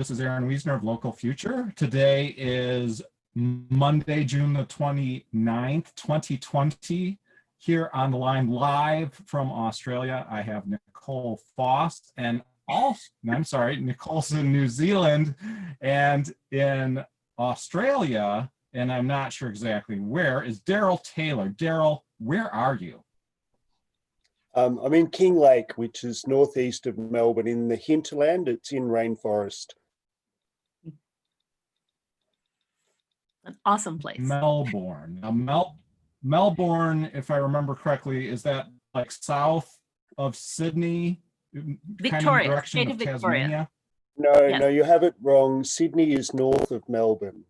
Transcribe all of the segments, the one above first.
This is Aaron Wissner of Local Future. Today is Monday, June the 29th, 2020. Here on the line live from Australia, I have Nicole Foss, and also, Nicole's in New Zealand, and in Australia, and I'm not sure exactly where, is Daryl Taylor. Daryl, where are you? I'm in Kinglake, which is northeast of Melbourne in the hinterland. It's in rainforest. An awesome place. Melbourne. Now, Melbourne, if I remember correctly, is that like south of Sydney? Victoria, kind of state of Victoria. Tasmania? No, Yes. no, you have it wrong. Sydney is north of Melbourne.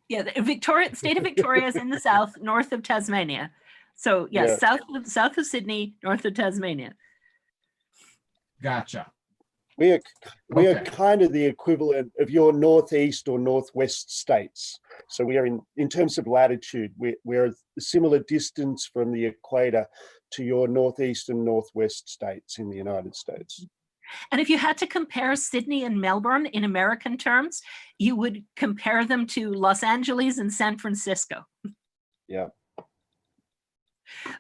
Yeah, the state of Victoria is in the south, north of Tasmania. So yes, Yeah. south of Sydney, north of Tasmania. Gotcha. We are Okay. kind of the equivalent of your northeast or northwest states. So we are in terms of latitude, we're a similar distance from the equator to your northeast and northwest states in the United States. And if you had to compare Sydney and Melbourne in American terms, you would compare them to Los Angeles and San Francisco. Yeah.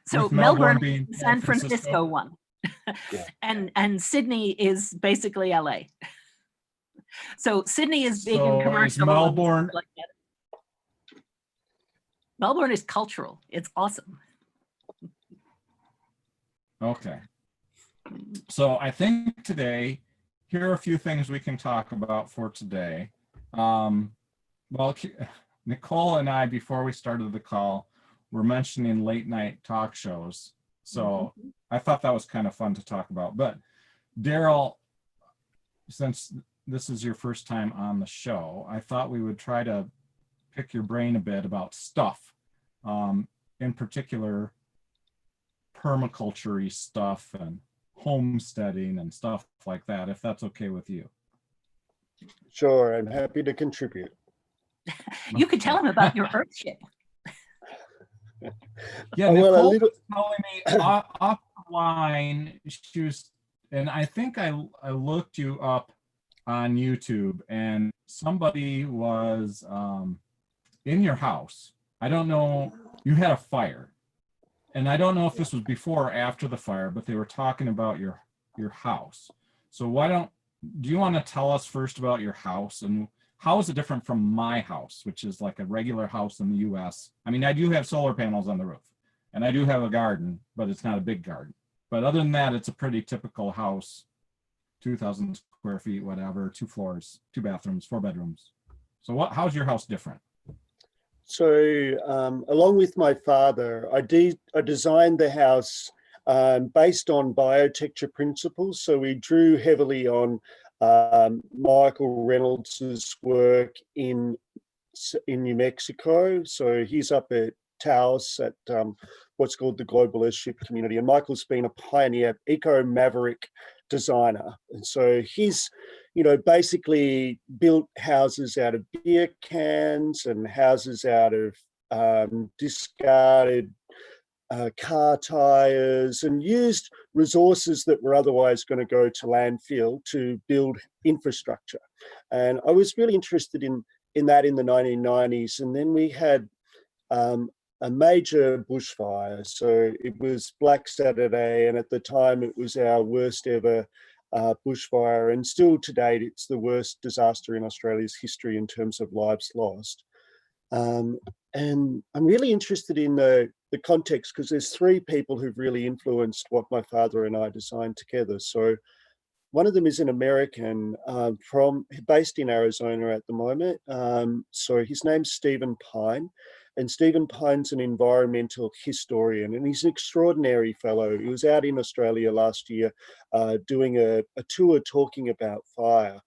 So With Melbourne Melbourne, being San Francisco one. Yeah. And Sydney is basically LA. So Sydney is big in So commercial. is Melbourne, like that. Melbourne is cultural. It's awesome. okay. So I think today, here are a few things we can talk about for today. Well, Nicole and I, before we started the call, were mentioning late night talk shows. So I thought that was kind of fun to talk about. But Daryl, since this is your first time on the show, I thought we would try to pick your brain a bit about stuff, in particular, permaculture-y stuff and homesteading and stuff like that, if that's okay with you. Sure, I'm happy to contribute. You could tell him about your earthship. Yeah, Oh, well, Nicole was telling me offline, she was, and I think I looked you up on YouTube, and somebody was in your house. I don't know, you had a fire. And I don't know if this was before or after the fire, but they were talking about your house. So do you want to tell us first about your house and how is it different from my house, which is like a regular house in the US? I mean, I do have solar panels on the roof and I do have a garden, but it's not a big garden. But other than that, it's a pretty typical house, 2,000 square feet, whatever, 2 floors, 2 bathrooms, 4 bedrooms. So how's your house different? So along with my father, I designed the house based on biotecture principles. So we drew heavily on Michael Reynolds's work in New Mexico. So he's up at Taos at what's called the Global Earthship Community. And Michael's been a pioneer, eco-maverick designer. And so he's, basically built houses out of beer cans and houses out of discarded car tires and used resources that were otherwise going to go to landfill to build infrastructure. And I was really interested in that in the 1990s. And then we had a major bushfire. So it was Black Saturday, and at the time it was our worst ever bushfire, and still to date it's the worst disaster in Australia's history in terms of lives lost. And I'm really interested in the context because there's 3 people who've really influenced what my father and I designed together. So one of them is an American based in Arizona at the moment. So his name's Stephen Pine. And Stephen Pine's an environmental historian, and he's an extraordinary fellow. He was out in Australia last year doing a tour talking about fire.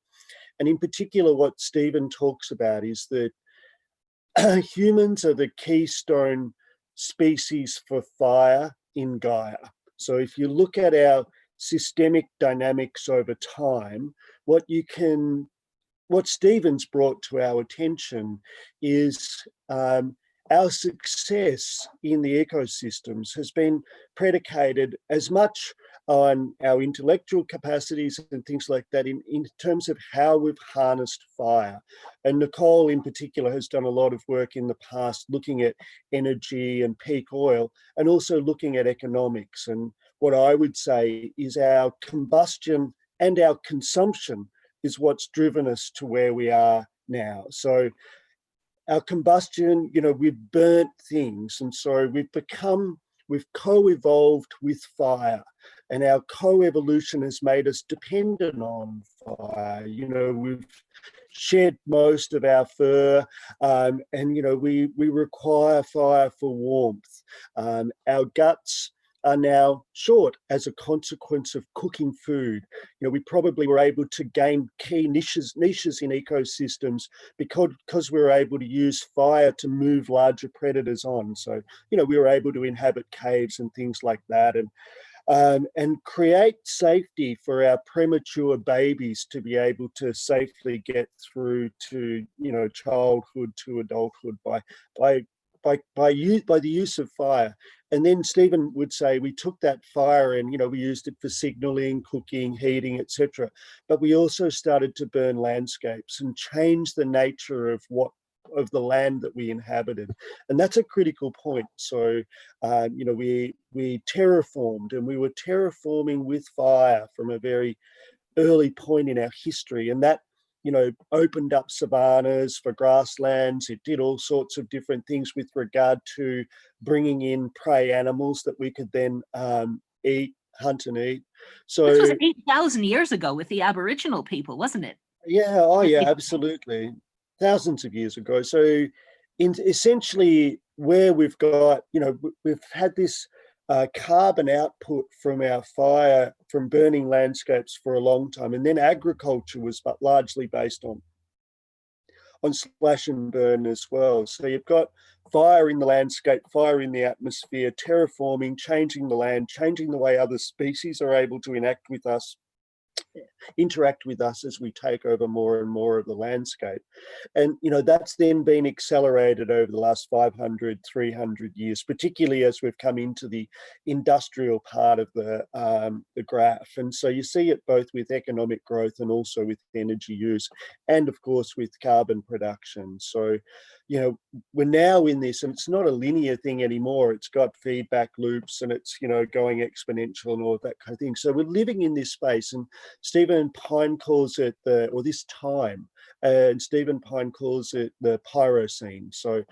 And in particular, what Stephen talks about is that humans are the keystone species for fire in Gaia. So if you look at our systemic dynamics over time, what Stephen's brought to our attention is our success in the ecosystems has been predicated as much on our intellectual capacities and things like that in terms of how we've harnessed fire. And Nicole in particular has done a lot of work in the past looking at energy and peak oil, and also looking at economics. And what I would say is our combustion and our consumption is what's driven us to where we are now. So our combustion, we've burnt things, and so we've co-evolved with fire, and our co-evolution has made us dependent on fire. We've shed most of our fur, and we require fire for warmth. Our guts are now short as a consequence of cooking food. We probably were able to gain key niches in ecosystems because we were able to use fire to move larger predators on. So, we were able to inhabit caves and things like that, and create safety for our premature babies to be able to safely get through to, childhood to adulthood by the use of fire. And then Stephen would say we took that fire and we used it for signaling, cooking, heating, etc. But we also started to burn landscapes and change the nature of the land that we inhabited. And that's a critical point. So we terraformed, and we were terraforming with fire from a very early point in our history, and that opened up savannas for grasslands. It did all sorts of different things with regard to bringing in prey animals that we could then hunt and eat. So this was 8,000 years ago with the Aboriginal people, wasn't it? Yeah, oh yeah, absolutely. Thousands of years ago. So essentially where we've got, we've had this carbon output from our fire, from burning landscapes for a long time. And then agriculture was largely based on slash and burn as well. So you've got fire in the landscape, fire in the atmosphere, terraforming, changing the land, changing the way other species are able to interact with us as we take over more and more of the landscape. And that's then been accelerated over the last 500, 300 years, particularly as we've come into the industrial part of the graph. And so you see it both with economic growth and also with energy use, and of course with carbon production. So we're now in this, and it's not a linear thing anymore. It's got feedback loops, and it's going exponential and all of that kind of thing. So we're living in this space, and Stephen Pine calls it this time, and Stephen Pine calls it the pyrocene. So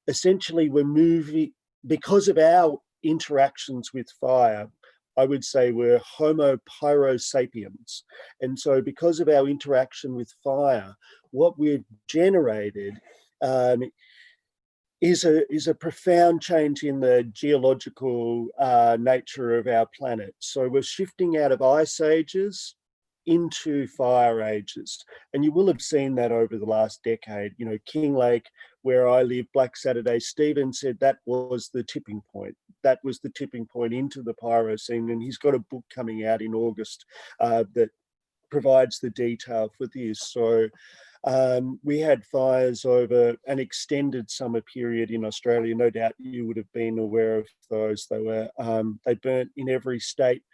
essentially we're moving, because of our interactions with fire, I would say we're Homo pyrosapiens. And so because of our interaction with fire, what we've generated is a profound change in the geological nature of our planet. So we're shifting out of ice ages into fire ages. And you will have seen that over the last decade. Kinglake, where I live, Black Saturday, Stephen said that was the tipping point. That was the tipping point into the pyrocene. And he's got a book coming out in August that provides the detail for this. So we had fires over an extended summer period in Australia. No doubt you would have been aware of those. They burnt in every state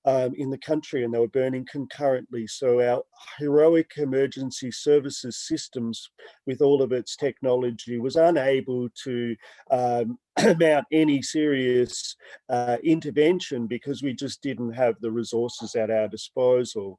in the country, and they were burning concurrently. So our heroic emergency services systems, with all of its technology, was unable to mount any serious intervention because we just didn't have the resources at our disposal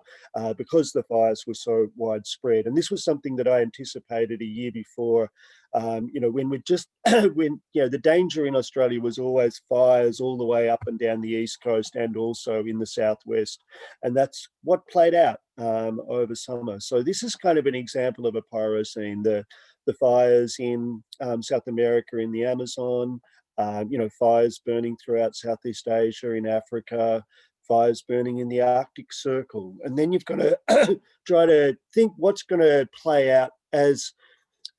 because the fires were so widespread. And this was something that I anticipated a year before. When the danger in Australia was always fires all the way up and down the east coast and also in the southwest, and that's what played out over summer. So this is kind of an example of a pyrocene. The fires in South America, in the Amazon, fires burning throughout Southeast Asia, in Africa, fires burning in the Arctic Circle, and then you've got to try to think what's going to play out as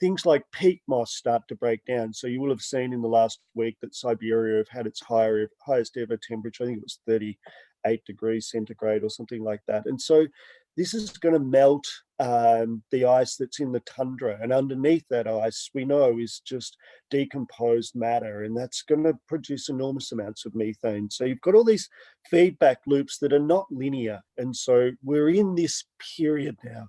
things like peat moss start to break down. So you will have seen in the last week that Siberia have had its highest ever temperature. I think it was 38 degrees centigrade or something like that. And so this is going to melt the ice that's in the tundra, and underneath that ice we know is just decomposed matter, and that's going to produce enormous amounts of methane. So you've got all these feedback loops that are not linear, and so we're in this period now.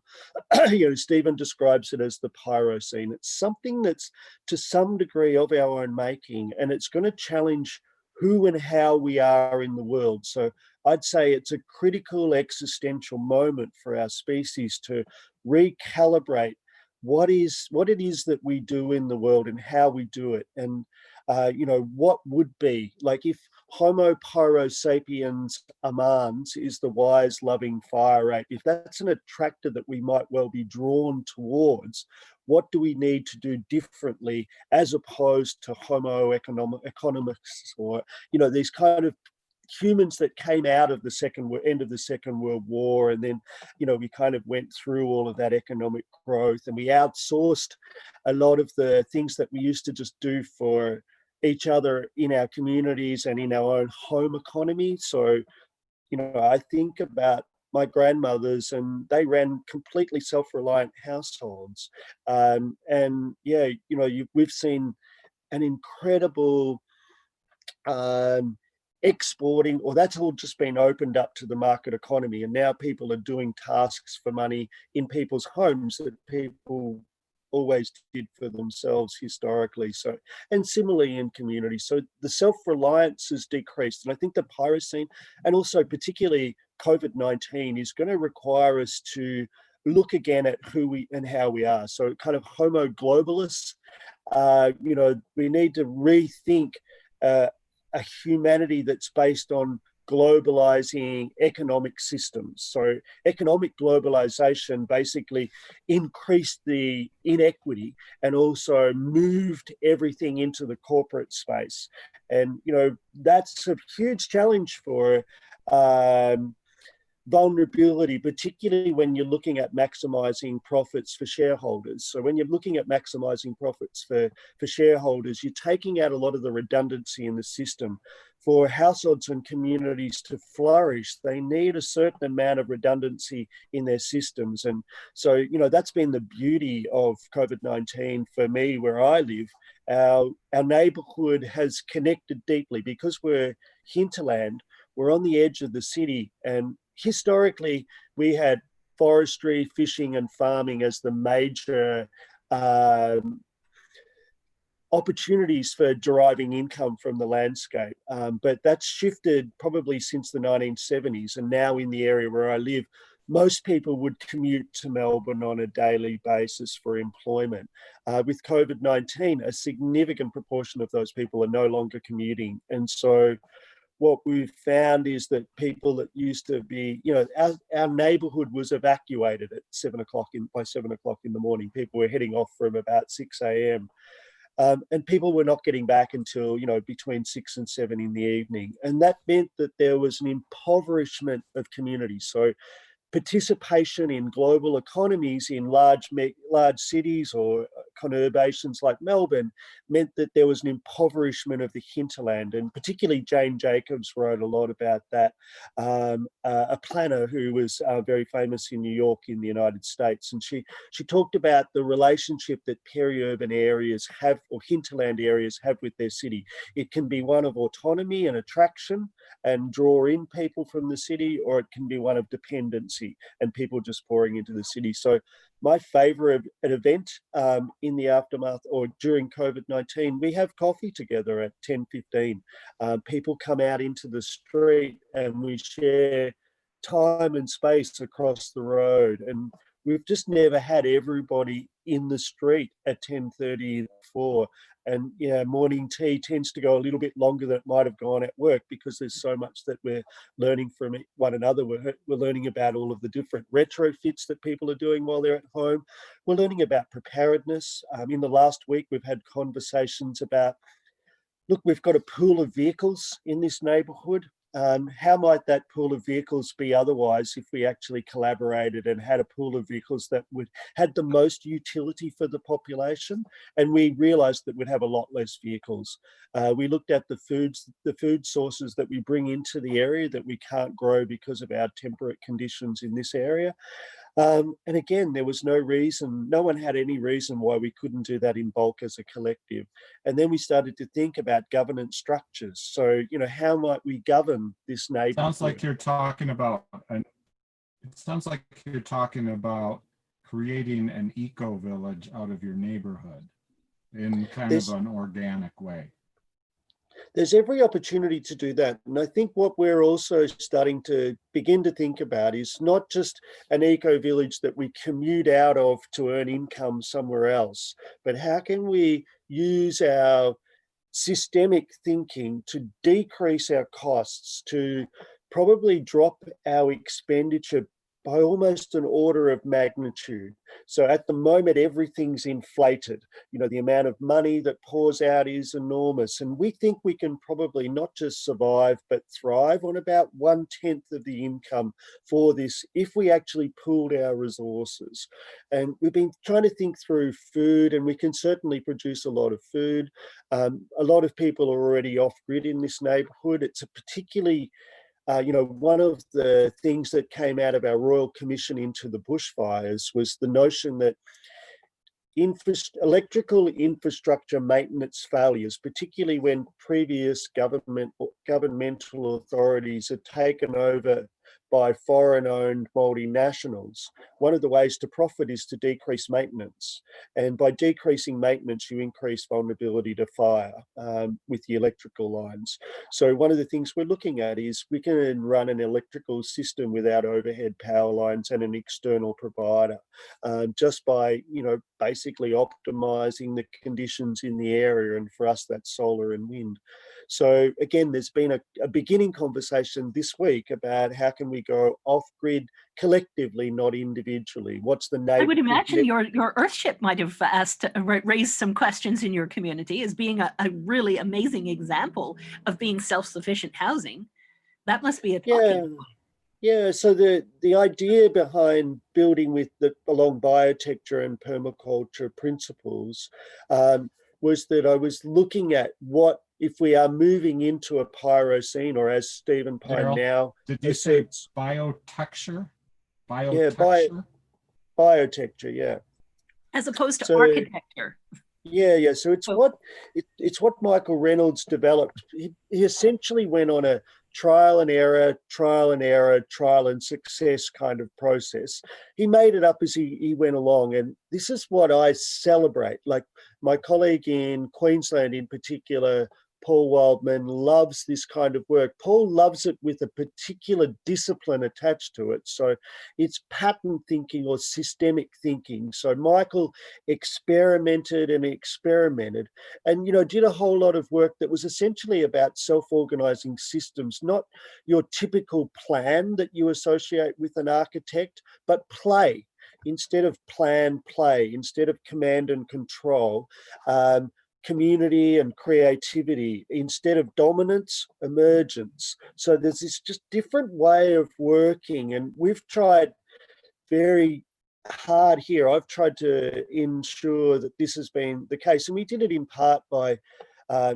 Stephen describes it as the pyrocene. It's something that's to some degree of our own making, and it's going to challenge who and how we are in the world. So I'd say it's a critical existential moment for our species to recalibrate what it is that we do in the world and how we do it. And what would be, like, if Homo pyro sapiens amans is the wise loving fire ape, if that's an attractor that we might well be drawn towards, what do we need to do differently as opposed to Homo economicus, or these kind of humans that came out of the end of the Second World War, and then we kind of went through all of that economic growth, and we outsourced a lot of the things that we used to just do for each other in our communities and in our own home economy. So I think about my grandmothers, and they ran completely self-reliant households, we've seen an incredible exporting, or that's all just been opened up to the market economy, and now people are doing tasks for money in people's homes that people always did for themselves historically. So, and similarly in communities, so the self-reliance has decreased, and I think the pyrocene, and also particularly COVID-19, is going to require us to look again at who we and how we are. So kind of Homo globalis, we need to rethink a humanity that's based on globalizing economic systems. So economic globalization basically increased the inequity and also moved everything into the corporate space. And, that's a huge challenge for vulnerability, particularly when you're looking at maximizing profits for shareholders. So when you're looking at maximizing profits for shareholders, you're taking out a lot of the redundancy in the system. For households and communities to flourish, they need a certain amount of redundancy in their systems. And so, that's been the beauty of COVID-19 for me where I live. Our neighborhood has connected deeply because we're hinterland. We're on the edge of the city, and historically we had forestry, fishing and farming as the major opportunities for deriving income from the landscape. But that's shifted probably since the 1970s, and now in the area where I live, most people would commute to Melbourne on a daily basis for employment. With COVID-19, a significant proportion of those people are no longer commuting. And so what we've found is that people that used to be, our neighborhood was evacuated at 7 o'clock by 7 o'clock in the morning. People were heading off from about 6 a.m. And people were not getting back until, between 6 and 7 in the evening. And that meant that there was an impoverishment of communities. So participation in global economies in large cities or conurbations like Melbourne meant that there was an impoverishment of the hinterland, and particularly Jane Jacobs wrote a lot about that, a planner who was very famous in New York in the United States, and she talked about the relationship that peri-urban areas have, or hinterland areas have, with their city. It can be one of autonomy and attraction and draw in people from the city, or it can be one of dependency and people just pouring into the city. So my favorite event in the aftermath or during COVID-19, we have coffee together at 10:15. People come out into the street and we share time and space across the road. And we've just never had everybody in the street at 10:30 before. And morning tea tends to go a little bit longer than it might have gone at work, because there's so much that we're learning from one another. We're learning about all of the different retrofits that people are doing while they're at home. We're learning about preparedness. In the last week, we've had conversations about, look, we've got a pool of vehicles in this neighbourhood. How might that pool of vehicles be otherwise if we actually collaborated and had a pool of vehicles that had the most utility for the population? And we realized that we'd have a lot less vehicles. We looked at the food sources that we bring into the area that we can't grow because of our temperate conditions in this area. And again, there was no reason, no one had any reason why we couldn't do that in bulk as a collective. And then we started to think about governance structures. So, how might we govern this neighborhood? Sounds like you're talking about, it sounds like you're talking about creating an eco-village out of your neighborhood in kind of an organic way. There's every opportunity to do that. And I think what we're also starting to begin to think about is not just an eco-village that we commute out of to earn income somewhere else, but how can we use our systemic thinking to decrease our costs, to probably drop our expenditure by almost an order of magnitude. So at the moment, everything's inflated. The amount of money that pours out is enormous. And we think we can probably not just survive, but thrive on about 1/10 of the income for this if we actually pooled our resources. And we've been trying to think through food, and we can certainly produce a lot of food. A lot of people are already off-grid in this neighbourhood. It's a particularly one of the things that came out of our Royal Commission into the bushfires was the notion that electrical infrastructure maintenance failures, particularly when previous governmental authorities had taken over by foreign-owned multinationals, one of the ways to profit is to decrease maintenance. And by decreasing maintenance, you increase vulnerability to fire with the electrical lines. So one of the things we're looking at is we can run an electrical system without overhead power lines and an external provider, just by, basically optimizing the conditions in the area. And for us, that's solar and wind. So again, there's been a beginning conversation this week about how can we go off-grid collectively, not individually. What's the neighborhood? I would imagine your Earthship might have raised some questions in your community as being a really amazing example of being self-sufficient housing. That must be a talking point. Yeah, so the idea behind building along biotecture and permaculture principles was that I was looking at what if we are moving into a pyrocene, or as Stephen Pine Daryl, now did you say biotecture? Biotecture, yeah. As opposed to architecture. Yeah. So it's what Michael Reynolds developed. He essentially went on a trial and error, trial and success kind of process. He made it up as he went along. And this is what I celebrate. Like my colleague in Queensland in particular, Paul Wildman, loves this kind of work. Paul loves it with a particular discipline attached to it. So it's pattern thinking or systemic thinking. So Michael experimented and did a whole lot of work that was essentially about self-organizing systems, not your typical plan that you associate with an architect, but play. Instead of plan, play. Instead of command and control, community and creativity. Instead of dominance, emergence. So there's this just different way of working, and we've tried very hard here. I've tried to ensure that this has been the case, and we did it in part by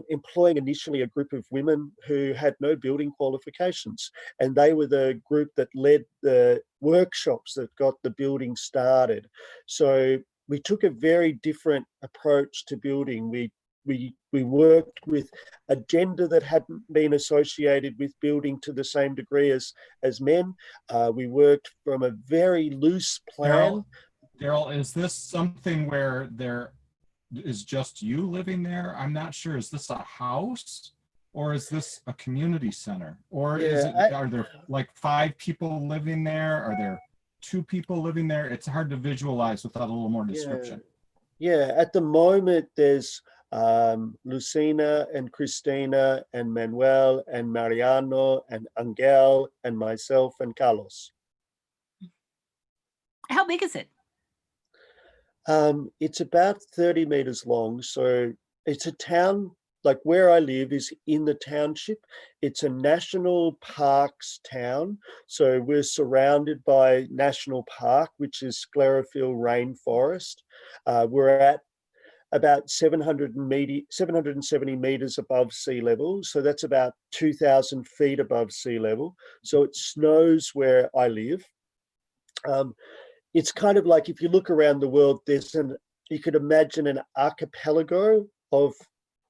employing initially a group of women who had no building qualifications, and they were the group that led the workshops that got the building started. So we took a very different approach to building. We worked with a gender that hadn't been associated with building to the same degree as men. We worked from a very loose plan. Daryl, is this something where there is just you living there? I'm not sure. Is this a house, or is this a community center? Or are there like 5 people living there? Are there 2 people living there? It's hard to visualize without a little more description. Yeah, at the moment there's Lucina and Christina and Manuel and Mariano and Angel and myself and Carlos. How big is it? It's about 30 meters long. So it's a town, like where I live is in the township. It's a national parks town. So we're surrounded by national park, which is sclerophyll rainforest. We're at about 770 meters above sea level. So that's about 2,000 feet above sea level. So it snows where I live. it's kind of like if you look around the world, you could imagine an archipelago of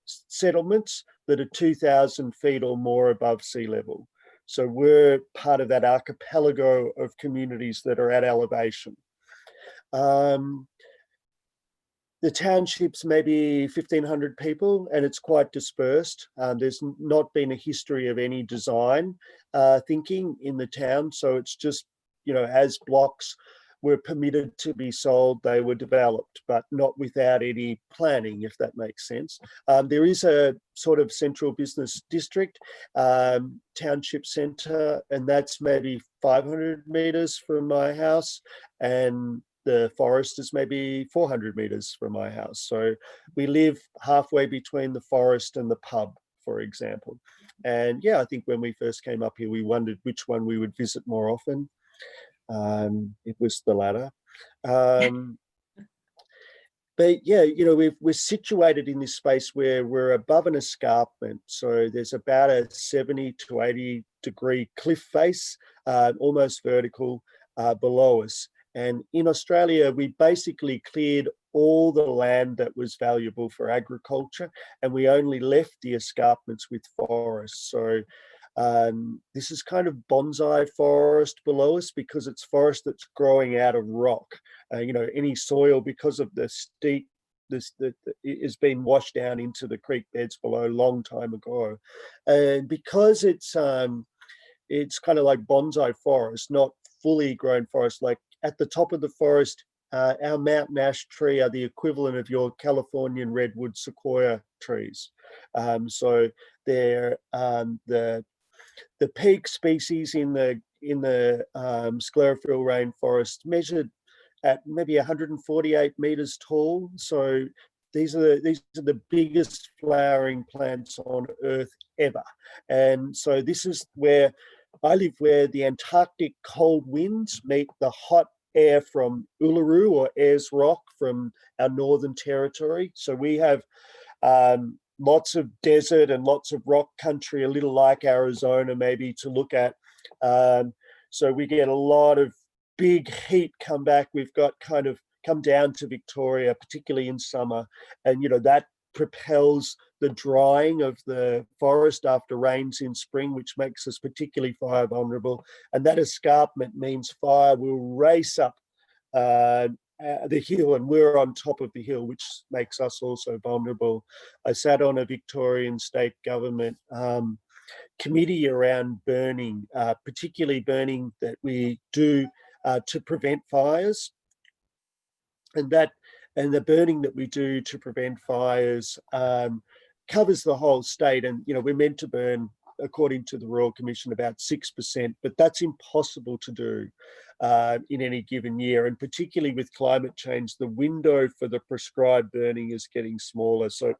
settlements that are 2,000 feet or more above sea level. So we're part of that archipelago of communities that are at elevation. The township's maybe 1,500 people, and it's quite dispersed. There's not been a history of any design thinking in the town. So it's just, as blocks were permitted to be sold, they were developed, but not without any planning, if that makes sense. There is a sort of central business district, township centre, and that's maybe 500 metres from my house, and the forest is maybe 400 metres from my house. So we live halfway between the forest and the pub, for example. And yeah, I think when we first came up here, we wondered which one we would visit more often. It was the latter. But yeah, we're situated in this space where we're above an escarpment. So there's about a 70 to 80 degree cliff face, almost vertical, below us. And in Australia, we basically cleared all the land that was valuable for agriculture, and we only left the escarpments with forests. So this is kind of bonsai forest below us because it's forest that's growing out of rock. Any soil, because of the steep, that has been washed down into the creek beds below a long time ago. And because it's kind of like bonsai forest, not fully grown forest, like at the top of the forest, our mountain ash tree are the equivalent of your Californian redwood sequoia trees. So they're the peak species in the sclerophyll rainforest measured at maybe 148 meters tall. So these are the biggest flowering plants on Earth ever. And so this is where I live, where the Antarctic cold winds meet the hot air from Uluru or Ayers Rock from our Northern Territory. So we have lots of desert and lots of rock country, a little like Arizona maybe, to look at. So we get a lot of big heat come back. We've got kind of come down to Victoria, particularly in summer. And, that propels the drying of the forest after rains in spring, which makes us particularly fire vulnerable. And that escarpment means fire will race up the hill, and we're on top of the hill, which makes us also vulnerable. I sat on a Victorian state government committee around burning, particularly burning that we do to prevent fires. And the burning that we do to prevent fires covers the whole state. And, we're meant to burn, according to the Royal Commission, about 6%, but that's impossible to do in any given year. And particularly with climate change, the window for the prescribed burning is getting smaller. So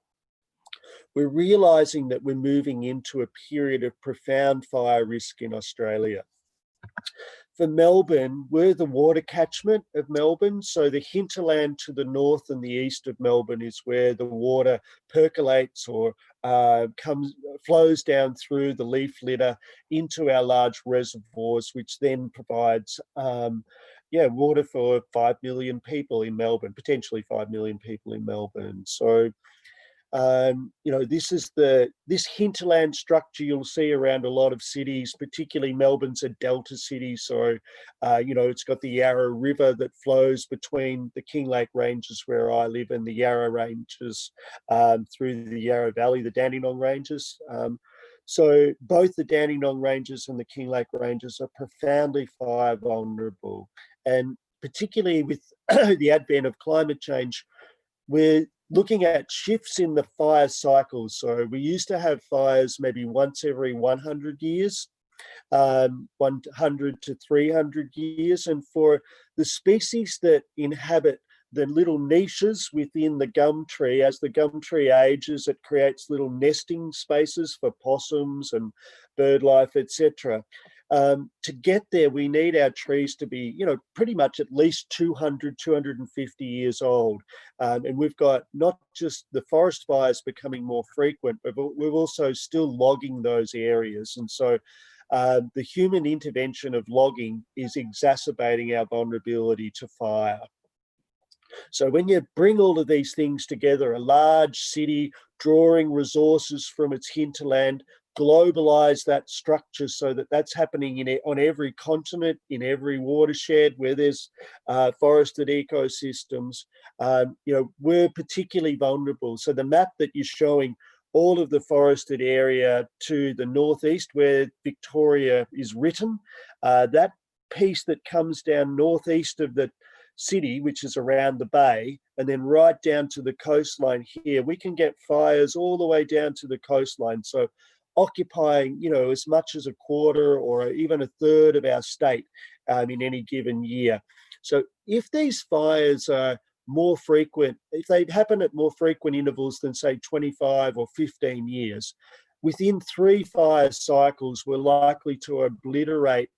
we're realizing that we're moving into a period of profound fire risk in Australia. For Melbourne, we're the water catchment of Melbourne. So the hinterland to the north and the east of Melbourne is where the water percolates or flows down through the leaf litter into our large reservoirs, which then provides water for 5 million people in Melbourne, potentially 5 million people in Melbourne. So this hinterland structure you'll see around a lot of cities, particularly Melbourne's a delta city. So, it's got the Yarra River that flows between the Kinglake Ranges where I live and the Yarra Ranges through the Yarra Valley, the Dandenong Ranges. So both the Dandenong Ranges and the Kinglake Ranges are profoundly fire vulnerable. And particularly with the advent of climate change, we're looking at shifts in the fire cycles. So we used to have fires maybe once every 100 years, 100 to 300 years. And for the species that inhabit the little niches within the gum tree, as the gum tree ages, it creates little nesting spaces for possums and bird life, etc. To get there, we need our trees to be, pretty much at least 200, 250 years old. And we've got not just the forest fires becoming more frequent, but we're also still logging those areas. And so the human intervention of logging is exacerbating our vulnerability to fire. So when you bring all of these things together, a large city drawing resources from its hinterland, globalize that structure so that that's happening on every continent, in every watershed where there's forested ecosystems, we're particularly vulnerable. So the map that you're showing, all of the forested area to the northeast where Victoria is written, that piece that comes down northeast of the city, which is around the bay, and then right down to the coastline here, we can get fires all the way down to the coastline. So occupying, as much as a quarter or even a third of our state in any given year. So if these fires are more frequent, if they happen at more frequent intervals than say 25 or 15 years, within 3 fire cycles, we're likely to obliterate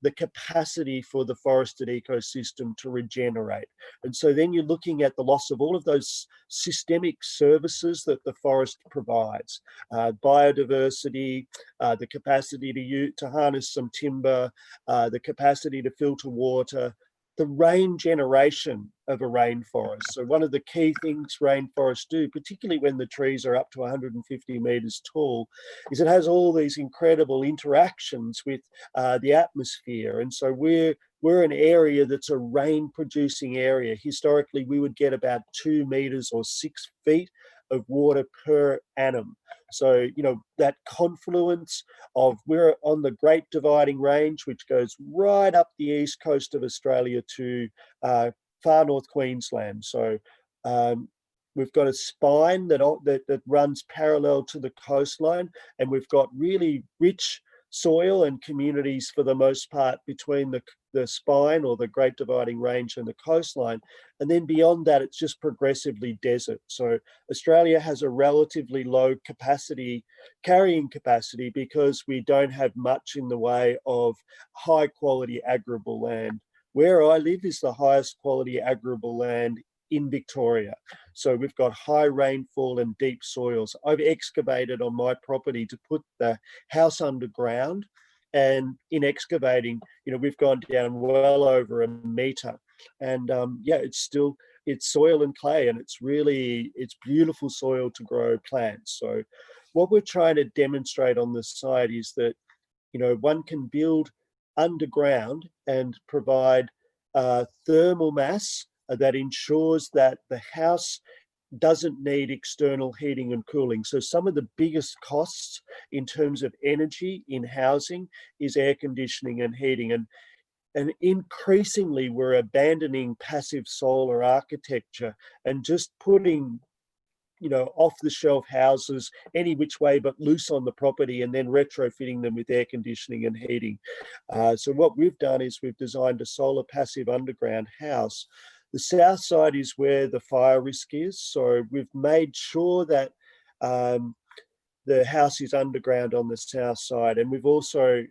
the capacity for the forested ecosystem to regenerate. And so then you're looking at the loss of all of those systemic services that the forest provides, biodiversity, the capacity to harness some timber, the capacity to filter water, the rain generation of a rainforest. So one of the key things rainforests do, particularly when the trees are up to 150 meters tall, is it has all these incredible interactions with the atmosphere. And so we're an area that's a rain producing area. Historically, we would get about 2 meters or 6 feet of water per annum. So, that confluence of, we're on the Great Dividing Range, which goes right up the east coast of Australia to far north Queensland. So we've got a spine that runs parallel to the coastline, and we've got really rich soil and communities for the most part between the spine or the Great Dividing Range and the coastline. And then beyond that, it's just progressively desert. So Australia has a relatively low carrying capacity because we don't have much in the way of high quality arable land. Where I live is the highest quality arable land in Victoria. So we've got high rainfall and deep soils. I've excavated on my property to put the house underground, and in excavating, we've gone down well over 1 meter. And it's soil and clay, and it's beautiful soil to grow plants. So what we're trying to demonstrate on this side is that, one can build underground and provide thermal mass that ensures that the house doesn't need external heating and cooling. So some of the biggest costs in terms of energy in housing is air conditioning and heating. And increasingly, we're abandoning passive solar architecture and just putting, off-the-shelf houses any which way but loose on the property, and then retrofitting them with air conditioning and heating. So what we've done is we've designed a solar passive underground house. The south side is where the fire risk is. So we've made sure that the house is underground on the south side. And we've also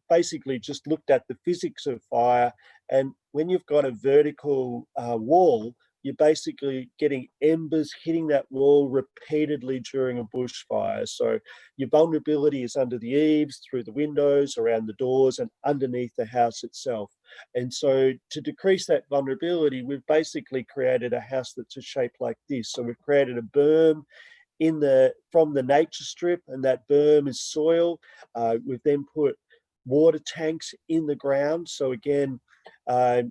basically just looked at the physics of fire. And when you've got a vertical wall, you're basically getting embers hitting that wall repeatedly during a bushfire. So your vulnerability is under the eaves, through the windows, around the doors, and underneath the house itself. And so to decrease that vulnerability, we've basically created a house that's a shape like this. So we've created a berm from the nature strip, and that berm is soil. We've then put water tanks in the ground. So again,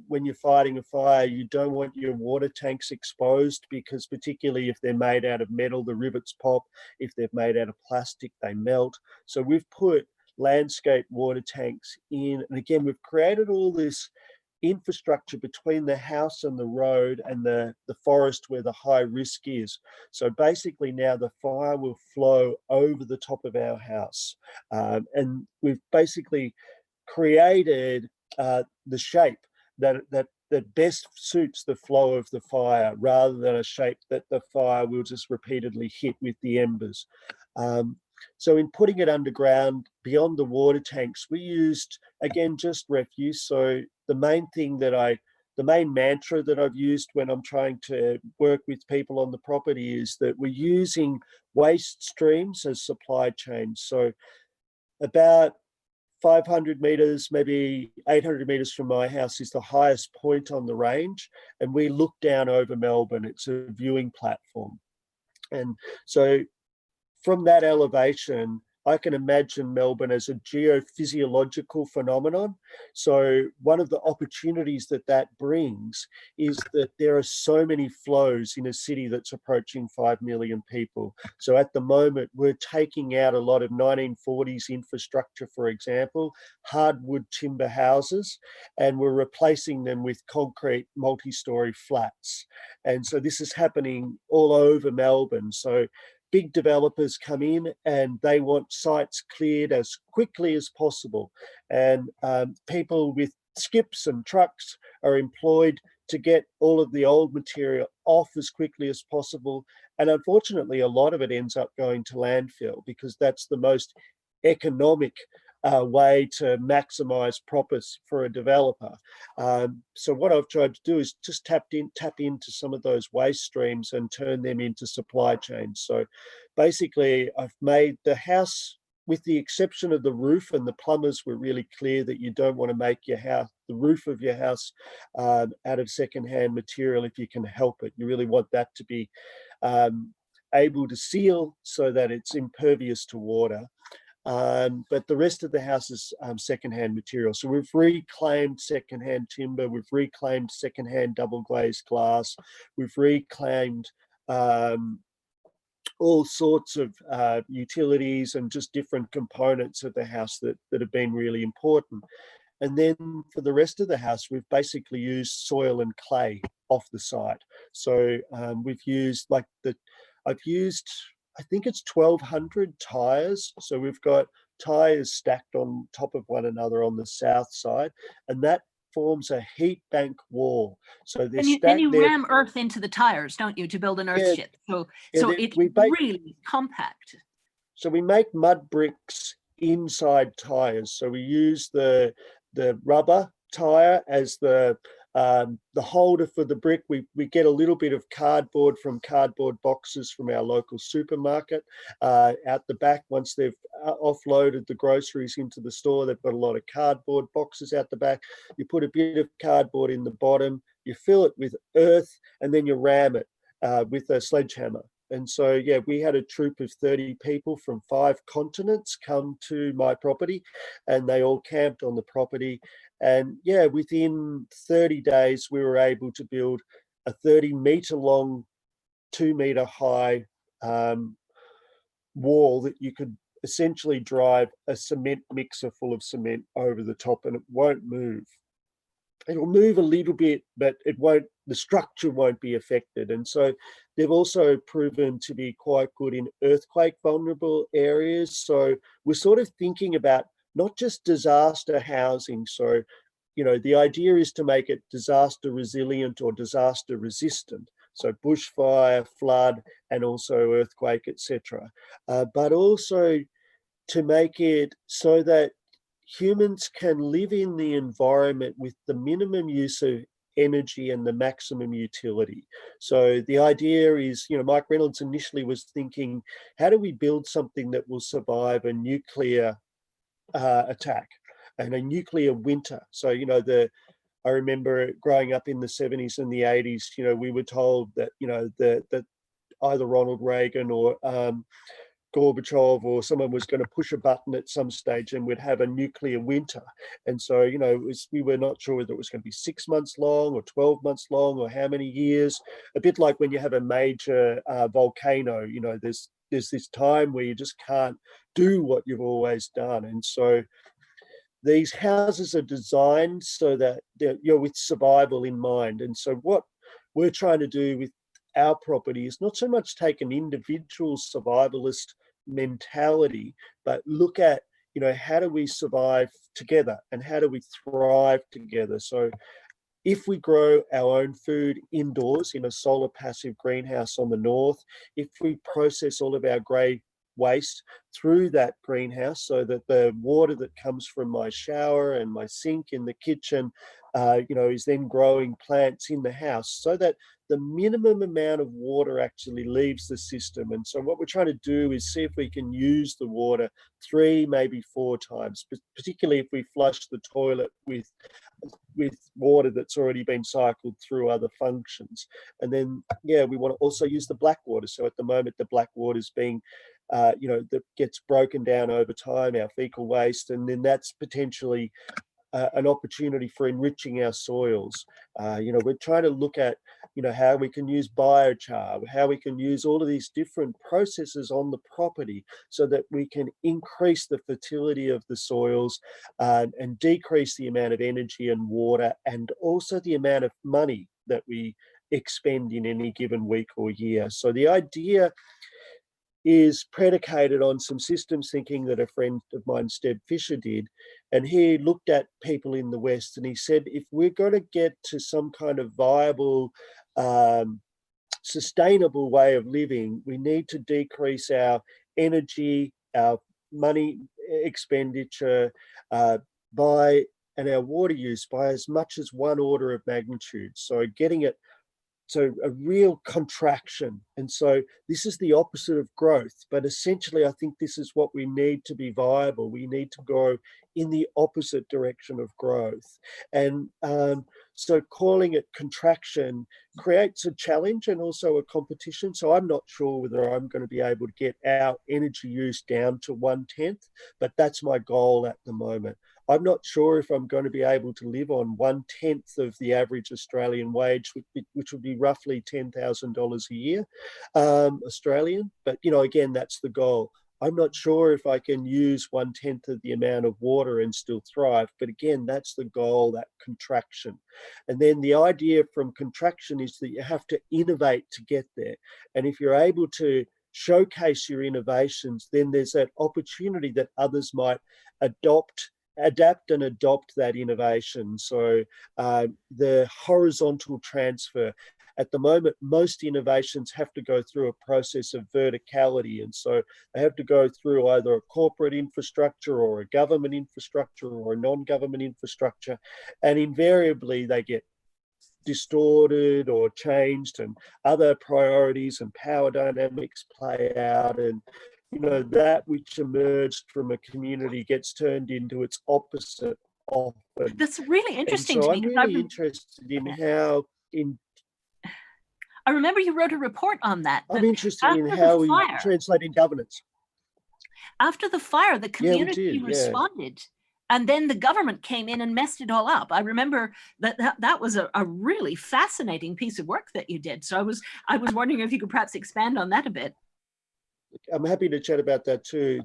when you're fighting a fire, you don't want your water tanks exposed, because particularly if they're made out of metal, the rivets pop. If they're made out of plastic, they melt. So we've put landscape water tanks in. And again, we've created all this infrastructure between the house and the road and the forest where the high risk is. So basically now the fire will flow over the top of our house. And we've basically created the shape that best suits the flow of the fire, rather than a shape that the fire will just repeatedly hit with the embers. So in putting it underground, beyond the water tanks, we used, again, just refuse. So the main mantra that I've used when I'm trying to work with people on the property is that we're using waste streams as supply chains. So about 500 meters, maybe 800 meters from my house is the highest point on the range. And we look down over Melbourne. It's a viewing platform. And so from that elevation, I can imagine Melbourne as a geophysiological phenomenon. So one of the opportunities that that brings is that there are so many flows in a city that's approaching 5 million people. So at the moment, we're taking out a lot of 1940s infrastructure, for example, hardwood timber houses, and we're replacing them with concrete multi-story flats. And so this is happening all over Melbourne. So big developers come in and they want sites cleared as quickly as possible. And people with skips and trucks are employed to get all of the old material off as quickly as possible. And unfortunately, a lot of it ends up going to landfill because that's the most economic way to maximize profits for a developer. So what I've tried to do is just tap into some of those waste streams and turn them into supply chains. So basically, I've made the house, with the exception of the roof, and the plumbers were really clear that you don't want to make your house, the roof of your house, out of secondhand material if you can help it. You really want that to be able to seal so that it's impervious to water. But the rest of the house is secondhand material. So we've reclaimed secondhand timber, we've reclaimed secondhand double glazed glass, we've reclaimed all sorts of utilities and just different components of the house that have been really important. And then for the rest of the house, we've basically used soil and clay off the site. So we've used I think it's 1,200 tyres. So we've got tyres stacked on top of one another on the south side, and that forms a heat bank wall. So they're stacked and you there. ram earth into the tires, don't you, to build an earth ship? So it's really compact. So we make mud bricks inside tyres. So we use the rubber tyre as the holder for the brick. We get a little bit of cardboard from cardboard boxes from our local supermarket out the back. Once they've offloaded the groceries into the store, they've got a lot of cardboard boxes out the back. You put a bit of cardboard in the bottom, you fill it with earth, and then you ram it with a sledgehammer. And so, yeah, we had a troop of 30 people from 5 continents come to my property, and they all camped on the property. And yeah, within 30 days, we were able to build a 30-meter long, 2-meter high wall that you could essentially drive a cement mixer full of cement over the top, and it won't move. It'll move a little bit, but the structure won't be affected. And so they've also proven to be quite good in earthquake vulnerable areas. So we're sort of thinking about not just disaster housing. So, the idea is to make it disaster resilient or disaster resistant. So bushfire, flood, and also earthquake, etc. But also to make it so that humans can live in the environment with the minimum use of energy and the maximum utility. So the idea is, Mike Reynolds initially was thinking, how do we build something that will survive a nuclear attack and a nuclear winter? So, I remember growing up in the 70s and the 80s, we were told that, that either Ronald Reagan or Gorbachev or someone was going to push a button at some stage and we'd have a nuclear winter. And so, we were not sure whether it was going to be 6 months long or 12 months long or how many years. A bit like when you have a major volcano, there's this time where you just can't do what you've always done. And so these houses are designed so that you're with survival in mind. And so what we're trying to do with our property is not so much take an individual survivalist mentality, but look at, how do we survive together and how do we thrive together? So if we grow our own food indoors in a solar passive greenhouse on the north, if we process all of our grey waste through that greenhouse, so that the water that comes from my shower and my sink in the kitchen, is then growing plants in the house, so that the minimum amount of water actually leaves the system. And so what we're trying to do is see if we can use the water 3, maybe 4 times, particularly if we flush the toilet with water that's already been cycled through other functions. And then, we want to also use the black water. So at the moment, the black water is being, that gets broken down over time, our fecal waste, and then that's potentially an opportunity for enriching our soils. We're trying to look at, how we can use biochar, how we can use all of these different processes on the property so that we can increase the fertility of the soils, and decrease the amount of energy and water, and also the amount of money that we expend in any given week or year. So the idea is predicated on some systems thinking that a friend of mine, Steb Fisher, did. And he looked at people in the West and he said, if we're going to get to some kind of viable, sustainable way of living, we need to decrease our energy, our money expenditure, and our water use by as much as 1 order of magnitude. So getting it, so a real contraction. And so this is the opposite of growth. But essentially, I think this is what we need to be viable. We need to go in the opposite direction of growth. And so calling it contraction creates a challenge and also a competition. So I'm not sure whether I'm going to be able to get our energy use down to 1/10, but that's my goal at the moment. I'm not sure if I'm going to be able to live on 1/10 of the average Australian wage, which would be roughly $10,000 a year, Australian. But, again, that's the goal. I'm not sure if I can use 1/10 of the amount of water and still thrive. But again, that's the goal, that contraction. And then the idea from contraction is that you have to innovate to get there. And if you're able to showcase your innovations, then there's that opportunity that others might adapt and adopt that innovation. So the horizontal transfer. At the moment, most innovations have to go through a process of verticality. And so they have to go through either a corporate infrastructure or a government infrastructure or a non-government infrastructure. And invariably, they get distorted or changed, and other priorities and power dynamics play out. And that which emerged from a community gets turned into its opposite often. That's really interesting and so to me. I'm really interested in how I remember you wrote a report on that. I'm interested in how we translate in governance. After the fire, the community responded. And then the government came in and messed it all up. I remember that was a really fascinating piece of work that you did. So I was wondering if you could perhaps expand on that a bit. I'm happy to chat about that too.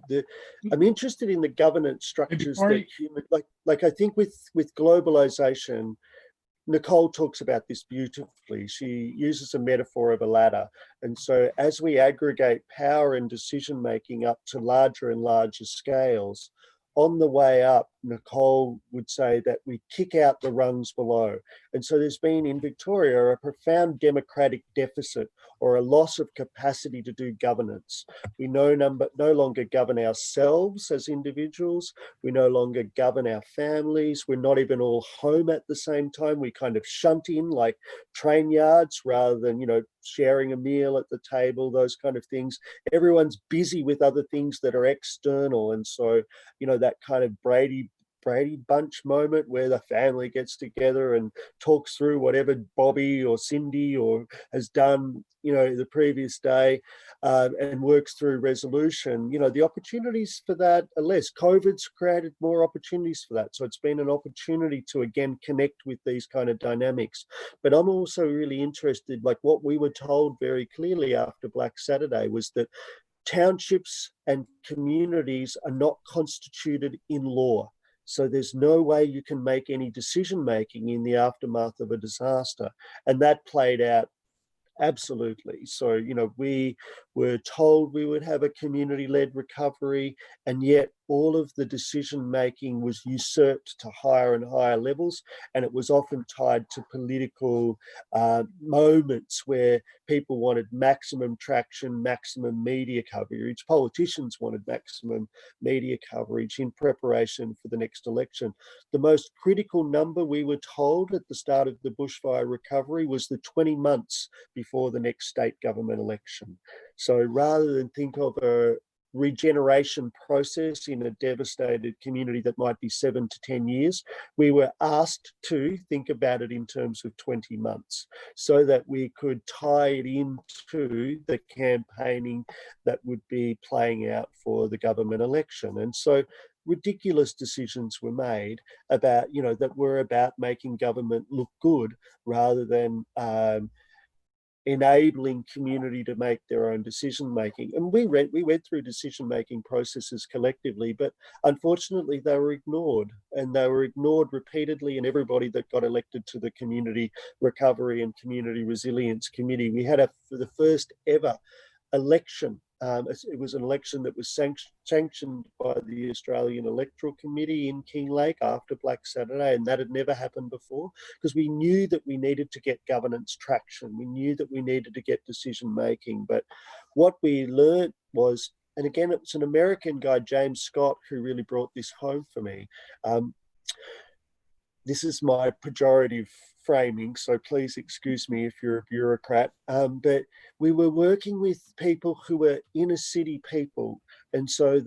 I'm interested in the governance structures that human, like I think with globalization, Nicole talks about this beautifully. She uses a metaphor of a ladder. And so as we aggregate power and decision-making up to larger and larger scales, on the way up, Nicole would say that we kick out the rungs below. And so there's been in Victoria a profound democratic deficit or a loss of capacity to do governance. We no longer govern ourselves as individuals. We no longer govern our families. We're not even all home at the same time. We kind of shunt in like train yards rather than, sharing a meal at the table, those kind of things. Everyone's busy with other things that are external. And so, that kind of Brady Bunch moment where the family gets together and talks through whatever Bobby or Cindy has done, the previous day, and works through resolution. The opportunities for that are less. COVID's created more opportunities for that. So it's been an opportunity to, again, connect with these kind of dynamics. But I'm also really interested, like what we were told very clearly after Black Saturday was that townships and communities are not constituted in law. So there's no way you can make any decision-making in the aftermath of a disaster. And that played out absolutely. So, we were told we would have a community-led recovery, and yet all of the decision making was usurped to higher and higher levels, and it was often tied to political moments where people wanted maximum traction, maximum media coverage. Politicians wanted maximum media coverage in preparation for the next election. The most critical number we were told at the start of the bushfire recovery was the 20 months before the next state government election. So rather than think of a regeneration process in a devastated community that might be 7 to 10 years, we were asked to think about it in terms of 20 months so that we could tie it into the campaigning that would be playing out for the government election. And so ridiculous decisions were made about, that were about making government look good rather than enabling community to make their own decision making. And we went through decision making processes collectively, but unfortunately they were ignored, and they were ignored repeatedly. And everybody that got elected to the Community Recovery and Community Resilience Committee, we had for the first ever election. It was an election that was sanctioned by the Australian Electoral Committee in Kinglake after Black Saturday, and that had never happened before, because we knew that we needed to get governance traction. We knew that we needed to get decision making. But what we learned was, and again, it was an American guy, James Scott, who really brought this home for me. This is my pejorative framing, so please excuse me if you're a bureaucrat, but we were working with people who were inner city people, and so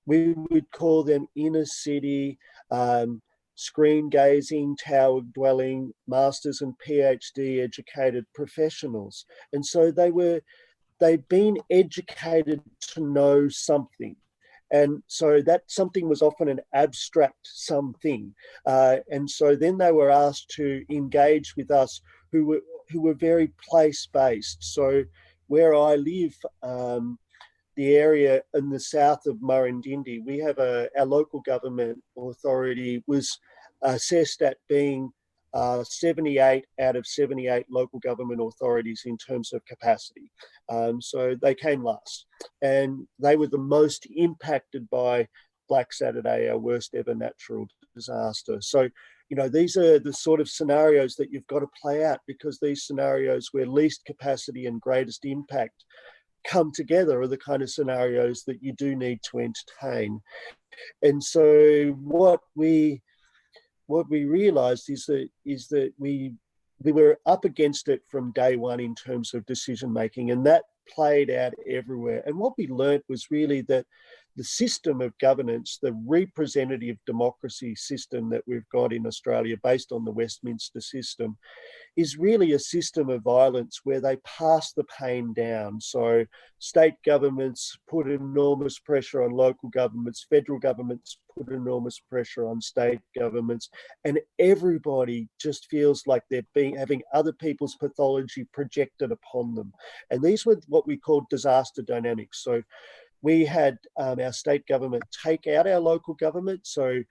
we would call them inner city, screen gazing, tower dwelling, masters and PhD educated professionals. And so they'd been educated to know something. And so that something was often an abstract something. And so then they were asked to engage with us who were very place-based. So where I live, the area in the south of Murrindindi, we have our local government authority was assessed at being 78 out of 78 local government authorities in terms of capacity. So they came last, and they were the most impacted by Black Saturday, our worst ever natural disaster. So, these are the sort of scenarios that you've got to play out, because these scenarios where least capacity and greatest impact come together are the kind of scenarios that you do need to entertain. And so what we realized is that we were up against it from day one in terms of decision making, and that played out everywhere. And what we learned was really that the system of governance, the representative democracy system that we've got in Australia based on the Westminster system, is really a system of violence where they pass the pain down. So state governments put enormous pressure on local governments, federal governments put enormous pressure on state governments, and everybody just feels like they're having other people's pathology projected upon them. And these were what we called disaster dynamics. So we had our state government take out our local government. So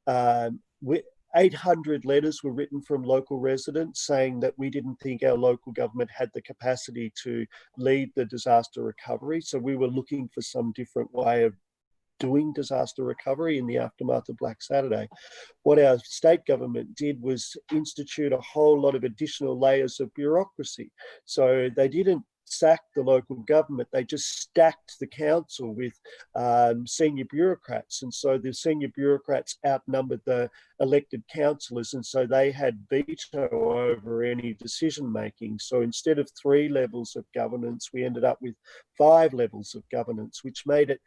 800 letters were written from local residents saying that we didn't think our local government had the capacity to lead the disaster recovery. So we were looking for some different way of doing disaster recovery in the aftermath of Black Saturday. What our state government did was institute a whole lot of additional layers of bureaucracy. So they didn't sack the local government, they just stacked the council with senior bureaucrats. And so the senior bureaucrats outnumbered the elected councillors, and so they had veto over any decision making. So instead of 3 levels of governance, we ended up with 5 levels of governance, which made it.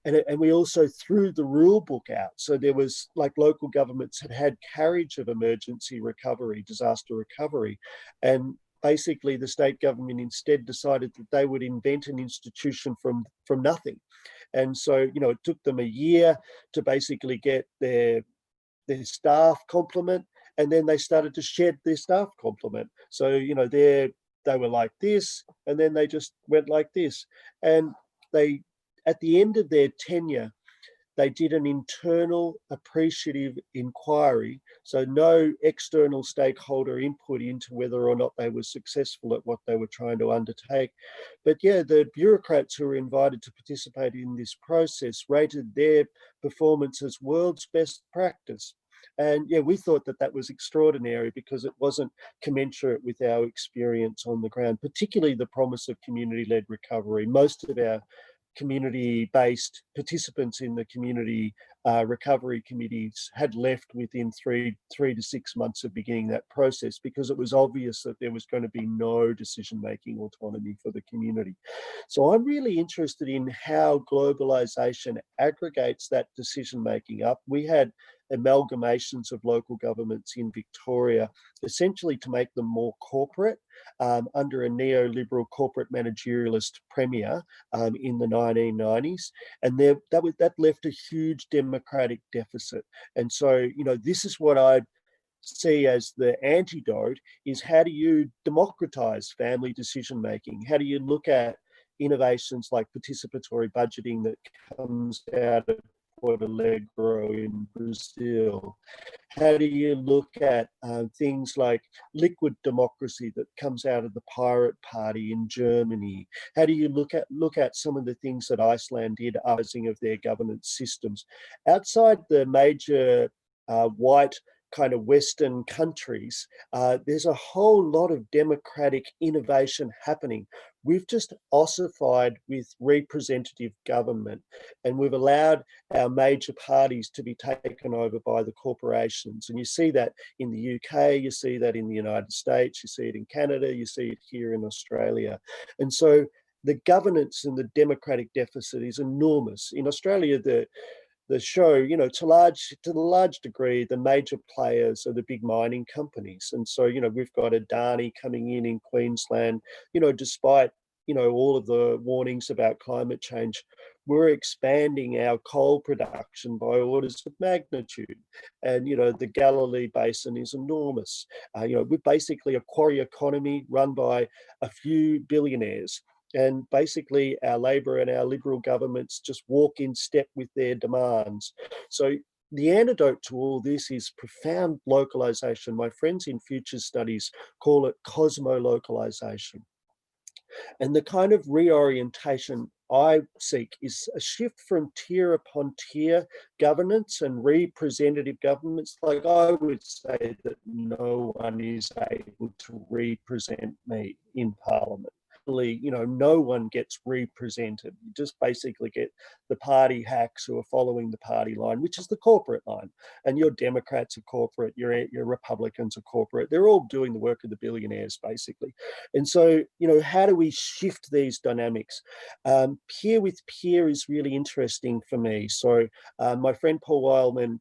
And we also threw the rule book out. So there was, like, local governments had carriage of emergency recovery, disaster recovery. And basically the state government instead decided that they would invent an institution from nothing. And so, it took them a year to basically get their staff complement, and then they started to shed their staff complement. So, they were like this, and then they just went like this. And they, at the end of their tenure, they did an internal appreciative inquiry So no external stakeholder input into whether or not they were successful at what they were trying to undertake. But yeah, the bureaucrats who were invited to participate in this process rated their performance as world's best practice. And yeah, we thought that that was extraordinary because it wasn't commensurate with our experience on the ground, particularly the promise of community-led recovery. Most of our community-based participants in the community recovery committees had left within three to 6 months of beginning that process, because it was obvious that there was going to be no decision-making autonomy for the community. So I'm really interested in how globalization aggregates that decision-making up. We had amalgamations of local governments in Victoria, essentially to make them more corporate, under a neoliberal corporate managerialist premier in the 1990s. And that left a huge democratic deficit. And so, you know, this is what I see as the antidote, is how do you democratize family decision making? How do you look at innovations like participatory budgeting that comes out of Porto Alegre in Brazil? How do you look at things like liquid democracy that comes out of the Pirate Party in Germany? How do you look at some of the things that Iceland did, uprising of their governance systems? Outside the major white kind of Western countries, there's a whole lot of democratic innovation happening. We've just ossified with representative government, and we've allowed our major parties to be taken over by the corporations. And you see that in the UK, you see that in the United States, you see it in Canada, you see it here in Australia. And so the governance and the democratic deficit is enormous. In Australia, the show, you know, to the large degree, the major players are the big mining companies. And so, you know, we've got Adani coming in Queensland, you know, despite, you know, all of the warnings about climate change, we're expanding our coal production by orders of magnitude. And, you know, the Galilee Basin is enormous. You know, we're basically a quarry economy run by a few billionaires. And basically our Labor and our Liberal governments just walk in step with their demands. So the antidote to all this is profound localization. My friends in futures studies call it cosmo-localization. And the kind of reorientation I seek is a shift from tier upon tier governance and representative governments. Like, I would say that no one is able to represent me in Parliament. You know, no one gets represented. You just basically get the party hacks who are following the party line, which is the corporate line. And your Democrats are corporate, your Republicans are corporate. They're all doing the work of the billionaires, basically. And so, you know, how do we shift these dynamics? Peer with peer is really interesting for me. So my friend Paul Wildman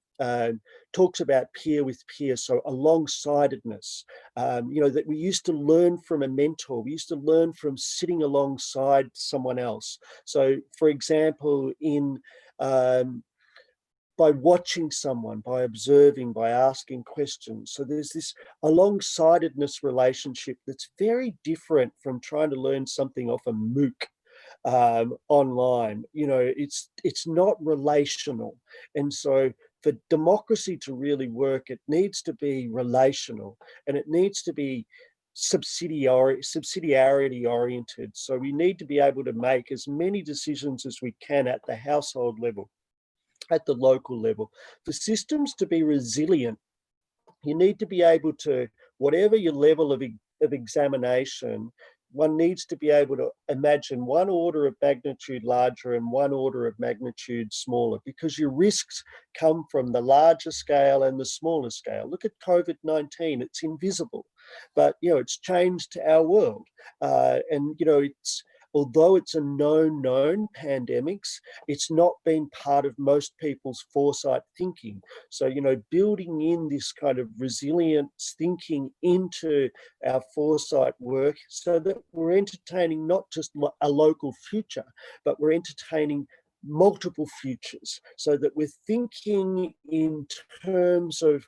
talks about peer with peer, so alongside-edness. You know, that we used to learn from a mentor. We used to learn from sitting alongside someone else. So, for example, by watching someone, by observing, by asking questions. So there's this alongside-edness relationship that's very different from trying to learn something off a MOOC online. You know, it's not relational. And so for democracy to really work, it needs to be relational, and it needs to be subsidiarity oriented. So we need to be able to make as many decisions as we can at the household level, at the local level. For systems to be resilient, you need to be able to, whatever your level of examination, one needs to be able to imagine one order of magnitude larger and one order of magnitude smaller, because your risks come from the larger scale and the smaller scale. Look at COVID-19, it's invisible, but, you know, it's changed our world. And, you know, although it's a known pandemics, it's not been part of most people's foresight thinking. So, you know, building in this kind of resilience thinking into our foresight work so that we're entertaining not just a local future, but we're entertaining multiple futures, so that we're thinking in terms of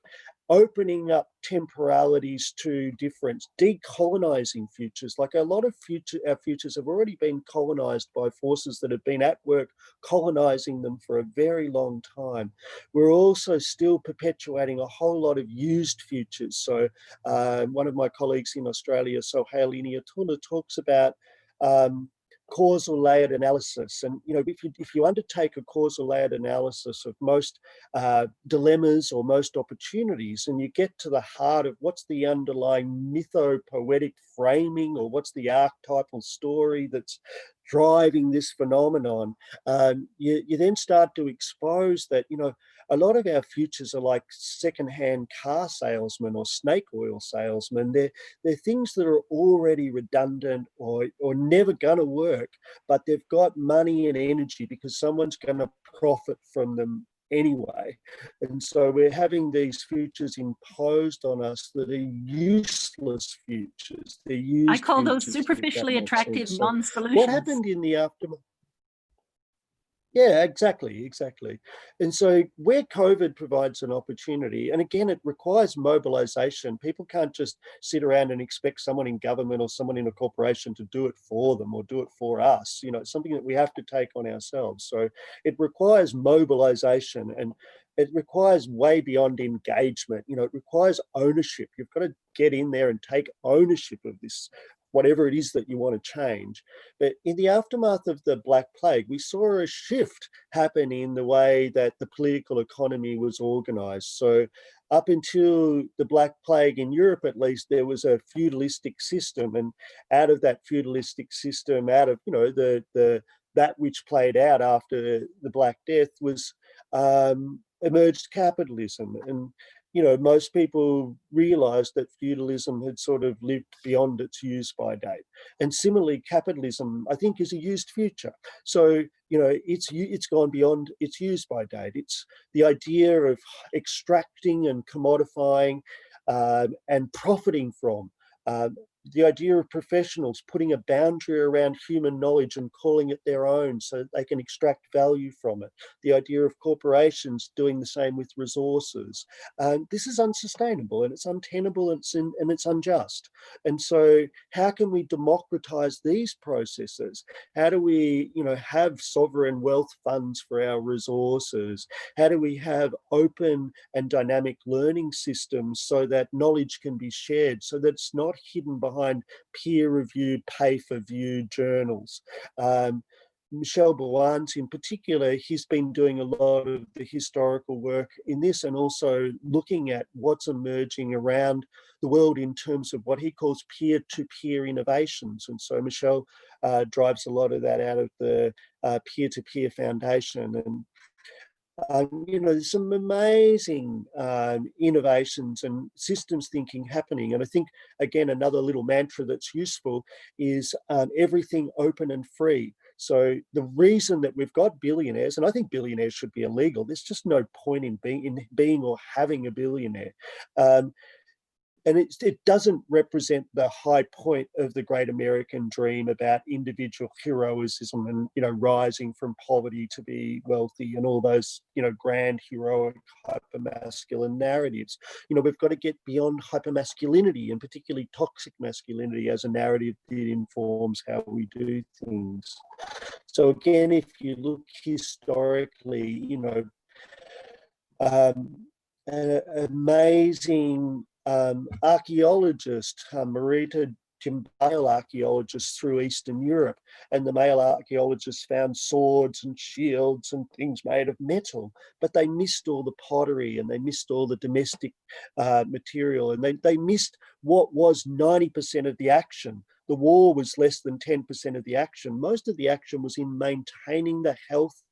opening up temporalities to difference, decolonizing futures. Like a lot of our futures have already been colonized by forces that have been at work colonizing them for a very long time. We're also still perpetuating a whole lot of used futures. So one of my colleagues in Australia, Sohail Iniatullah, talks about causal layered analysis. And if you undertake a causal layered analysis of most dilemmas or most opportunities, and you get to the heart of what's the underlying mythopoetic framing, or what's the archetypal story that's driving this phenomenon, you then start to expose that a lot of our futures are like secondhand car salesmen or snake oil salesmen. They're things that are already redundant or never going to work, but they've got money and energy because someone's going to profit from them anyway. And so we're having these futures imposed on us that are useless futures. They're used. I call those superficially attractive non-solutions. What happened in the aftermath? Yeah, exactly. And so where COVID provides an opportunity, and again, it requires mobilization. People can't just sit around and expect someone in government or someone in a corporation to do it for them or do it for us. It's something that we have to take on ourselves. So it requires mobilization, and it requires way beyond engagement. It requires ownership. You've got to get in there and take ownership of this, whatever it is that you want to change. But in the aftermath of the Black Plague, we saw a shift happen in the way that the political economy was organized. So up until the Black Plague in Europe, at least, there was a feudalistic system. And out of that feudalistic system, out of, that which played out after the Black Death was emerged capitalism. And most people realized that feudalism had sort of lived beyond its use-by date. And similarly, capitalism, I think, is a used future. So, it's gone beyond its use-by date. It's the idea of extracting and commodifying and profiting from. The idea of professionals putting a boundary around human knowledge and calling it their own so that they can extract value from it. The idea of corporations doing the same with resources. This is unsustainable, and it's untenable, and it's unjust. And so how can we democratize these processes? How do we, have sovereign wealth funds for our resources? How do we have open and dynamic learning systems so that knowledge can be shared, so that it's not hidden behind peer-reviewed, pay-for-view journals? Michel Bouwans in particular, he's been doing a lot of the historical work in this, and also looking at what's emerging around the world in terms of what he calls peer-to-peer innovations. And so Michel drives a lot of that out of the peer-to-peer foundation. And there's some amazing innovations and systems thinking happening. And I think, again, another little mantra that's useful is everything open and free. So the reason that we've got billionaires, and I think billionaires should be illegal, there's just no point in being or having a billionaire. And it doesn't represent the high point of the great American dream about individual heroism and, rising from poverty to be wealthy and all those, grand heroic hypermasculine narratives. We've got to get beyond hypermasculinity, and particularly toxic masculinity, as a narrative that informs how we do things. So again, if you look historically, an amazing archaeologist, Marita, male archaeologists through Eastern Europe, and the male archaeologists found swords and shields and things made of metal, but they missed all the pottery, and they missed all the domestic material, and they missed what was 90% of the action. The war was less than 10% of the action. Most of the action was in maintaining the health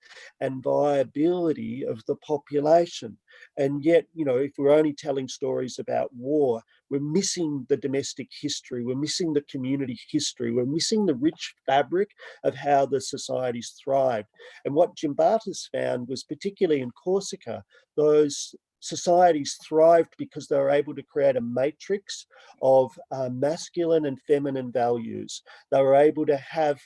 and viability of the population. And yet, if we're only telling stories about war, we're missing the domestic history, we're missing the community history, we're missing the rich fabric of how the societies thrived. And what Gimbatas found was, particularly in Corsica, those societies thrived because they were able to create a matrix of masculine and feminine values. They were able to have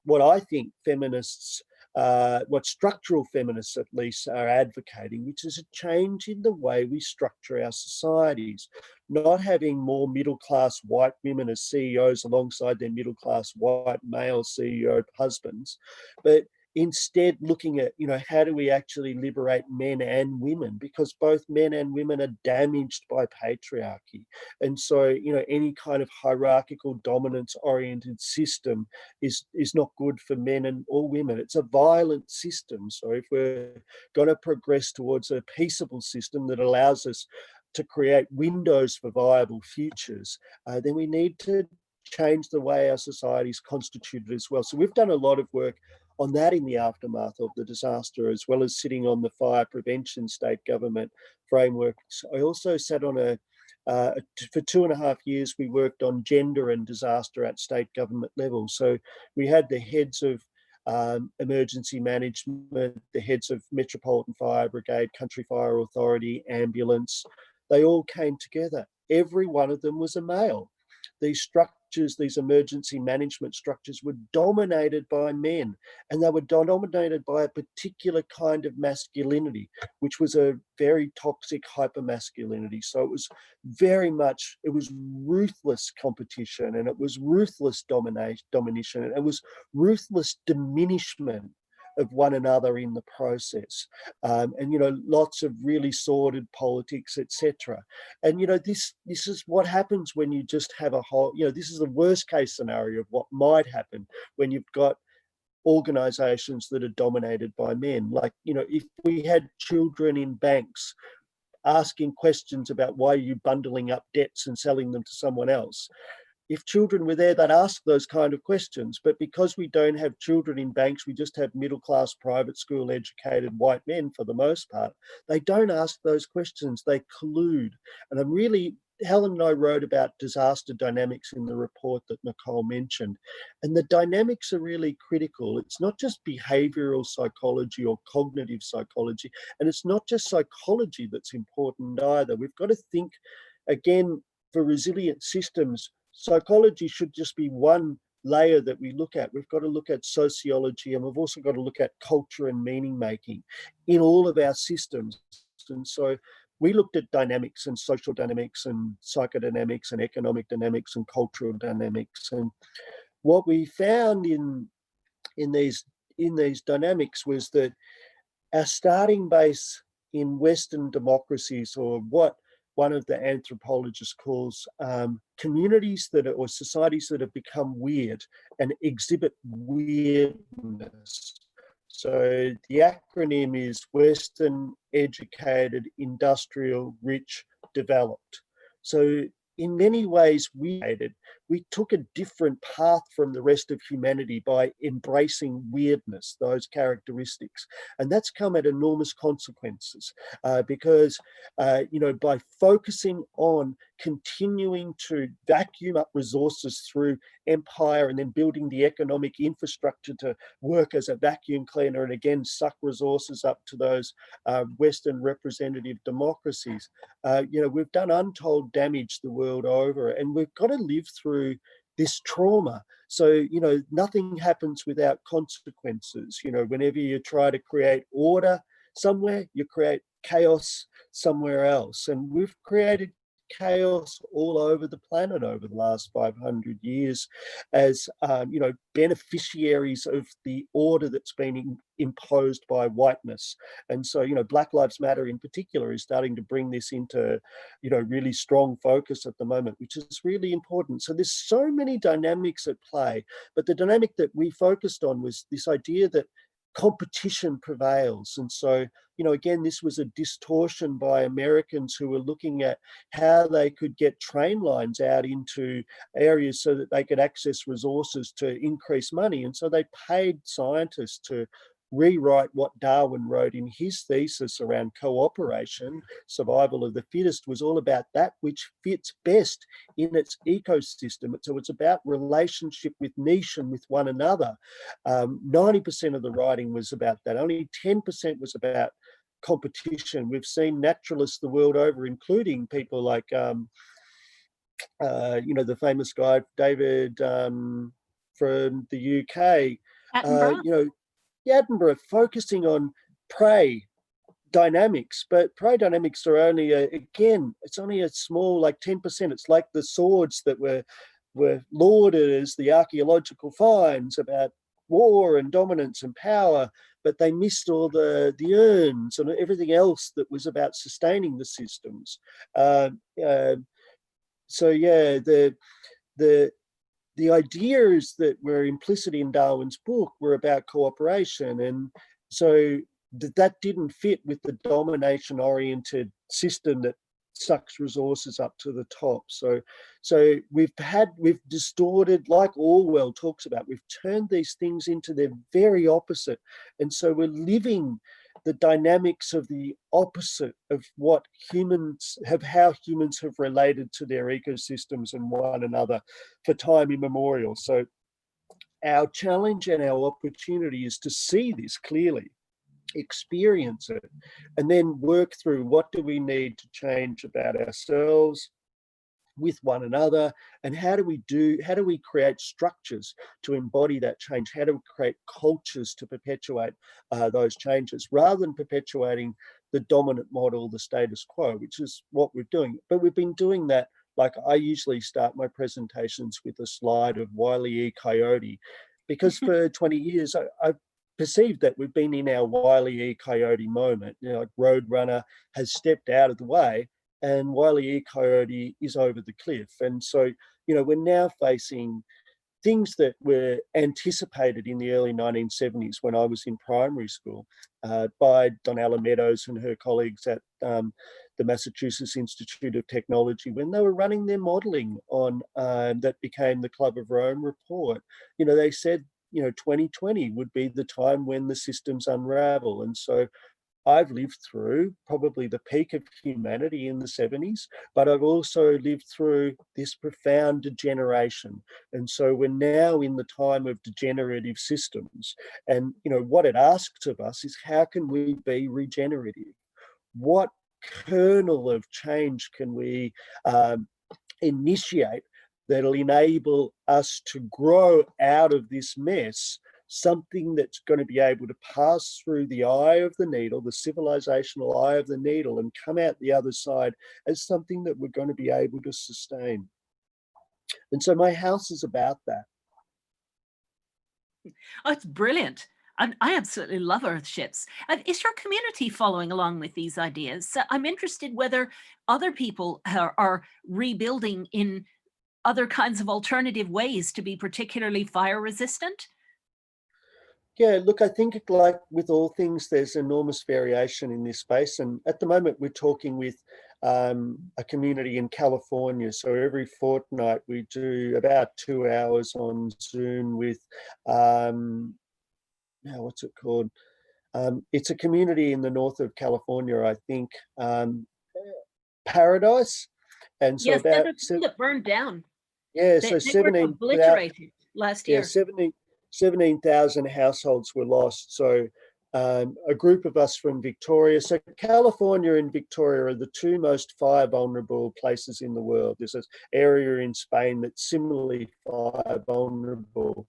what I think feminists what structural feminists at least are advocating, which is a change in the way we structure our societies. Not having more middle-class white women as CEOs alongside their middle-class white male CEO husbands, but instead looking at, how do we actually liberate men and women, because both men and women are damaged by patriarchy. And so, any kind of hierarchical dominance oriented system is not good for men and or women. It's a violent system. So if we're going to progress towards a peaceable system that allows us to create windows for viable futures, then we need to change the way our society is constituted as well. So we've done a lot of work on that in the aftermath of the disaster, as well as sitting on the fire prevention state government frameworks. I also sat on for 2.5 years, we worked on gender and disaster at state government level. So we had the heads of emergency management, the heads of Metropolitan Fire Brigade, Country Fire Authority, ambulance. They all came together. Every one of them was a male. These structures, these emergency management structures, were dominated by men, and they were dominated by a particular kind of masculinity, which was a very toxic hypermasculinity. So it was ruthless competition, and it was ruthless domination, and it was ruthless diminishment of one another in the process, and lots of really sordid politics, etc. And this is what happens when you just have a whole, this is the worst case scenario of what might happen when you've got organizations that are dominated by men. Like, if we had children in banks asking questions about why are you bundling up debts and selling them to someone else, if children were there, they'd ask those kind of questions. But because we don't have children in banks, we just have middle-class, private school educated white men for the most part. They don't ask those questions, they collude. And Helen and I wrote about disaster dynamics in the report that Nicole mentioned. And the dynamics are really critical. It's not just behavioral psychology or cognitive psychology, and it's not just psychology that's important either. We've got to think, again, for resilient systems, psychology should just be one layer that we look at. We've got to look at sociology, and we've also got to look at culture and meaning making in all of our systems. And so we looked at dynamics and social dynamics and psychodynamics and economic dynamics and cultural dynamics. And what we found in these dynamics was that our starting base in Western democracies, or what one of the anthropologists calls communities or societies that have become weird and exhibit weirdness. So the acronym is Western, Educated, Industrial, Rich, Developed. So in many ways, we took a different path from the rest of humanity by embracing weirdness, those characteristics. And that's come at enormous consequences because, by focusing on continuing to vacuum up resources through empire and then building the economic infrastructure to work as a vacuum cleaner and again suck resources up to those Western representative democracies, we've done untold damage the world over, and we've got to live through this trauma. So, nothing happens without consequences. Whenever you try to create order somewhere, you create chaos somewhere else. And we've created chaos all over the planet over the last 500 years as, beneficiaries of the order that's been imposed by whiteness. And so, Black Lives Matter in particular is starting to bring this into, really strong focus at the moment, which is really important. So there's so many dynamics at play, but the dynamic that we focused on was this idea that competition prevails. And so, again, this was a distortion by Americans who were looking at how they could get train lines out into areas so that they could access resources to increase money. And so they paid scientists to rewrite what Darwin wrote in his thesis around cooperation. Survival of the fittest was all about that which fits best in its ecosystem. So it's about relationship with niche and with one another. 90% of the writing was about that. Only 10% was about competition. We've seen naturalists the world over, including people like, the famous guy, David from the UK, Edinburgh focusing on prey dynamics, but prey dynamics are only again, it's only a small, like 10%. It's like the swords that were lauded as the archaeological finds about war and dominance and power, but they missed all the urns and everything else that was about sustaining the systems. So yeah, the ideas that were implicit in Darwin's book were about cooperation, and so that didn't fit with the domination-oriented system that sucks resources up to the top. So we've distorted, like Orwell talks about, we've turned these things into their very opposite, and so we're living the dynamics of the opposite of what how humans have related to their ecosystems and one another for time immemorial. So our challenge and our opportunity is to see this clearly, experience it, and then work through what do we need to change about ourselves, with one another, and how do we create structures to embody that change? How do we create cultures to perpetuate those changes, rather than perpetuating the dominant model, the status quo, which is what we're doing. But we've been doing that. Like, I usually start my presentations with a slide of Wile E. Coyote, because for 20 years I've perceived that we've been in our Wile E. Coyote moment. You know, like Roadrunner has stepped out of the way, and Wile E. Coyote is over the cliff. And so, you know, we're now facing things that were anticipated in the early 1970s when I was in primary school by Donella Meadows and her colleagues at the Massachusetts Institute of Technology, when they were running their modelling on that became the Club of Rome report. You know, they said, you know, 2020 would be the time when the systems unravel. And so I've lived through probably the peak of humanity in the 70s, but I've also lived through this profound degeneration. And so we're now in the time of degenerative systems. And, you know, what it asks of us is, how can we be regenerative? What kernel of change can we initiate that'll enable us to grow out of this mess something that's going to be able to pass through the eye of the needle, the civilizational eye of the needle, and come out the other side as something that we're going to be able to sustain. And so my house is about that. Oh, it's brilliant. I absolutely love earthships. Is your community following along with these ideas? So I'm interested whether other people are rebuilding in other kinds of alternative ways to be particularly fire resistant. Yeah, look, I think like with all things, there's enormous variation in this space. And at the moment, we're talking with a community in California. So every fortnight, we do about 2 hours on Zoom with, what's it called? It's a community in the north of California, I think, Paradise. And so yes, that burned down. Yeah, so 17 obliterated last year. Yeah, 17,000 households were lost. So a group of us from Victoria. So California and Victoria are the two most fire vulnerable places in the world. There's an area in Spain that's similarly fire vulnerable.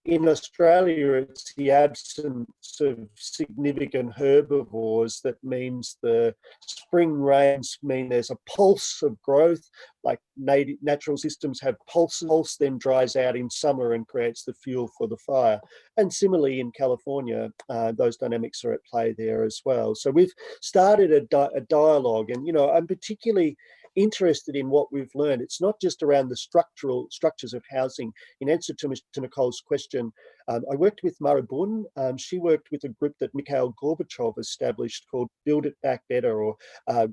In Australia, it's the absence of significant herbivores that means the spring rains mean there's a pulse of growth, like natural systems have pulse then dries out in summer and creates the fuel for the fire. And similarly in California, those dynamics are at play there as well. So we've started a dialogue, and, you know, I'm particularly interested in what we've learned. It's not just around the structures of housing. In answer to Nicole's question, I worked with Marabun. She worked with a group that Mikhail Gorbachev established called Build It Back Better, or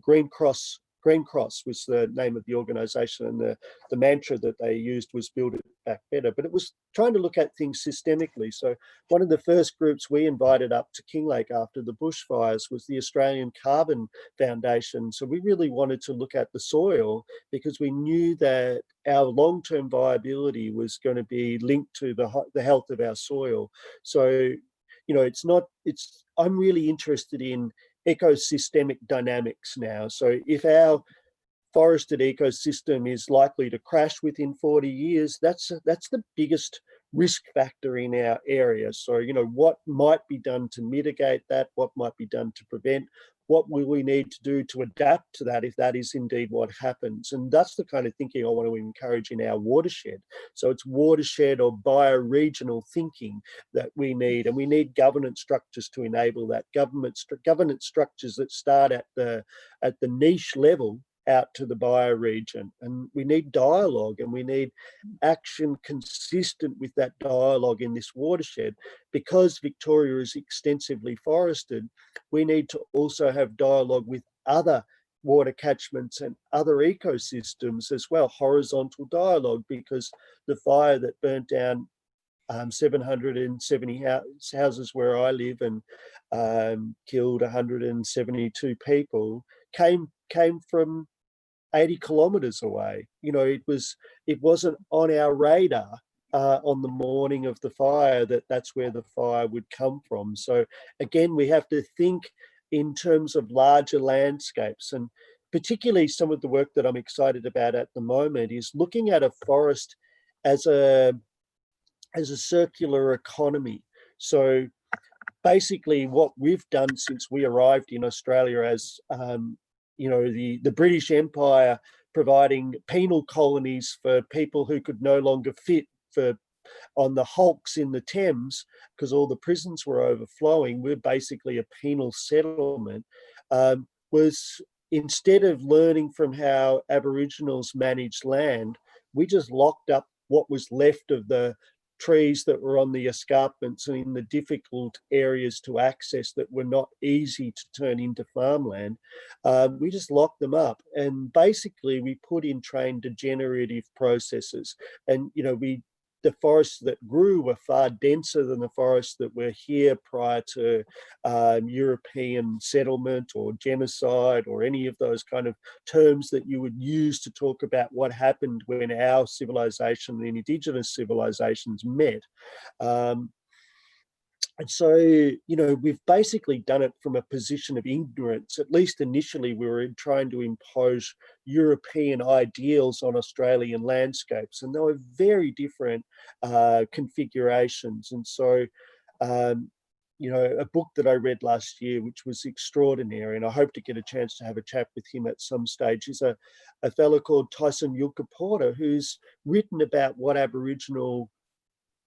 Green Cross. Green Cross was the name of the organization, and the mantra that they used was Build It Back Better. But it was trying to look at things systemically. So one of the first groups we invited up to Kinglake after the bushfires was the Australian Carbon Foundation. So we really wanted to look at the soil, because we knew that our long-term viability was going to be linked to the health of our soil. So, you know, I'm really interested in ecosystemic dynamics now. So if our forested ecosystem is likely to crash within 40 years, that's the biggest risk factor in our area. So, you know, what might be done to mitigate that? What might be done to prevent? What will we need to do to adapt to that if that is indeed what happens? And that's the kind of thinking I want to encourage in our watershed. So it's watershed or bioregional thinking that we need, and we need governance structures to enable that. Governance structures that start at the niche level out to the bioregion, and we need dialogue, and we need action consistent with that dialogue in this watershed. Because Victoria is extensively forested, we need to also have dialogue with other water catchments and other ecosystems as well, horizontal dialogue, because the fire that burnt down 770 houses where I live and killed 172 people came from 80 kilometers away. You know, it wasn't on our radar on the morning of the fire that's where the fire would come from. So again, we have to think in terms of larger landscapes, and particularly some of the work that I'm excited about at the moment is looking at a forest as a circular economy. So basically what we've done since we arrived in Australia as you know, the British Empire providing penal colonies for people who could no longer fit on the hulks in the Thames because all the prisons were overflowing. We're basically a penal settlement. Was instead of learning from how Aboriginals managed land, we just locked up what was left of the trees that were on the escarpments and in the difficult areas to access that were not easy to turn into farmland. We just locked them up, and basically we put in trained degenerative processes. And you know, the forests that grew were far denser than the forests that were here prior to European settlement or genocide or any of those kind of terms that you would use to talk about what happened when our civilization and indigenous civilizations met. And so, you know, we've basically done it from a position of ignorance. At least initially, we were trying to impose European ideals on Australian landscapes, and they were very different configurations. And so, you know, a book that I read last year, which was extraordinary, and I hope to get a chance to have a chat with him at some stage, is a fellow called Tyson Yunkaporta, who's written about what Aboriginal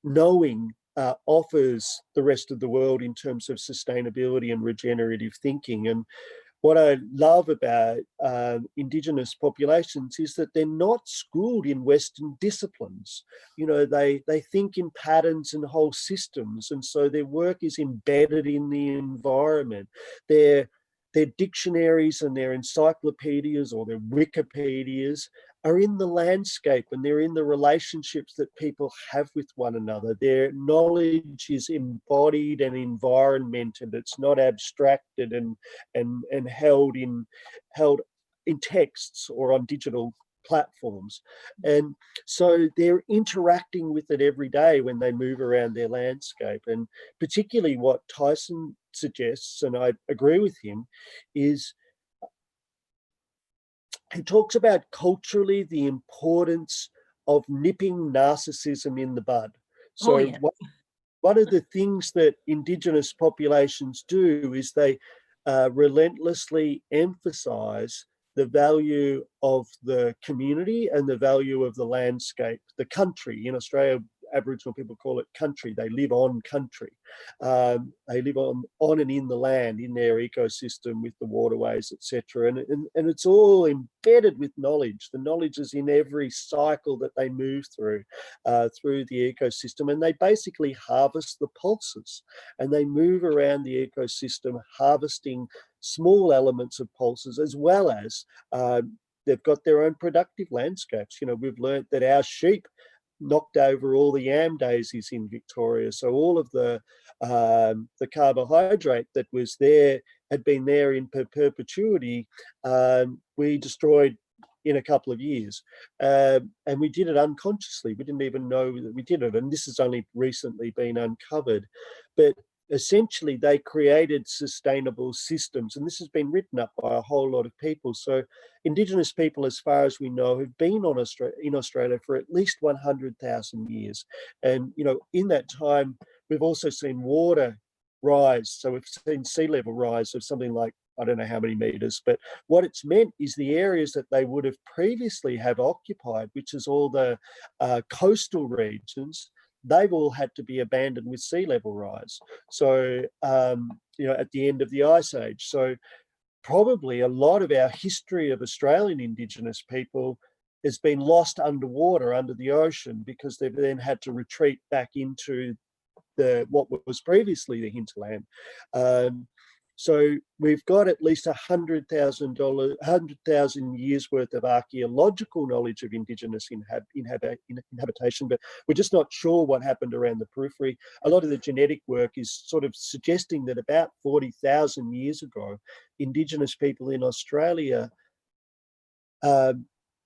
knowing offers the rest of the world in terms of sustainability and regenerative thinking. And what I love about Indigenous populations is that they're not schooled in Western disciplines. You know, they think in patterns and whole systems, and so their work is embedded in the environment. Their dictionaries and their encyclopedias or their Wikipedias are in the landscape, and they're in the relationships that people have with one another. Their knowledge is embodied and environmented. It's not abstracted and held in texts or on digital platforms. And so they're interacting with it every day when they move around their landscape. And particularly what Tyson suggests, and I agree with him, is he talks about culturally the importance of nipping narcissism in the bud. So one of the things that Indigenous populations do is they relentlessly emphasize the value of the community and the value of the landscape, the country. In Australia, Aboriginal people call it country. They live on country. They live on and in the land, in their ecosystem with the waterways, etc. And it's all embedded with knowledge. The knowledge is in every cycle that they move through the ecosystem. And they basically harvest the pulses, and they move around the ecosystem harvesting small elements of pulses, as well as they've got their own productive landscapes. You know, we've learned that our sheep knocked over all the yam daisies in Victoria. So all of the carbohydrate that was there had been there in perpetuity. We destroyed in a couple of years. And we did it unconsciously. We didn't even know that we did it. And this has only recently been uncovered. But essentially they created sustainable systems. And this has been written up by a whole lot of people. So Indigenous people, as far as we know, have been in Australia for at least 100,000 years. And, you know, in that time, we've also seen water rise. So we've seen sea level rise of something like, I don't know how many meters, but what it's meant is the areas that they would have previously have occupied, which is all the coastal regions, they've all had to be abandoned with sea level rise. So, you know, at the end of the Ice Age. So probably a lot of our history of Australian Indigenous people has been lost underwater, under the ocean, because they've then had to retreat back into what was previously the hinterland. So we've got at least 100,000 years worth of archaeological knowledge of Indigenous inhabitation, but we're just not sure what happened around the periphery. A lot of the genetic work is sort of suggesting that about 40,000 years ago, Indigenous people in Australia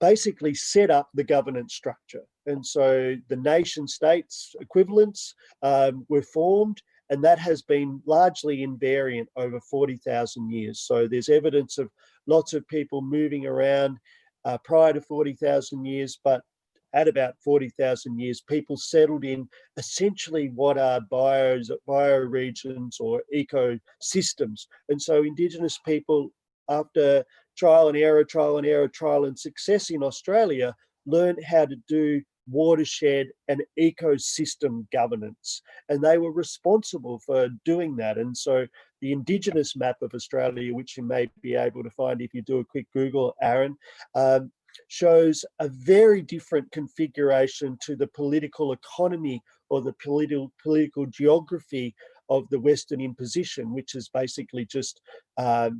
basically set up the governance structure. And so the nation states equivalents were formed, and that has been largely invariant over 40,000 years. So there's evidence of lots of people moving around prior to 40,000 years, but at about 40,000 years, people settled in essentially what are bioregions or ecosystems. And so Indigenous people, after trial and error, trial and success in Australia, learned how to do watershed and ecosystem governance, and they were responsible for doing that. And so the Indigenous map of Australia, which you may be able to find if you do a quick Google, Aaron, shows a very different configuration to the political economy or the political geography of the Western imposition, which is basically just 5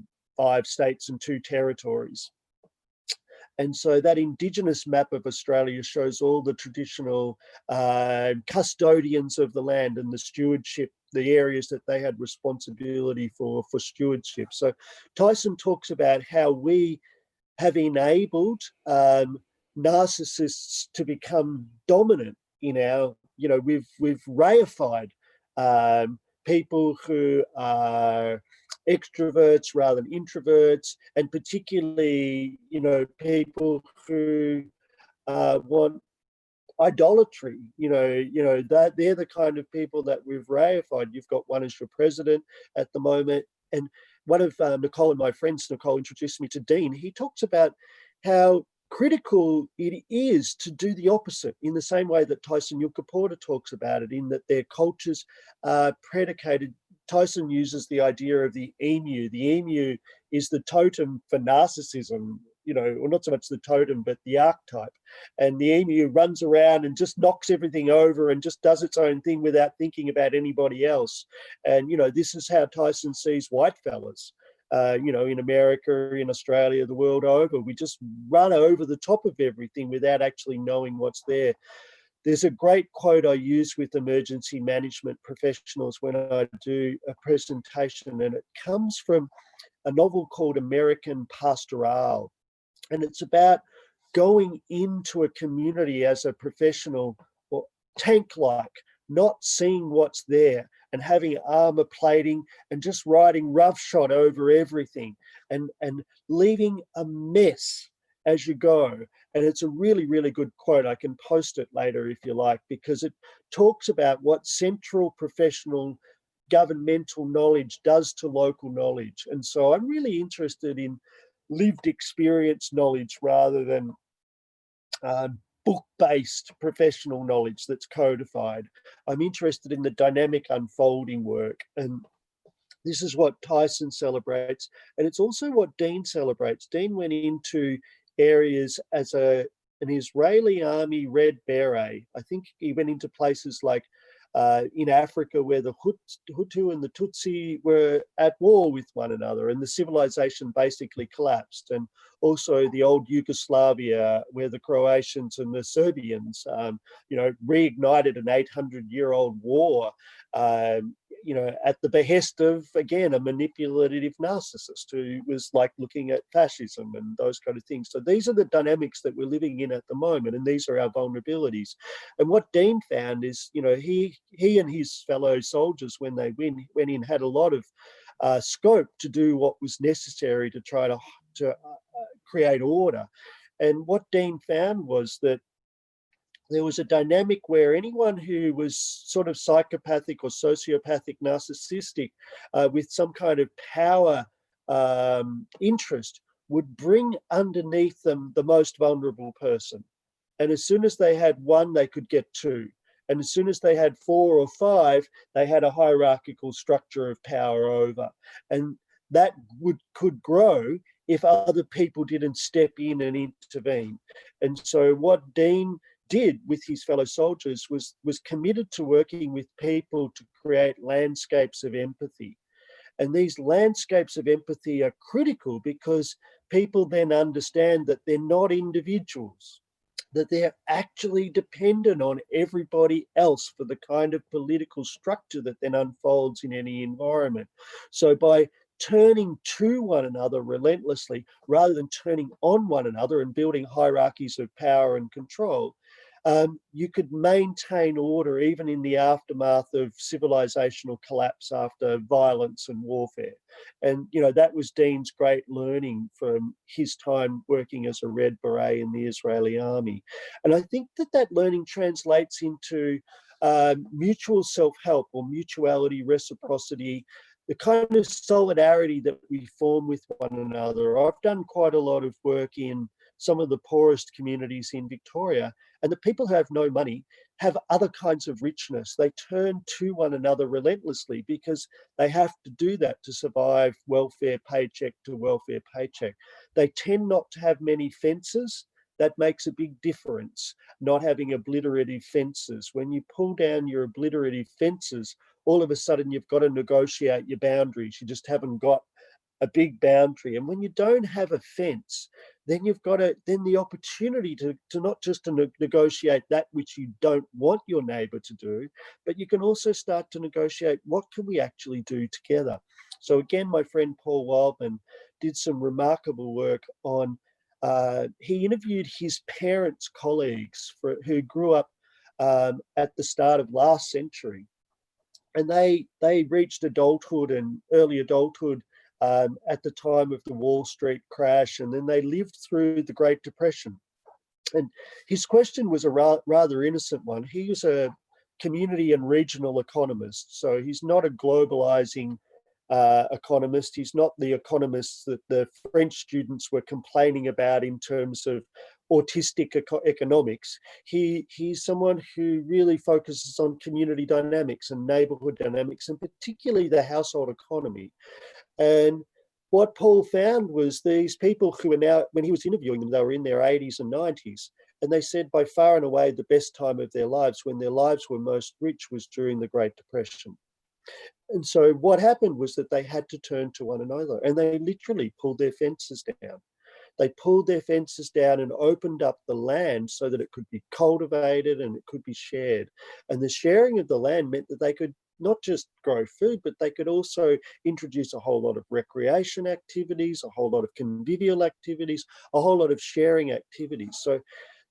states and 2 territories. And so that Indigenous map of Australia shows all the traditional custodians of the land and the stewardship, the areas that they had responsibility for stewardship. So Tyson talks about how we have enabled narcissists to become dominant in our, you know, we've reified people who are extroverts rather than introverts, and particularly, you know, people who want idolatry. You know that they're the kind of people that we've reified. You've got one as your president at the moment, and one of Nicole and my friends, Nicole introduced me to Dean. He talks about how critical it is to do the opposite, in the same way that Tyson Yunkaporta talks about it, in that their cultures are predicated. Tyson uses the idea of the emu. The emu is the totem for narcissism, you know, or not so much the totem, but the archetype. And the emu runs around and just knocks everything over and just does its own thing without thinking about anybody else. And, you know, this is how Tyson sees white fellas, you know, in America, in Australia, the world over. We just run over the top of everything without actually knowing what's there. There's a great quote I use with emergency management professionals when I do a presentation, and it comes from a novel called American Pastoral. And it's about going into a community as a professional, or tank-like, not seeing what's there and having armor plating and just riding roughshod over everything and leaving a mess as you go. And it's a really, really good quote. I can post it later if you like, because it talks about what central professional governmental knowledge does to local knowledge. And so I'm really interested in lived experience knowledge rather than book-based professional knowledge that's codified. I'm interested in the dynamic unfolding work, and this is what Tyson celebrates, and it's also what Dean celebrates. Dean went into areas as an Israeli army Red Beret. I think he went into places like in Africa where the Hutu and the Tutsi were at war with one another and the civilization basically collapsed. And also the old Yugoslavia where the Croatians and the Serbians, you know, reignited an 800-year-old war at the behest of, again, a manipulative narcissist who was like looking at fascism and those kind of things. So these are the dynamics that we're living in at the moment, and these are our vulnerabilities. And what Dean found is, he and his fellow soldiers, when they went in, had a lot of scope to do what was necessary to try to create order. And what Dean found was that there was a dynamic where anyone who was sort of psychopathic or sociopathic, narcissistic, with some kind of power interest, would bring underneath them the most vulnerable person. And as soon as they had one, they could get two. And as soon as they had 4 or 5, they had a hierarchical structure of power over. And that could grow if other people didn't step in and intervene. And so what Dean did with his fellow soldiers was committed to working with people to create landscapes of empathy. And these landscapes of empathy are critical because people then understand that they're not individuals, that they're actually dependent on everybody else for the kind of political structure that then unfolds in any environment. So by turning to one another relentlessly, rather than turning on one another and building hierarchies of power and control, you could maintain order even in the aftermath of civilizational collapse after violence and warfare. And, that was Dean's great learning from his time working as a Red Beret in the Israeli army. And I think that learning translates into mutual self-help or mutuality, reciprocity, the kind of solidarity that we form with one another. I've done quite a lot of work in some of the poorest communities in Victoria, and the people who have no money have other kinds of richness. They turn to one another relentlessly because they have to do that to survive welfare paycheck to welfare paycheck. They tend not to have many fences. That makes a big difference, not having obliterative fences. When you pull down your obliterative fences, all of a sudden you've got to negotiate your boundaries. You just haven't got a big boundary. And when you don't have a fence, then you've got the opportunity to not just to negotiate that which you don't want your neighbor to do, but you can also start to negotiate what can we actually do together. So again, my friend Paul Wildman did some remarkable work on, he interviewed his parents' colleagues who grew up at the start of last century. And they reached adulthood and early adulthood at the time of the Wall Street crash, and then they lived through the Great Depression. And his question was a rather innocent one. He was a community and regional economist, so he's not a globalizing economist. He's not the economist that the French students were complaining about in terms of autistic economics. He's someone who really focuses on community dynamics and neighborhood dynamics, and particularly the household economy. And what Paul found was these people who are now, when he was interviewing them, they were in their 80s and 90s. And they said by far and away the best time of their lives, when their lives were most rich, was during the Great Depression. And so what happened was that they had to turn to one another, and they literally pulled their fences down. They pulled their fences down and opened up the land so that it could be cultivated and it could be shared. And the sharing of the land meant that they could not just grow food, but they could also introduce a whole lot of recreation activities, a whole lot of convivial activities, a whole lot of sharing activities. So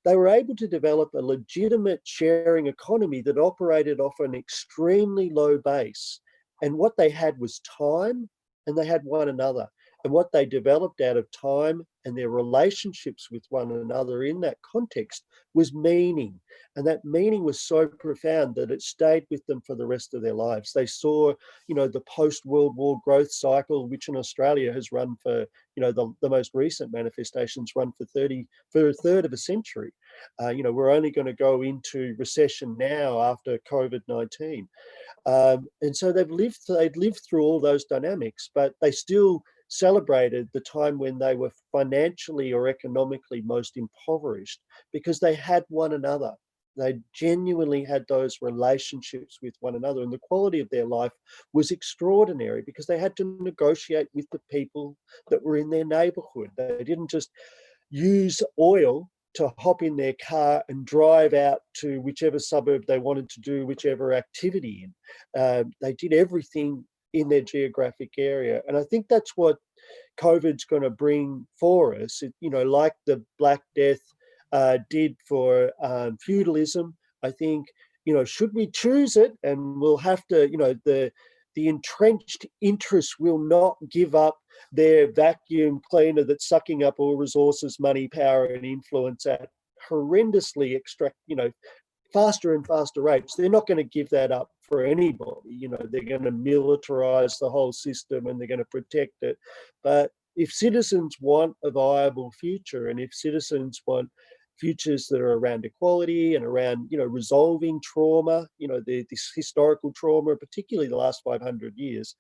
they were able to develop a legitimate sharing economy that operated off an extremely low base. And what they had was time, and they had one another. And what they developed out of time and their relationships with one another in that context was meaning. And that meaning was so profound that it stayed with them for the rest of their lives. They saw, the post-World War growth cycle, which in Australia has run for, the most recent manifestations run for a third of a century. We're only going to go into recession now after COVID-19. And so they'd lived through all those dynamics, but they still celebrated the time when they were financially or economically most impoverished because they had one another. They genuinely had those relationships with one another, and the quality of their life was extraordinary because they had to negotiate with the people that were in their neighborhood. They didn't just use oil to hop in their car and drive out to whichever suburb they wanted to do whichever activity in. They did everything in their geographic area. And I think that's what COVID's going to bring for us, like the Black Death did for feudalism. I think, should we choose it, and we'll have to, the entrenched interests will not give up their vacuum cleaner that's sucking up all resources, money, power, and influence at horrendously faster and faster rates. They're not going to give that up for anybody. They're going to militarize the whole system and they're going to protect it. But if citizens want a viable future, and if citizens want futures that are around equality and around, resolving trauma, this historical trauma, particularly the last 500 years,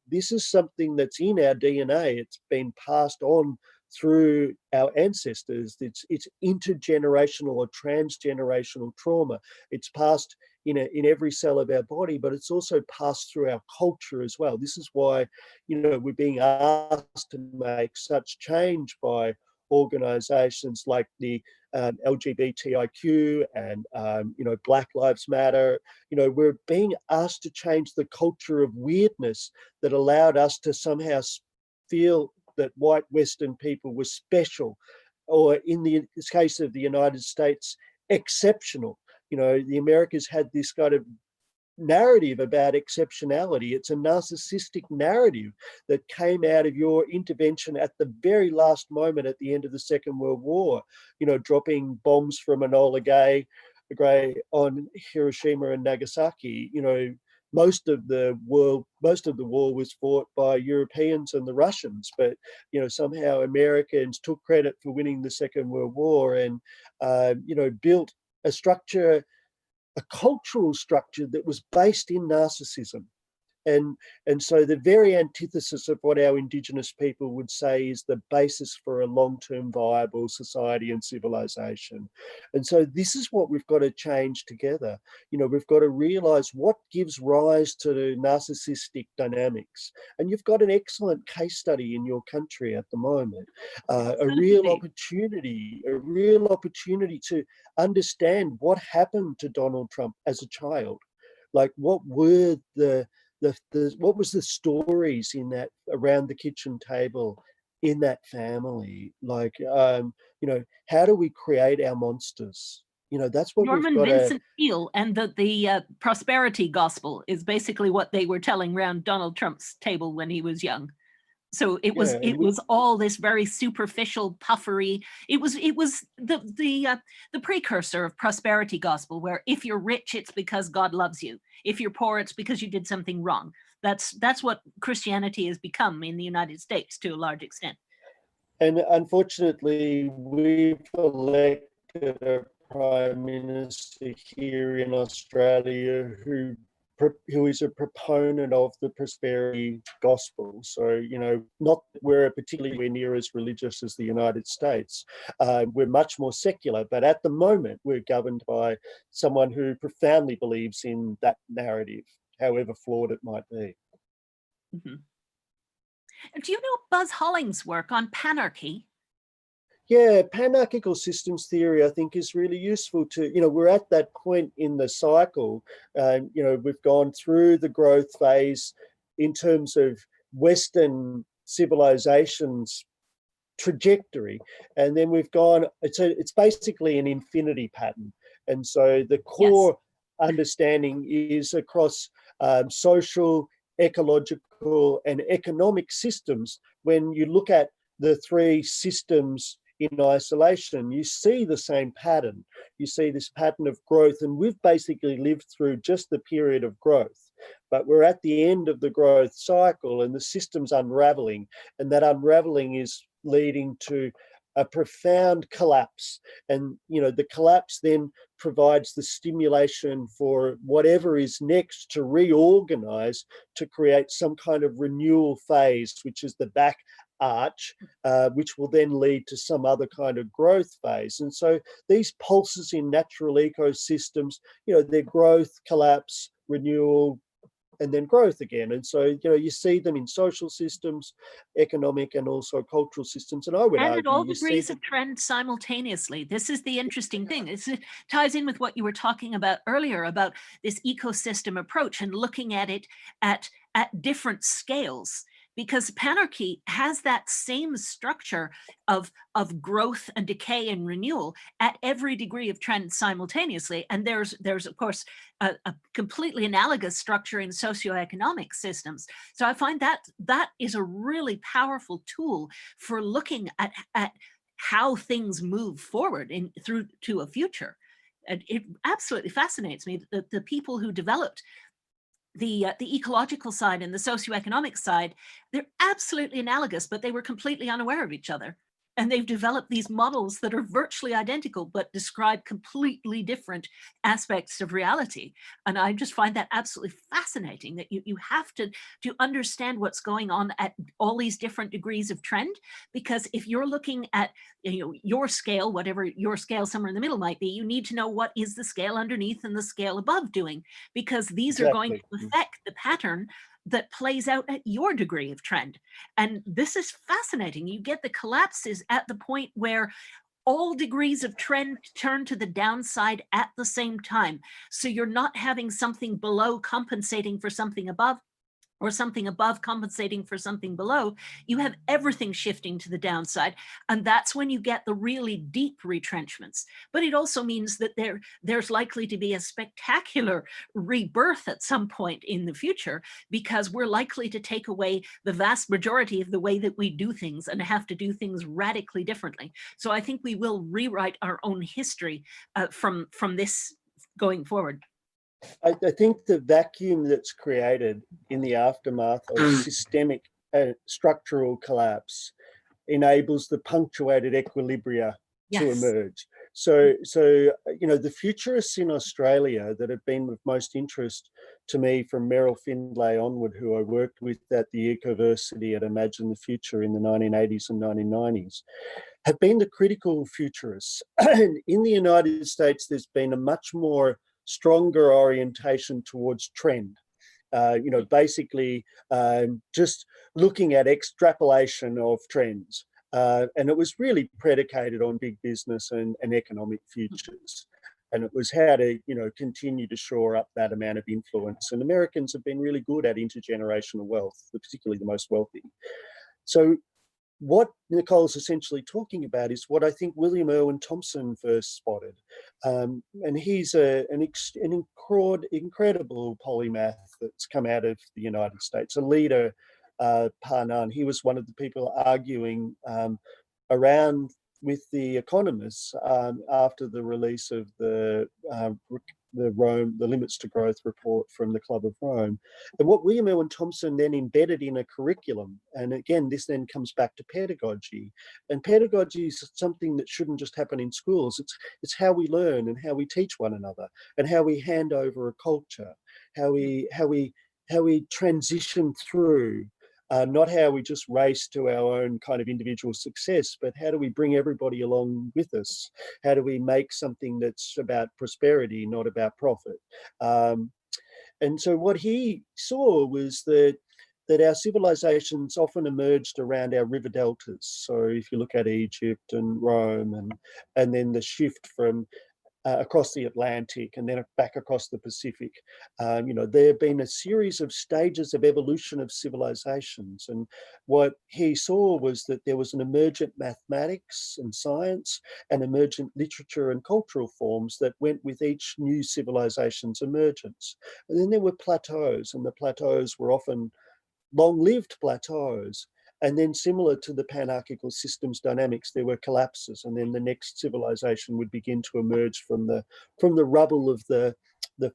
this is something that's in our DNA. It's been passed on through our ancestors. It's intergenerational or transgenerational trauma. It's passed in every cell of our body, but it's also passed through our culture as well. This is why, we're being asked to make such change by organizations like the LGBTIQ and, Black Lives Matter. We're being asked to change the culture of weirdness that allowed us to somehow feel that white Western people were special, or in the case of the United States, exceptional. The Americas had this kind of narrative about exceptionality. It's a narcissistic narrative that came out of your intervention at the very last moment at the end of the Second World War, dropping bombs from Enola Gay on Hiroshima and Nagasaki. Most of the war was fought by Europeans and the Russians, but somehow Americans took credit for winning the Second World War and built a structure, a cultural structure that was based in narcissism. And so the very antithesis of what our Indigenous people would say is the basis for a long-term viable society and civilization. And so this is what we've got to change together. We've got to realize what gives rise to the narcissistic dynamics. And you've got an excellent case study in your country at the moment, a real opportunity to understand what happened to Donald Trump as a child. Like, what were what was the stories in that around the kitchen table in that family? Like, how do we create our monsters? That's what Norman we've got Vincent Peale and the prosperity gospel is basically what they were telling around Donald Trump's table when he was young. So it was all this very superficial puffery. It was the precursor of prosperity gospel, where if you're rich, it's because God loves you. If you're poor, it's because you did something wrong. That's what Christianity has become in the United States to a large extent. And unfortunately, we've elected a prime minister here in Australia who is a proponent of the prosperity gospel. So, not that we're particularly near as religious as the United States. We're much more secular, but at the moment we're governed by someone who profoundly believes in that narrative, however flawed it might be. Mm-hmm. Do you know Buzz Holling's work on panarchy? Yeah, panarchical systems theory, I think, is really useful to, we're at that point in the cycle. We've gone through the growth phase in terms of Western civilization's trajectory. And then we've gone, it's basically an infinity pattern. And so the core understanding is across social, ecological, and economic systems. When you look at the three systems in isolation, you see the same pattern. You see this pattern of growth, and we've basically lived through just the period of growth, but we're at the end of the growth cycle and the system's unraveling, and that unraveling is leading to a profound collapse. And the collapse then provides the stimulation for whatever is next to reorganize, to create some kind of renewal phase, which is the back arch, which will then lead to some other kind of growth phase. And so these pulses in natural ecosystems, their growth, collapse, renewal, and then growth again. And so, you know, you see them in social systems, economic and also cultural systems. And I would argue at all you degrees see of trend simultaneously. This is the interesting thing. It ties in with what you were talking about earlier about this ecosystem approach and looking at it at different scales, because panarchy has that same structure of growth and decay and renewal at every degree of trend simultaneously. And there's of course a completely analogous structure in socioeconomic systems. So I find that is a really powerful tool for looking at how things move forward through to a future. And it absolutely fascinates me that the people who developed the ecological side and the socioeconomic side, they're absolutely analogous, but they were completely unaware of each other. And they've developed these models that are virtually identical, but describe completely different aspects of reality. And I just find that absolutely fascinating, that you have to understand what's going on at all these different degrees of trend. Because if you're looking at, you know, your scale, whatever your scale somewhere in the middle might be, you need to know what is the scale underneath and the scale above doing, because these are going to affect the pattern that plays out at your degree of trend. And this is fascinating. You get the collapses at the point where all degrees of trend turn to the downside at the same time. So you're not having something below compensating for something above, or something above compensating for something below. You have everything shifting to the downside. And that's when you get the really deep retrenchments. But it also means that there's likely to be a spectacular rebirth at some point in the future, because we're likely to take away the vast majority of the way that we do things and have to do things radically differently. So I think we will rewrite our own history from this going forward. I think the vacuum that's created in the aftermath of systemic structural collapse enables the punctuated equilibria to emerge. So, you know, the futurists in Australia that have been of most interest to me from Merrill Findlay onward, who I worked with at the Ecoversity at Imagine the Future in the 1980s and 1990s, have been the critical futurists. And in the United States, there's been a much more stronger orientation towards trend. You know, basically just looking at extrapolation of trends. And it was really predicated on big business and economic futures. And it was how to, you know, continue to shore up that amount of influence. And Americans have been really good at intergenerational wealth, particularly the most wealthy. So what Nicole's essentially talking about is what I think William Irwin Thompson first spotted. And he's an incredible polymath that's come out of the United States, a leader par none. He was one of the people arguing around with the economists after the release of the Limits to Growth report from the Club of Rome. And what William Irwin Thompson then embedded in a curriculum, and again, this then comes back to pedagogy. And pedagogy is something that shouldn't just happen in schools. It's how we learn and how we teach one another and how we hand over a culture, how we transition through. Not how we just race to our own kind of individual success, but how do we bring everybody along with us? How do we make something that's about prosperity, not about profit? And so what he saw was that our civilizations often emerged around our river deltas. So if you look at Egypt and Rome, and then the shift from across the Atlantic and then back across the Pacific. You know, there have been a series of stages of evolution of civilizations. And what he saw was that there was an emergent mathematics and science and emergent literature and cultural forms that went with each new civilization's emergence. And then there were plateaus, and the plateaus were often long-lived plateaus. And then similar to the panarchical systems dynamics, there were collapses, and then the next civilization would begin to emerge from the rubble of the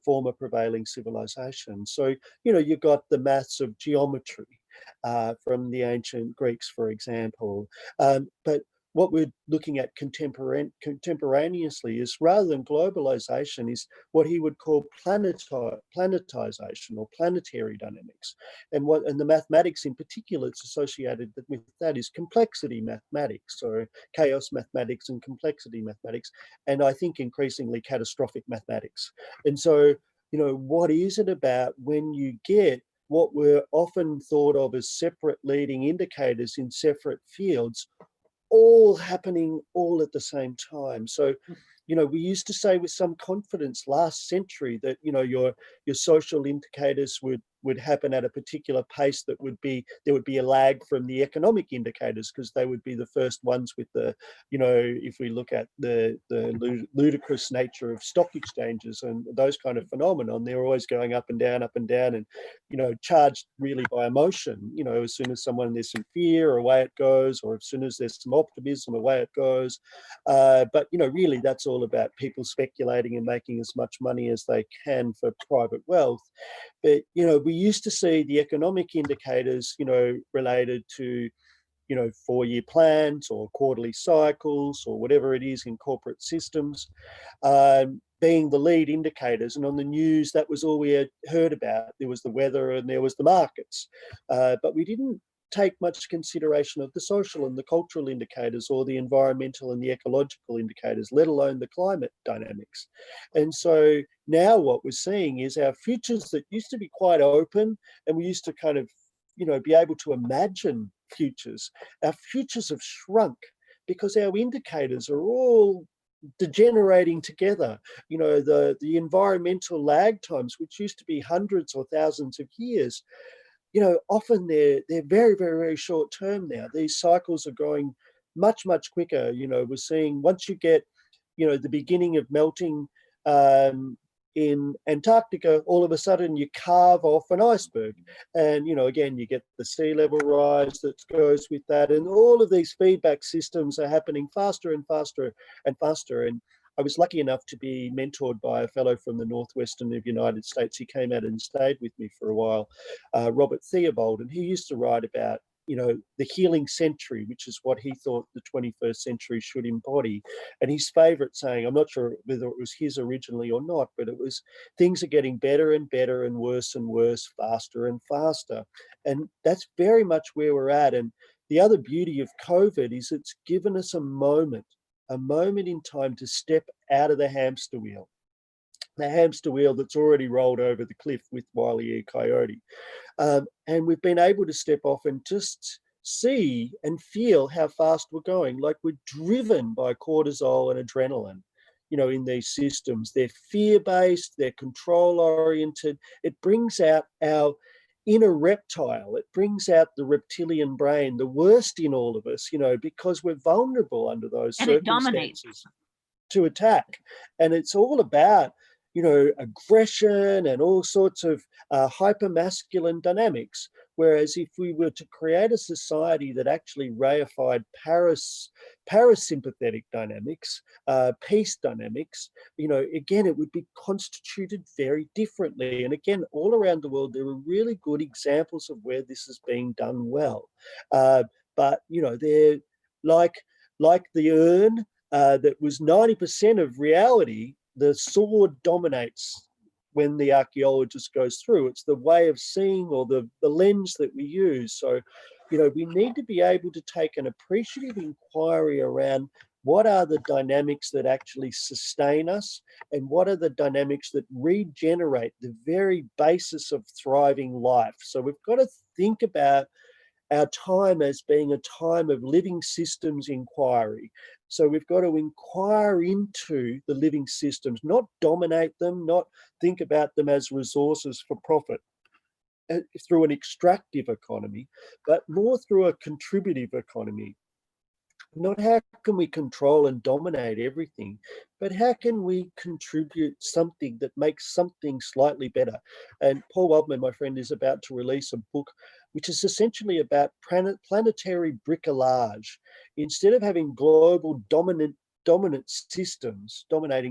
former prevailing civilization. So, you know, you've got the maths of geometry from the ancient Greeks, for example. But what we're looking at contemporaneously is, rather than globalization, is what he would call planetization or planetary dynamics. And the mathematics in particular that's associated with that is complexity mathematics, or chaos mathematics and complexity mathematics, and I think increasingly catastrophic mathematics. And so what is it about when you get what were often thought of as separate leading indicators in separate fields, all happening all at the same time. So, we used to say with some confidence last century that, your social indicators would happen at a particular pace there would be a lag from the economic indicators, because they would be the first ones with the, if we look at the ludicrous nature of stock exchanges and those kind of phenomenon, they're always going up and down, and, charged really by emotion. As soon as there's some fear, away it goes, or as soon as there's some optimism, away it goes. But, really, that's all about people speculating and making as much money as they can for private wealth. But, we used to see the economic indicators, related to, 4-year plans or quarterly cycles or whatever it is in corporate systems, being the lead indicators. And on the news, that was all we had heard about. There was the weather and there was the markets. But we didn't take much consideration of the social and the cultural indicators, or the environmental and the ecological indicators, let alone the climate dynamics. And so now what we're seeing is our futures that used to be quite open, and we used to kind of, be able to imagine futures. Our futures have shrunk because our indicators are all degenerating together. The environmental lag times, which used to be hundreds or thousands of years, often they're very, very, very short term now. These cycles are going much, much quicker. We're seeing once you get, the beginning of melting in Antarctica, all of a sudden you carve off an iceberg. And, again, you get the sea level rise that goes with that. And all of these feedback systems are happening faster and faster and faster. And I was lucky enough to be mentored by a fellow from the northwestern of the United States. He came out and stayed with me for a while, Robert Theobald, and he used to write about, the healing century, which is what he thought the 21st century should embody. And his favorite saying, I'm not sure whether it was his originally or not, but it was, things are getting better and better and worse, faster and faster. And that's very much where we're at. And the other beauty of COVID is it's given us a moment in time to step out of the hamster wheel that's already rolled over the cliff with Wile E. Coyote. And we've been able to step off and just see and feel how fast we're going. Like, we're driven by cortisol and adrenaline, in these systems. They're fear-based, they're control-oriented. It brings out our inner reptile. It brings out the reptilian brain, the worst in all of us, because we're vulnerable under those circumstances to attack. And it's all about, aggression and all sorts of hypermasculine dynamics. Whereas if we were to create a society that actually reified parasympathetic dynamics, peace dynamics, again, it would be constituted very differently. And again, all around the world, there are really good examples of where this is being done well. But, they're like the urn that was 90% of reality. The sword dominates when the archaeologist goes through. It's the way of seeing, or the lens that we use. So, we need to be able to take an appreciative inquiry around what are the dynamics that actually sustain us, and what are the dynamics that regenerate the very basis of thriving life. So we've got to think about our time as being a time of living systems inquiry. So we've got to inquire into the living systems, not dominate them, not think about them as resources for profit through an extractive economy, but more through a contributive economy. Not how can we control and dominate everything, but how can we contribute something that makes something slightly better? And Paul Waldman, my friend, is about to release a book which is essentially about planetary bricolage. Instead of having global dominating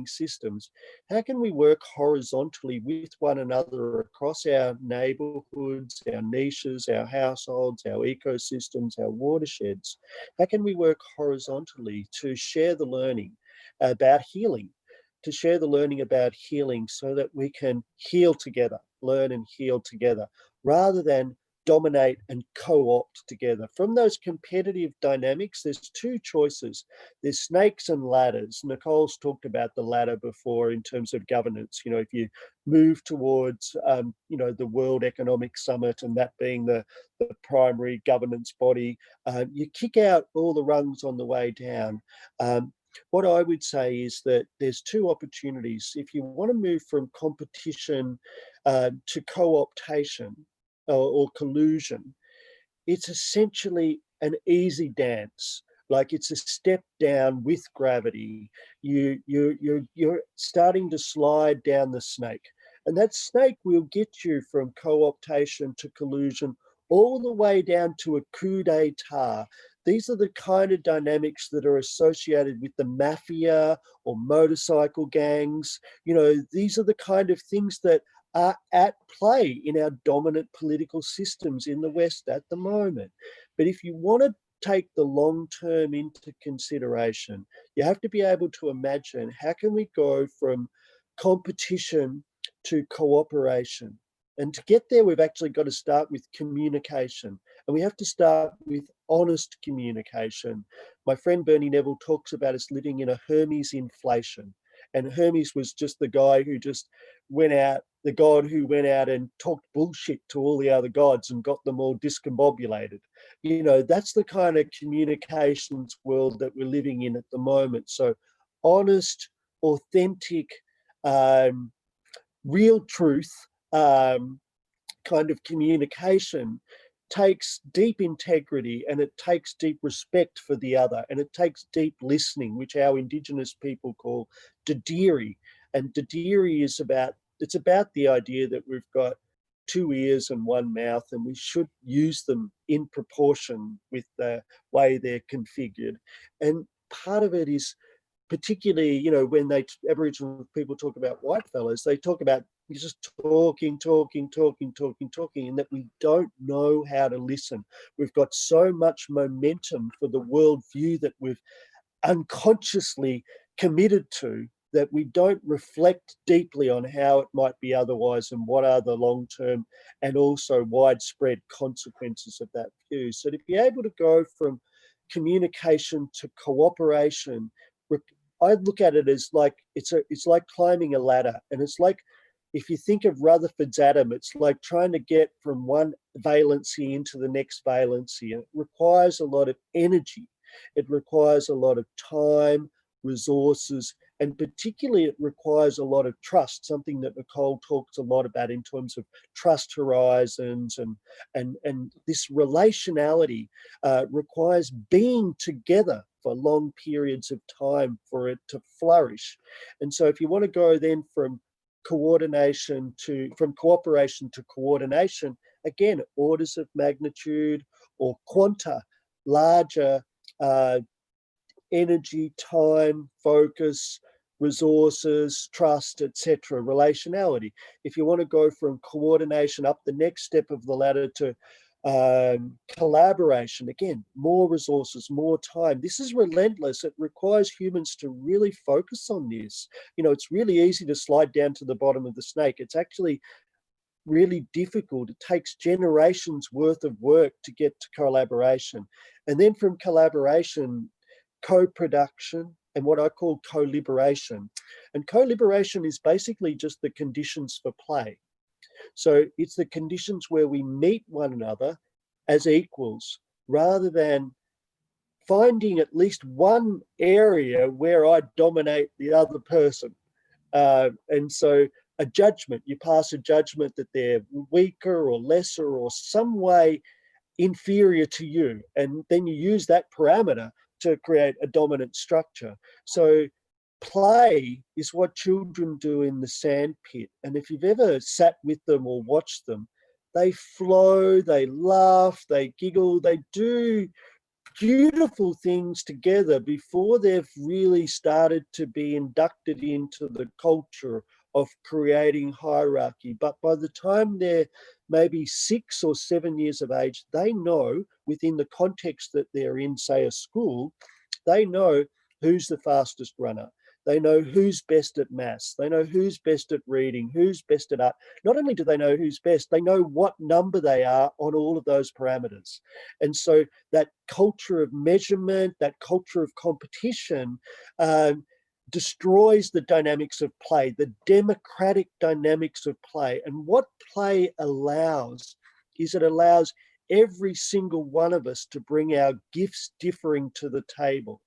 systems, how can we work horizontally with one another across our neighborhoods, our niches, our households, our ecosystems, our watersheds? How can we work horizontally to share the learning about healing, so that we can heal together, learn and heal together, rather than dominate and co-opt together. From those competitive dynamics, there's two choices. There's snakes and ladders. Nicole's talked about the ladder before in terms of governance. You know, if you move towards, you know, the World Economic Summit and that being the primary governance body, you kick out all the rungs on the way down. What I would say is that there's two opportunities. If you want to move from competition to co-optation or collusion, it's essentially an easy dance. Like it's a step down with gravity. You're starting to slide down the snake, and that snake will get you from co-optation to collusion all the way down to a coup d'etat. These are the kind of dynamics that are associated with the mafia or motorcycle gangs. You know, these are the kind of things that are at play in our dominant political systems in the West at the moment. But if you want to take the long term into consideration, you have to be able to imagine, how can we go from competition to cooperation? And to get there, we've actually got to start with communication. And we have to start with honest communication. My friend Bernie Neville talks about us living in a Hermes inflation. And Hermes was just the guy who just went out, the god who went out and talked bullshit to all the other gods and got them all discombobulated. You know, that's the kind of communications world that we're living in at the moment. So honest, authentic, real truth kind of communication takes deep integrity, and it takes deep respect for the other, and it takes deep listening, which our Indigenous people call Dadiri. And Dadiri is about, it's about the idea that we've got two ears and one mouth, and we should use them in proportion with the way they're configured. And part of it is, particularly, you know, when Aboriginal people talk about white fellas, they talk about just talking, and that we don't know how to listen. We've got so much momentum for the worldview that we've unconsciously committed to, that we don't reflect deeply on how it might be otherwise and what are the long-term and also widespread consequences of that view. So to be able to go from communication to cooperation, I look at it as like, it's like climbing a ladder. And it's like, if you think of Rutherford's atom, it's like trying to get from one valency into the next valency. And it requires a lot of energy. It requires a lot of time, resources, and particularly it requires a lot of trust, something that Nicole talks a lot about in terms of trust horizons, and this relationality requires being together for long periods of time for it to flourish. And so if you want to go then from cooperation to coordination, again, orders of magnitude or quanta, larger energy, time, focus, resources, trust, etc., relationality. If you want to go from coordination up the next step of the ladder to collaboration, again, more resources, more time. This is relentless. It requires humans to really focus on this. You know, it's really easy to slide down to the bottom of the snake. It's actually really difficult. It takes generations worth of work to get to collaboration. And then from collaboration, co-production, and what I call co-liberation. And co-liberation is basically just the conditions for play. So it's the conditions where we meet one another as equals, rather than finding at least one area where I dominate the other person. And so a judgment, you pass a judgment that they're weaker or lesser or some way inferior to you. And then you use that parameter to create a dominant structure. So play is what children do in the sandpit. And if you've ever sat with them or watched them, they flow, they laugh, they giggle, they do beautiful things together before they've really started to be inducted into the culture of creating hierarchy. But by the time they're maybe 6 or 7 years of age, they know within the context that they're in, say a school, they know who's the fastest runner. They know who's best at maths. They know who's best at reading, who's best at art. Not only do they know who's best, they know what number they are on all of those parameters. And so that culture of measurement, that culture of competition, destroys the dynamics of play, the democratic dynamics of play. And what play allows is it allows every single one of us to bring our gifts differing to the table.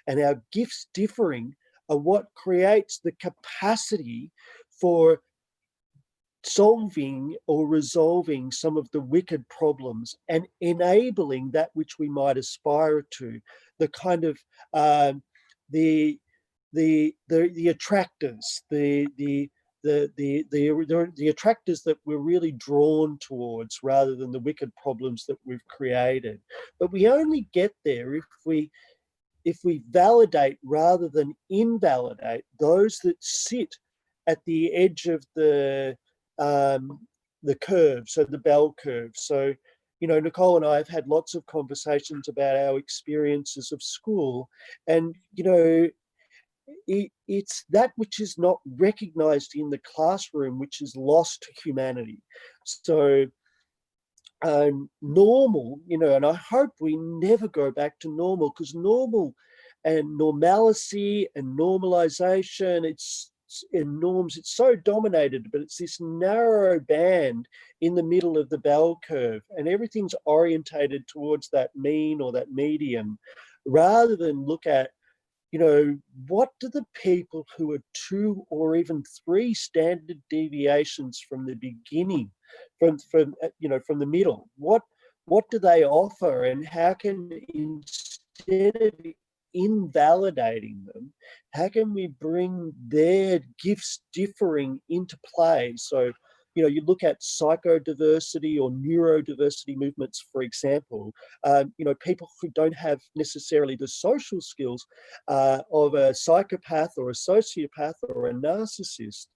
And our gifts differing are what creates the capacity for solving or resolving some of the wicked problems and enabling that which we might aspire to, the kind of the attractors, the attractors that we're really drawn towards rather than the wicked problems that we've created. But we only get there if we validate rather than invalidate those that sit at the edge of the curve, so the bell curve. So, you know, Nicole and I have had lots of conversations about our experiences of school, and, you know, it's that which is not recognized in the classroom which is lost to humanity. So normal, you know, and I hope we never go back to normal, because normal and normalcy and normalization, it's in norms, it's so dominated, but it's this narrow band in the middle of the bell curve, and everything's orientated towards that mean or that median, rather than look at, you know, what do the people who are 2 or even 3 standard deviations from the beginning, from you know, from the middle, what do they offer, and how can, instead of invalidating them, how can we bring their gifts differing into play? So, you know, you look at psychodiversity or neurodiversity movements, for example, you know, people who don't have necessarily the social skills of a psychopath or a sociopath or a narcissist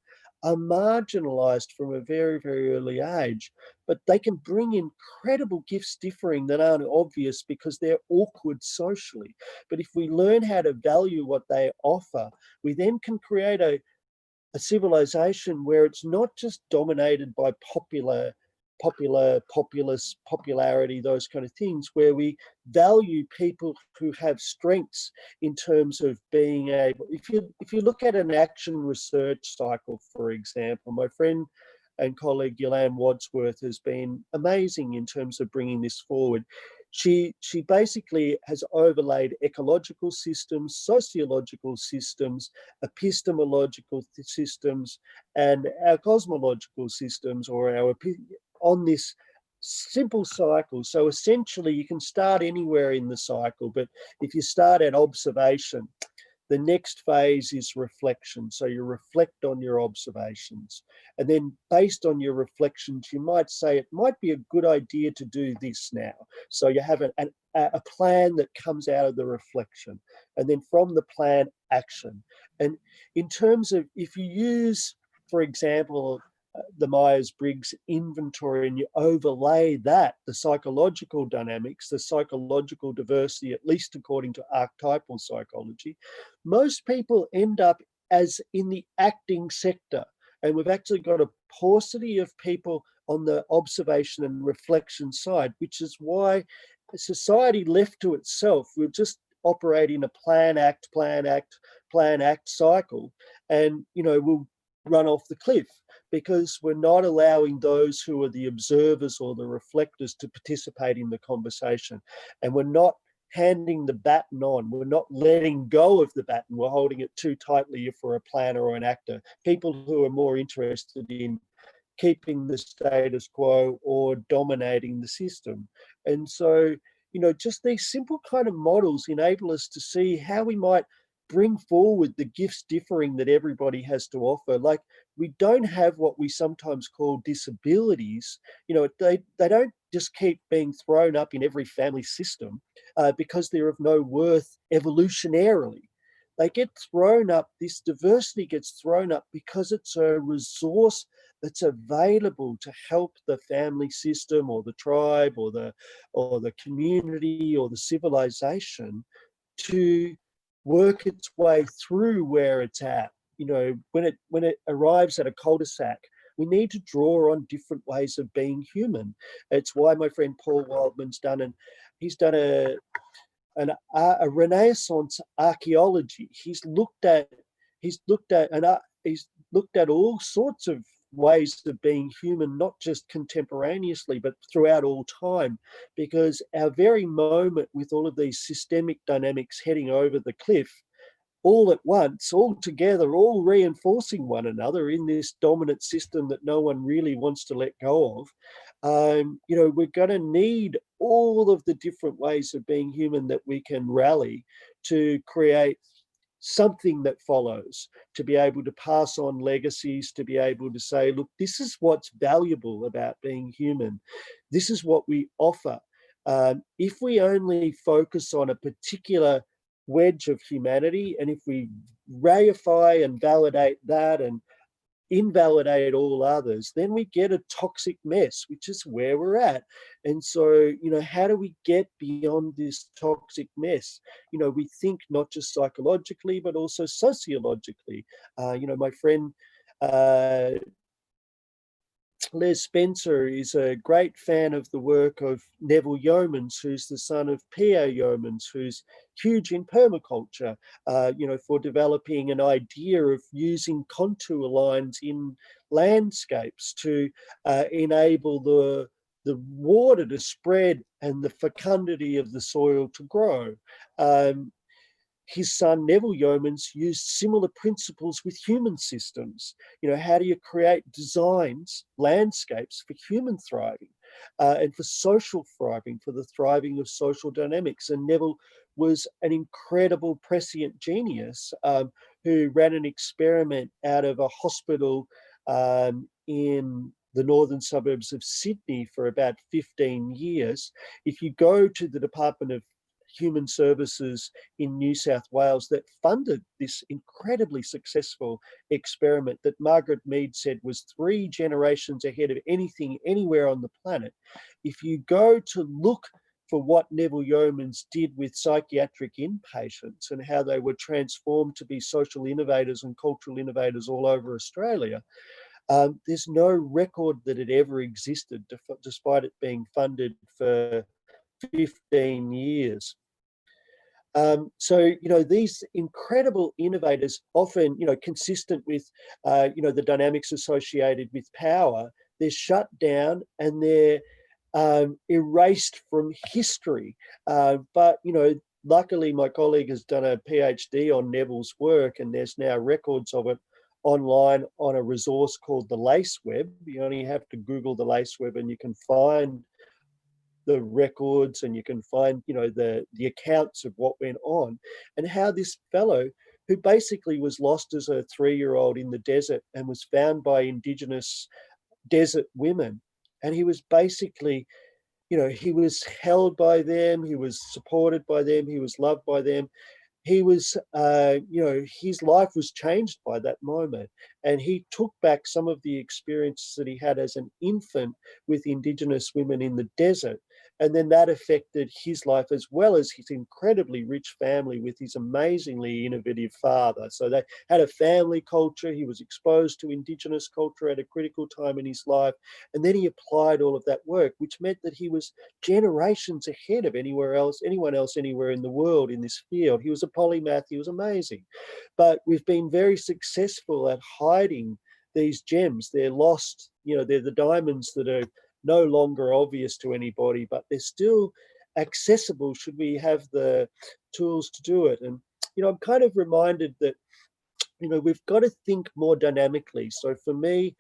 are marginalized from a very, very early age, but they can bring incredible gifts differing that aren't obvious because they're awkward socially. But if we learn how to value what they offer, we then can create a civilization where it's not just dominated by popularity, those kind of things, where we value people who have strengths in terms of being able, if you look at an action research cycle, for example, my friend and colleague Yolande Wadsworth has been amazing in terms of bringing this forward. She basically has overlaid ecological systems, sociological systems, epistemological systems, and our cosmological systems, or on this simple cycle. So essentially you can start anywhere in the cycle, but if you start at observation, the next phase is reflection. So you reflect on your observations. And then based on your reflections, you might say it might be a good idea to do this now. So you have a plan that comes out of the reflection. And then from the plan, action. And in terms of, if you use, for example, the Myers-Briggs inventory, and you overlay that, the psychological dynamics, the psychological diversity, at least according to archetypal psychology, most people end up as in the acting sector. And we've actually got a paucity of people on the observation and reflection side, which is why society left to itself will just operate in a plan, act cycle, and, you know, we'll run off the cliff, because we're not allowing those who are the observers or the reflectors to participate in the conversation. And we're not handing the baton on. We're not letting go of the baton. We're holding it too tightly if we're a planner or an actor. People who are more interested in keeping the status quo or dominating the system. And so, you know, just these simple kind of models enable us to see how we might bring forward the gifts differing that everybody has to offer. Like, we don't have what we sometimes call disabilities. You know, they don't just keep being thrown up in every family system because they're of no worth evolutionarily. They get thrown up, this diversity gets thrown up because it's a resource that's available to help the family system or the tribe or the community or the civilization to work its way through where it's at. You know, when it arrives at a cul-de-sac, we need to draw on different ways of being human. It's why my friend Paul Wildman's done a Renaissance archaeology. He's looked at all sorts of ways of being human, not just contemporaneously, but throughout all time, because our very moment, with all of these systemic dynamics heading over the cliff, all at once, all together, all reinforcing one another in this dominant system that no one really wants to let go of. You know, we're going to need all of the different ways of being human that we can rally to create something that follows, to be able to pass on legacies, to be able to say, look, this is what's valuable about being human. This is what we offer. If we only focus on a particular wedge of humanity, and if we reify and validate that and invalidate all others, then we get a toxic mess, which is where we're at. And so, you know, how do we get beyond this toxic mess? You know, we think not just psychologically, but also sociologically. You know, my friend Les Spencer is a great fan of the work of Neville Yeomans, who's the son of P.A. Yeomans, who's huge in permaculture, you know, for developing an idea of using contour lines in landscapes to enable the water to spread and the fecundity of the soil to grow. His son, Neville Yeomans, used similar principles with human systems. You know, how do you create designs, landscapes for human thriving and for social thriving, for the thriving of social dynamics? And Neville was an incredible prescient genius who ran an experiment out of a hospital in the northern suburbs of Sydney for about 15 years. If you go to the Department of Human Services in New South Wales that funded this incredibly successful experiment that Margaret Mead said was 3 generations ahead of anything anywhere on the planet. If you go to look for what Neville Yeomans did with psychiatric inpatients and how they were transformed to be social innovators and cultural innovators all over Australia, there's no record that it ever existed, despite it being funded for 15 years. So, you know, these incredible innovators, often, you know, consistent with, you know, the dynamics associated with power, they're shut down and they're erased from history. But, you know, luckily my colleague has done a PhD on Neville's work, and there's now records of it online on a resource called the Lace Web. You only have to Google the Lace Web and you can find the records, and you can find, you know, the accounts of what went on, and how this fellow, who basically was lost as a 3-year-old in the desert and was found by Indigenous desert women, and he was basically, you know, he was held by them, he was supported by them, he was loved by them. He was, you know, his life was changed by that moment. And he took back some of the experiences that he had as an infant with Indigenous women in the desert. And then that affected his life, as well as his incredibly rich family with his amazingly innovative father. So they had a family culture. He was exposed to Indigenous culture at a critical time in his life. And then he applied all of that work, which meant that he was generations ahead of anyone else anywhere in the world in this field. He was a polymath. He was amazing. But we've been very successful at hiding these gems. They're lost, you know, they're the diamonds that are no longer obvious to anybody, but they're still accessible should we have the tools to do it. And, you know, I'm kind of reminded that, you know, we've got to think more dynamically. So for me,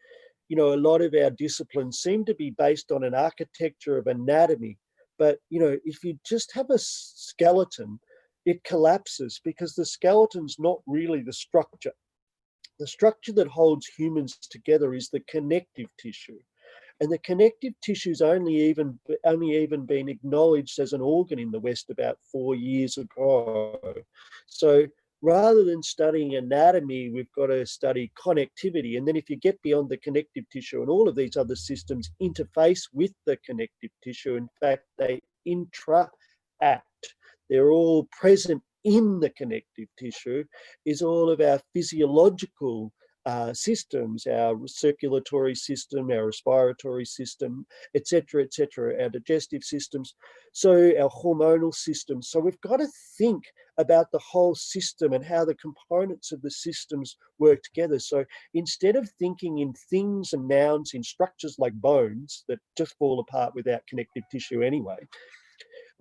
you know, a lot of our disciplines seem to be based on an architecture of anatomy. But, you know, if you just have a skeleton, it collapses, because the skeleton's not really the structure. The structure that holds humans together is the connective tissue. And the connective tissue's only even been acknowledged as an organ in the West about 4 years ago. So rather than studying anatomy, we've got to study connectivity. And then if you get beyond the connective tissue, and all of these other systems interface with the connective tissue, in fact, they interact. They're all present in the connective tissue is all of our physiological systems, our circulatory system, our respiratory system, etc., our digestive systems, so our hormonal system. So we've got to think about the whole system and how the components of the systems work together. So instead of thinking in things and nouns, in structures like bones that just fall apart without connective tissue anyway,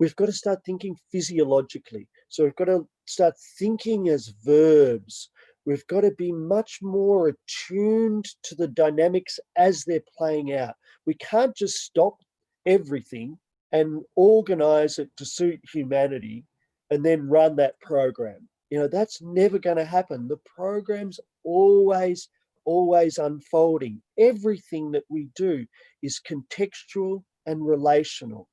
we've got to start thinking physiologically. So we've got to start thinking as verbs. We've got to be much more attuned to the dynamics as they're playing out. We can't just stop everything and organize it to suit humanity and then run that program. That's never going to happen. The program's always unfolding. Everything that we do is contextual and relational.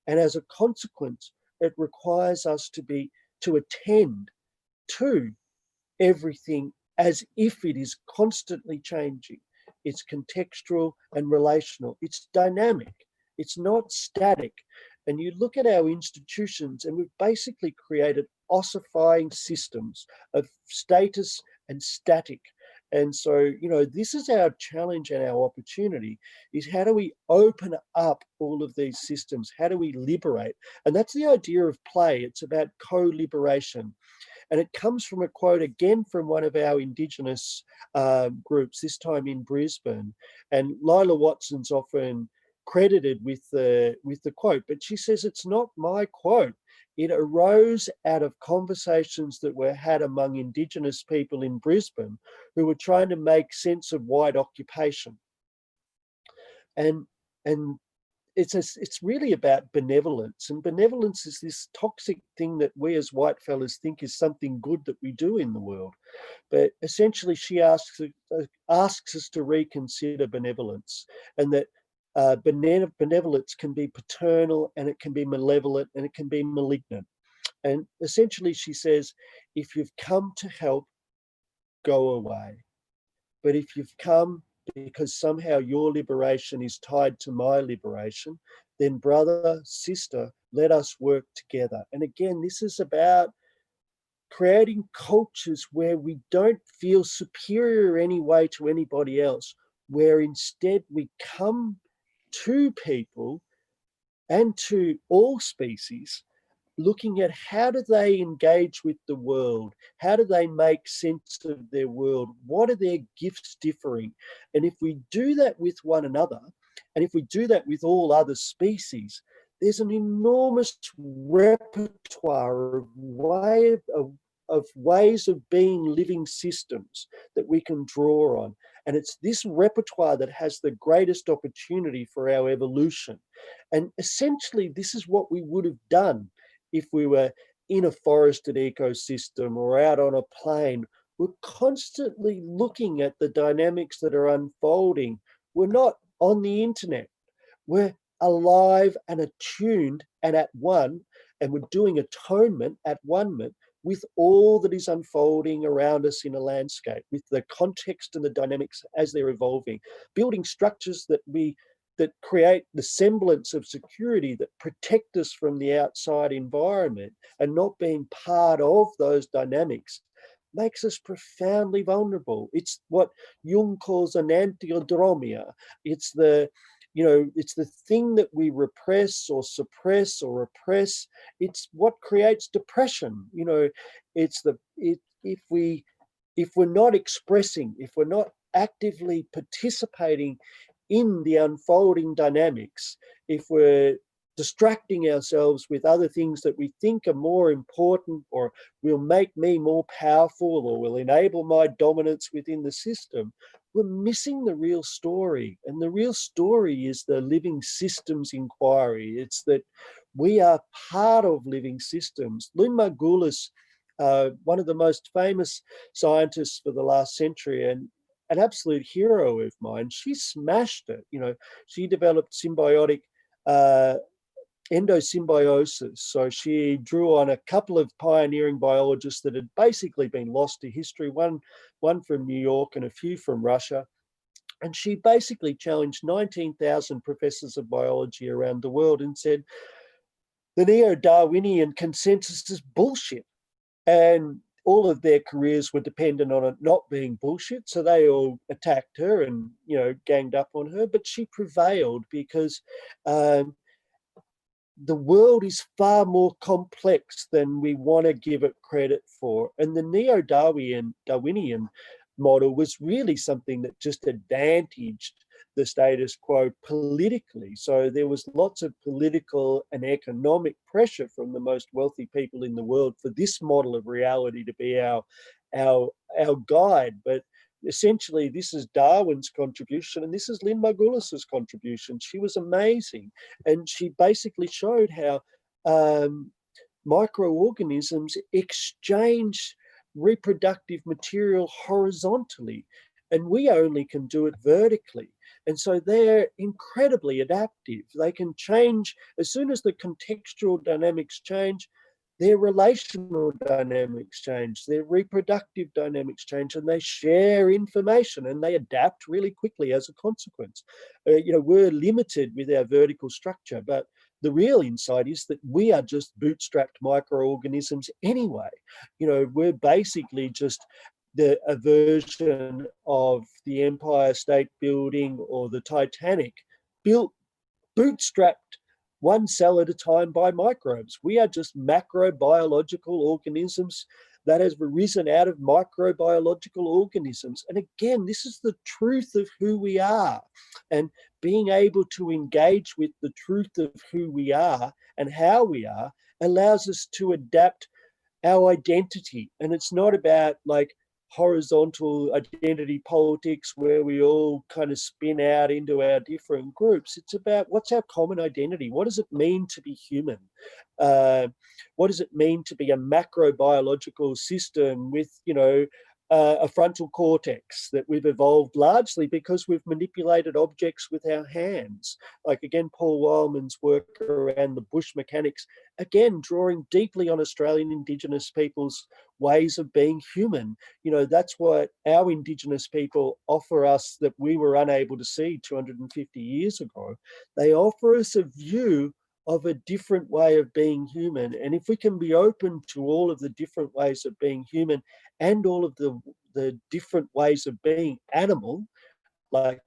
And as a consequence, it requires us to attend to everything as if it is constantly changing. It's contextual and relational. It's dynamic. It's not static. And you look at our institutions, and we've basically created ossifying systems of status and static. And so, this is our challenge and our opportunity, is how do we open up all of these systems? How do we liberate? And that's the idea of play. It's about co-liberation. And it comes from a quote again from one of our Indigenous groups, this time in Brisbane. And Lila Watson's often credited with the quote, but she says it's not my quote. It arose out of conversations that were had among Indigenous people in Brisbane who were trying to make sense of white occupation. And it's really about benevolence. And benevolence is this toxic thing that we as white fellas think is something good that we do in the world. But essentially she asks us to reconsider benevolence, and that benevolence can be paternal, and it can be malevolent, and it can be malignant. And essentially she says, if you've come to help, go away. But if you've come because somehow your liberation is tied to my liberation, then brother, sister, let us work together. And again, this is about creating cultures where we don't feel superior any way to anybody else, where instead we come to people and to all species looking at how do they engage with the world? How do they make sense of their world? What are their gifts differing? And if we do that with one another, and if we do that with all other species, there's an enormous repertoire of ways of being living systems that we can draw on. And it's this repertoire that has the greatest opportunity for our evolution. And essentially, this is what we would have done if we were in a forested ecosystem or out on a plain. We're constantly looking at the dynamics that are unfolding. We're not on the internet. We're alive and attuned and at one, and we're doing atonement at one-ment with all that is unfolding around us in a landscape, with the context and the dynamics as they're evolving, building structures that create the semblance of security, that protect us from the outside environment, and not being part of those dynamics makes us profoundly vulnerable. It's what Jung calls an antiodromia. It's the thing that we repress or suppress or oppress. It's what creates depression. If we're not expressing, if we're not actively participating in the unfolding dynamics, if we're distracting ourselves with other things that we think are more important, or will make me more powerful, or will enable my dominance within the system, we're missing the real story. And the real story is the living systems inquiry. It's that we are part of living systems. Lynn Margulis, one of the most famous scientists for the last century, and an absolute hero of mine, she smashed it. She developed symbiotic endosymbiosis. So she drew on a couple of pioneering biologists that had basically been lost to history, one from New York and a few from Russia. And she basically challenged 19,000 professors of biology around the world and said, the neo-Darwinian consensus is bullshit. and all of their careers were dependent on it not being bullshit. So they all attacked her and, ganged up on her, but she prevailed because the world is far more complex than we want to give it credit for. And the Darwinian model was really something that just advantaged the status quo politically. So there was lots of political and economic pressure from the most wealthy people in the world for this model of reality to be our guide. But essentially, this is Darwin's contribution, and this is Lynn Margulis's contribution. She was amazing, and she basically showed how microorganisms exchange reproductive material horizontally, and we only can do it vertically. And so they're incredibly adaptive. They can change as soon as the contextual dynamics change. Their relational dynamics change, their reproductive dynamics change, and they share information and they adapt really quickly as a consequence. We're limited with our vertical structure, but the real insight is that we are just bootstrapped microorganisms anyway. We're basically just a version of the Empire State Building or the Titanic, bootstrapped one cell at a time by microbes. We are just macrobiological organisms that has arisen out of microbiological organisms. And again, this is the truth of who we are. And being able to engage with the truth of who we are and how we are allows us to adapt our identity. And it's not about like horizontal identity politics where we all kind of spin out into our different groups. It's about what's our common identity? What does it mean to be human? What does it mean to be a macrobiological system with, a frontal cortex that we've evolved largely because we've manipulated objects with our hands? Like, again, Paul Wildman's work around the bush mechanics, again, drawing deeply on Australian Indigenous people's ways of being human. That's what our Indigenous people offer us that we were unable to see 250 years ago. They offer us a view of a different way of being human. And if we can be open to all of the different ways of being human and all of the different ways of being animal, like,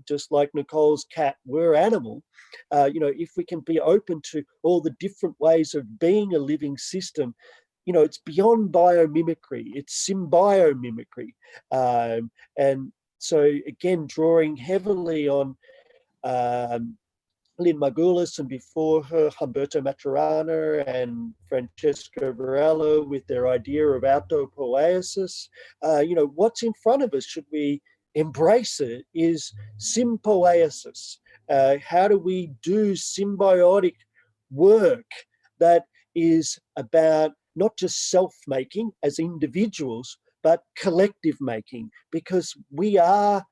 just like Nicole's cat, we're animal. If we can be open to all the different ways of being a living system, it's beyond biomimicry, it's symbiomimicry. And so, again, drawing heavily on Lynn Margulis, and before her, Humberto Maturana and Francesco Varela with their idea of autopoiesis. What's in front of us, should we embrace it, is sympoiesis. How do we do symbiotic work that is about not just self-making as individuals, but collective making? Because we are,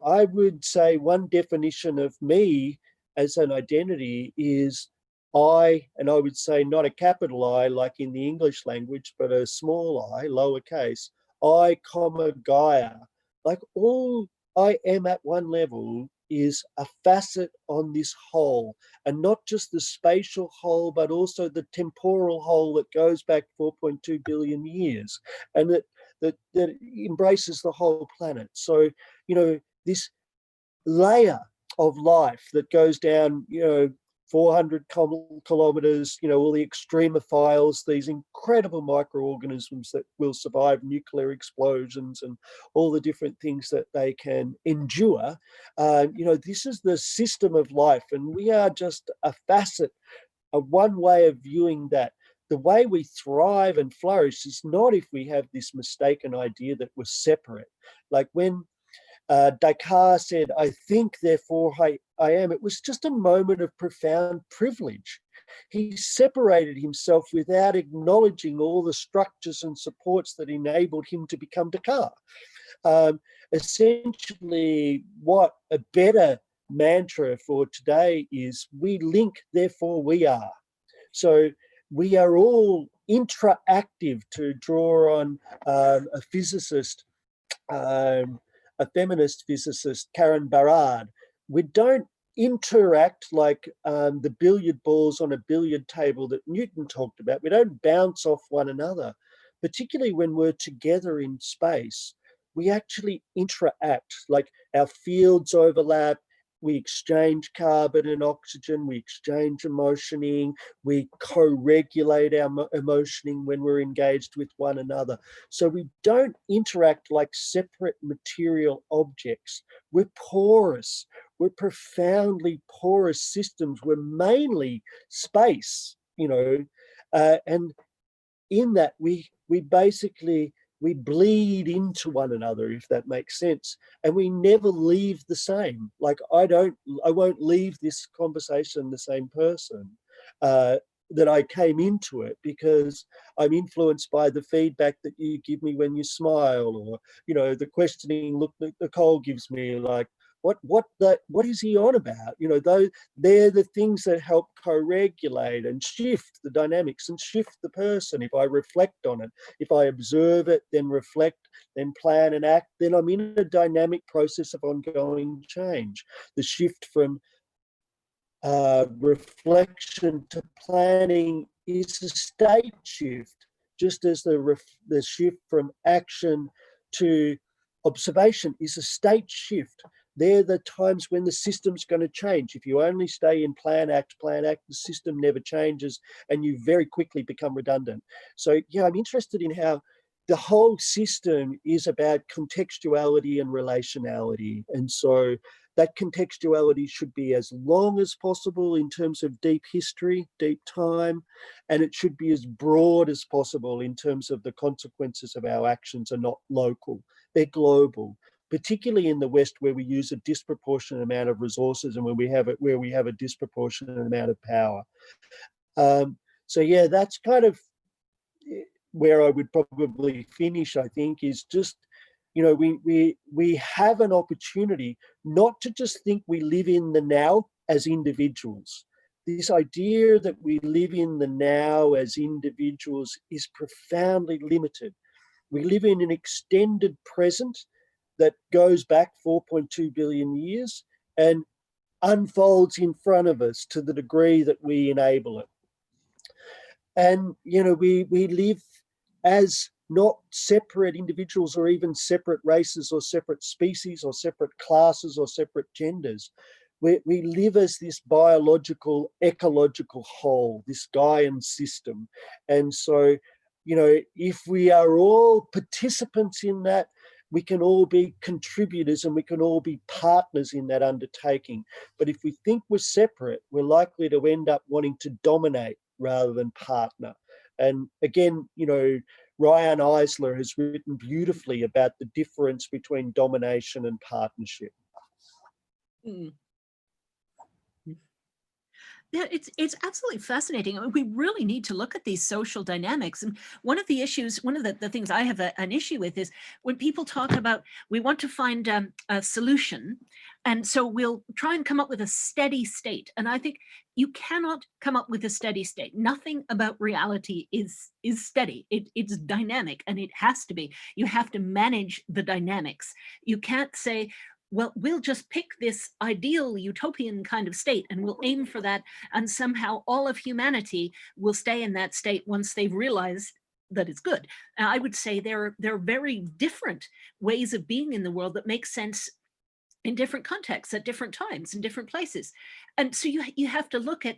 I would say one definition of me as an identity is I, and I would say not a capital I like in the English language, but a small I, lowercase, I, comma, Gaia. Like, all I am at one level is a facet on this whole, and not just the spatial whole, but also the temporal whole that goes back 4.2 billion years, and that embraces the whole planet. So, this layer of life that goes down, 400 kilometers, all the extremophiles, these incredible microorganisms that will survive nuclear explosions and all the different things that they can endure. This is the system of life, and we are just a facet, one way of viewing that. The way we thrive and flourish is not if we have this mistaken idea that we're separate. Like when Descartes said, I think, therefore I am, it was just a moment of profound privilege. He separated himself without acknowledging all the structures and supports that enabled him to become Descartes. Essentially, what a better mantra for today is, we link, therefore we are. So we are all intraactive, to draw on a physicist, a feminist physicist, Karen Barad. We don't interact like the billiard balls on a billiard table that Newton talked about. We don't bounce off one another, particularly when we're together in space. We actually interact, like our fields overlap, we exchange carbon and oxygen, we exchange emotioning, we co-regulate our emotioning when we're engaged with one another. So we don't interact like separate material objects. We're porous. We're profoundly porous systems. We're mainly space, you know, and in that we basically bleed into one another, if that makes sense, and we never leave the same. Like I won't leave this conversation the same person that I came into it, because I'm influenced by the feedback that you give me when you smile, or, you know, the questioning look that Nicole gives me, like, what is he on about? You know, they're the things that help co-regulate and shift the dynamics and shift the person. If I reflect on it, if I observe it, then reflect, then plan and act, then I'm in a dynamic process of ongoing change. The shift from reflection to planning is a state shift, just as the shift from action to observation is a state shift. They're the times when the system's going to change. If you only stay in plan, act, the system never changes and you very quickly become redundant. So yeah, I'm interested in how the whole system is about contextuality and relationality. And so that contextuality should be as long as possible in terms of deep history, deep time, and it should be as broad as possible in terms of the consequences of our actions are not local, they're global, particularly in the West, where we use a disproportionate amount of resources and where we have a disproportionate amount of power. So yeah, that's kind of where I would probably finish, I think, is just, you know, we have an opportunity not to just think we live in the now as individuals. This idea that we live in the now as individuals is profoundly limited. We live in an extended present that goes back 4.2 billion years and unfolds in front of us to the degree that we enable it. And, you know, we live as not separate individuals or even separate races or separate species or separate classes or separate genders. We live as this biological, ecological whole, this Gaian system. And so, you know, if we are all participants in that, we can all be contributors and we can all be partners in that undertaking. But if we think we're separate, we're likely to end up wanting to dominate rather than partner. And again, you know, Ryan Eisler has written beautifully about the difference between domination and partnership. Mm. Yeah, it's absolutely fascinating. I mean, we really need to look at these social dynamics. And one of the issues, one of the things I have an issue with is when people talk about, we want to find a solution. And so we'll try and come up with a steady state. And I think you cannot come up with a steady state. Nothing about reality is steady. It's dynamic, and it has to be. You have to manage the dynamics. You can't say, well, we'll just pick this ideal utopian kind of state and we'll aim for that, and somehow all of humanity will stay in that state once they've realized that it's good. I would say there are very different ways of being in the world that make sense in different contexts, at different times, in different places. And so you have to look at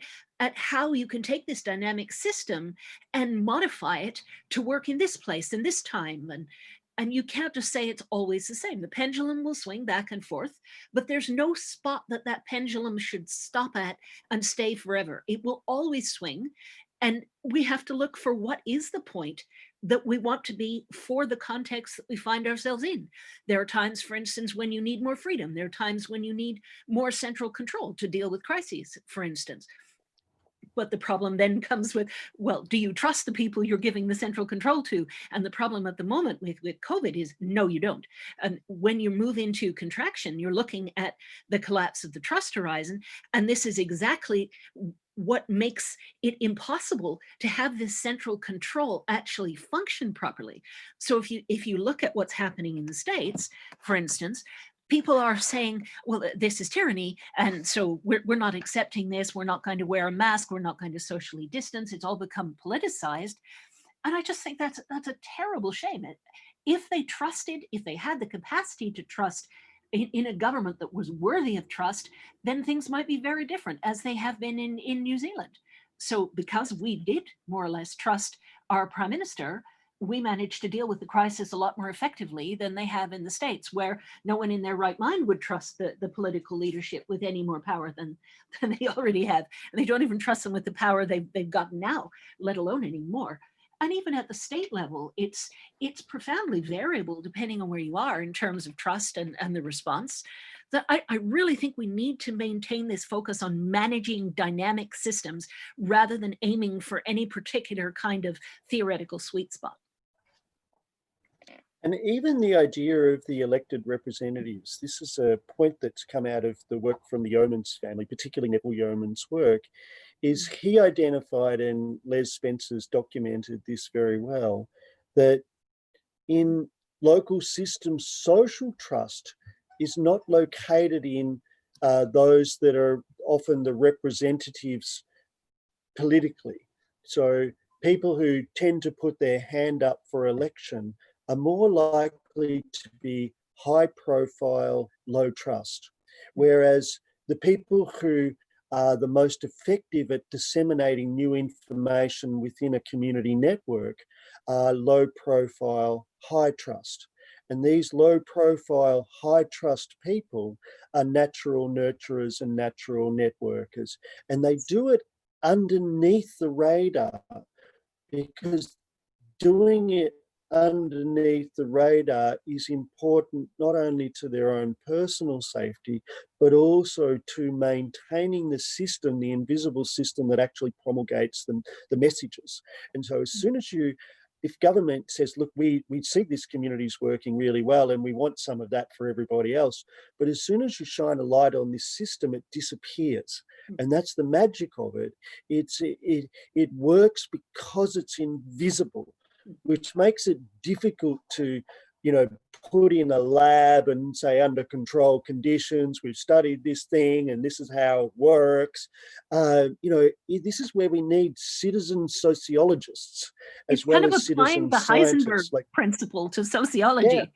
how you can take this dynamic system and modify it to work in this place, in this time. And you can't just say it's always the same. The pendulum will swing back and forth, but there's no spot that pendulum should stop at and stay forever. It will always swing. And we have to look for what is the point that we want to be for the context that we find ourselves in. There are times, for instance, when you need more freedom. There are times when you need more central control to deal with crises, for instance. But the problem then comes with, well, do you trust the people you're giving the central control to? And the problem at the moment with COVID is, no, you don't. And when you move into contraction, you're looking at the collapse of the trust horizon. And this is exactly what makes it impossible to have this central control actually function properly. So if you look at what's happening in the States, for instance, people are saying, well, this is tyranny, and so we're not accepting this. We're not going to wear a mask. We're not going to socially distance. It's all become politicized. And I just think that's a terrible shame. If they trusted, if they had the capacity to trust in a government that was worthy of trust, then things might be very different, as they have been in New Zealand. So because we did more or less trust our prime minister, we managed to deal with the crisis a lot more effectively than they have in the States, where no one in their right mind would trust the political leadership with any more power than they already have. And they don't even trust them with the power they've gotten now, let alone any more. And even at the state level, it's profoundly variable depending on where you are in terms of trust and the response. That I really think we need to maintain this focus on managing dynamic systems rather than aiming for any particular kind of theoretical sweet spot. And even the idea of the elected representatives, this is a point that's come out of the work from the Yeomans family, particularly Neville Yeoman's work, is he identified, and Les Spencer's documented this very well, that in local systems, social trust is not located in those that are often the representatives politically. So people who tend to put their hand up for election are more likely to be high profile, low trust. Whereas the people who are the most effective at disseminating new information within a community network are low profile, high trust. And these low profile, high trust people are natural nurturers and natural networkers. And they do it underneath the radar, because doing it underneath the radar is important not only to their own personal safety, but also to maintaining the system, the invisible system that actually promulgates the messages. And so as soon as if government says, look, we see this community's working really well and we want some of that for everybody else, but as soon as you shine a light on this system, it disappears. And that's the magic of it. It works because it's invisible, which makes it difficult to, put in a lab and say under controlled conditions, we've studied this thing and this is how it works. This is where we need citizen sociologists as well as citizen scientists. Kind of applying the Heisenberg principle to sociology. Yeah.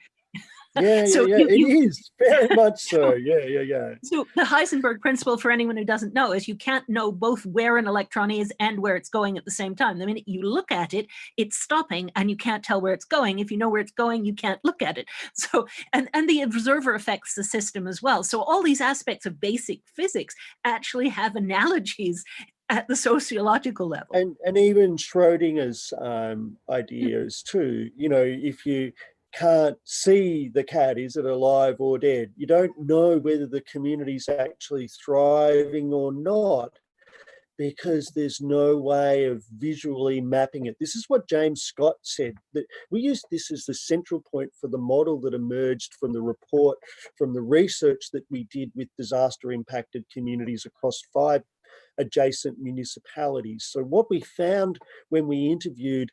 It is very much so. Yeah. So the Heisenberg principle, for anyone who doesn't know, is you can't know both where an electron is and where it's going at the same time. The minute you look at it, it's stopping and you can't tell where it's going. If you know where it's going, you can't look at it. So, and the observer affects the system as well. So all these aspects of basic physics actually have analogies at the sociological level. And even Schrodinger's ideas too, if you can't see the cat, is it alive or dead? You don't know whether the community's actually thriving or not, because there's no way of visually mapping it. This is what James Scott said, that we used this as the central point for the model that emerged from the report, from the research that we did with disaster impacted communities across 5 adjacent municipalities. So what we found when we interviewed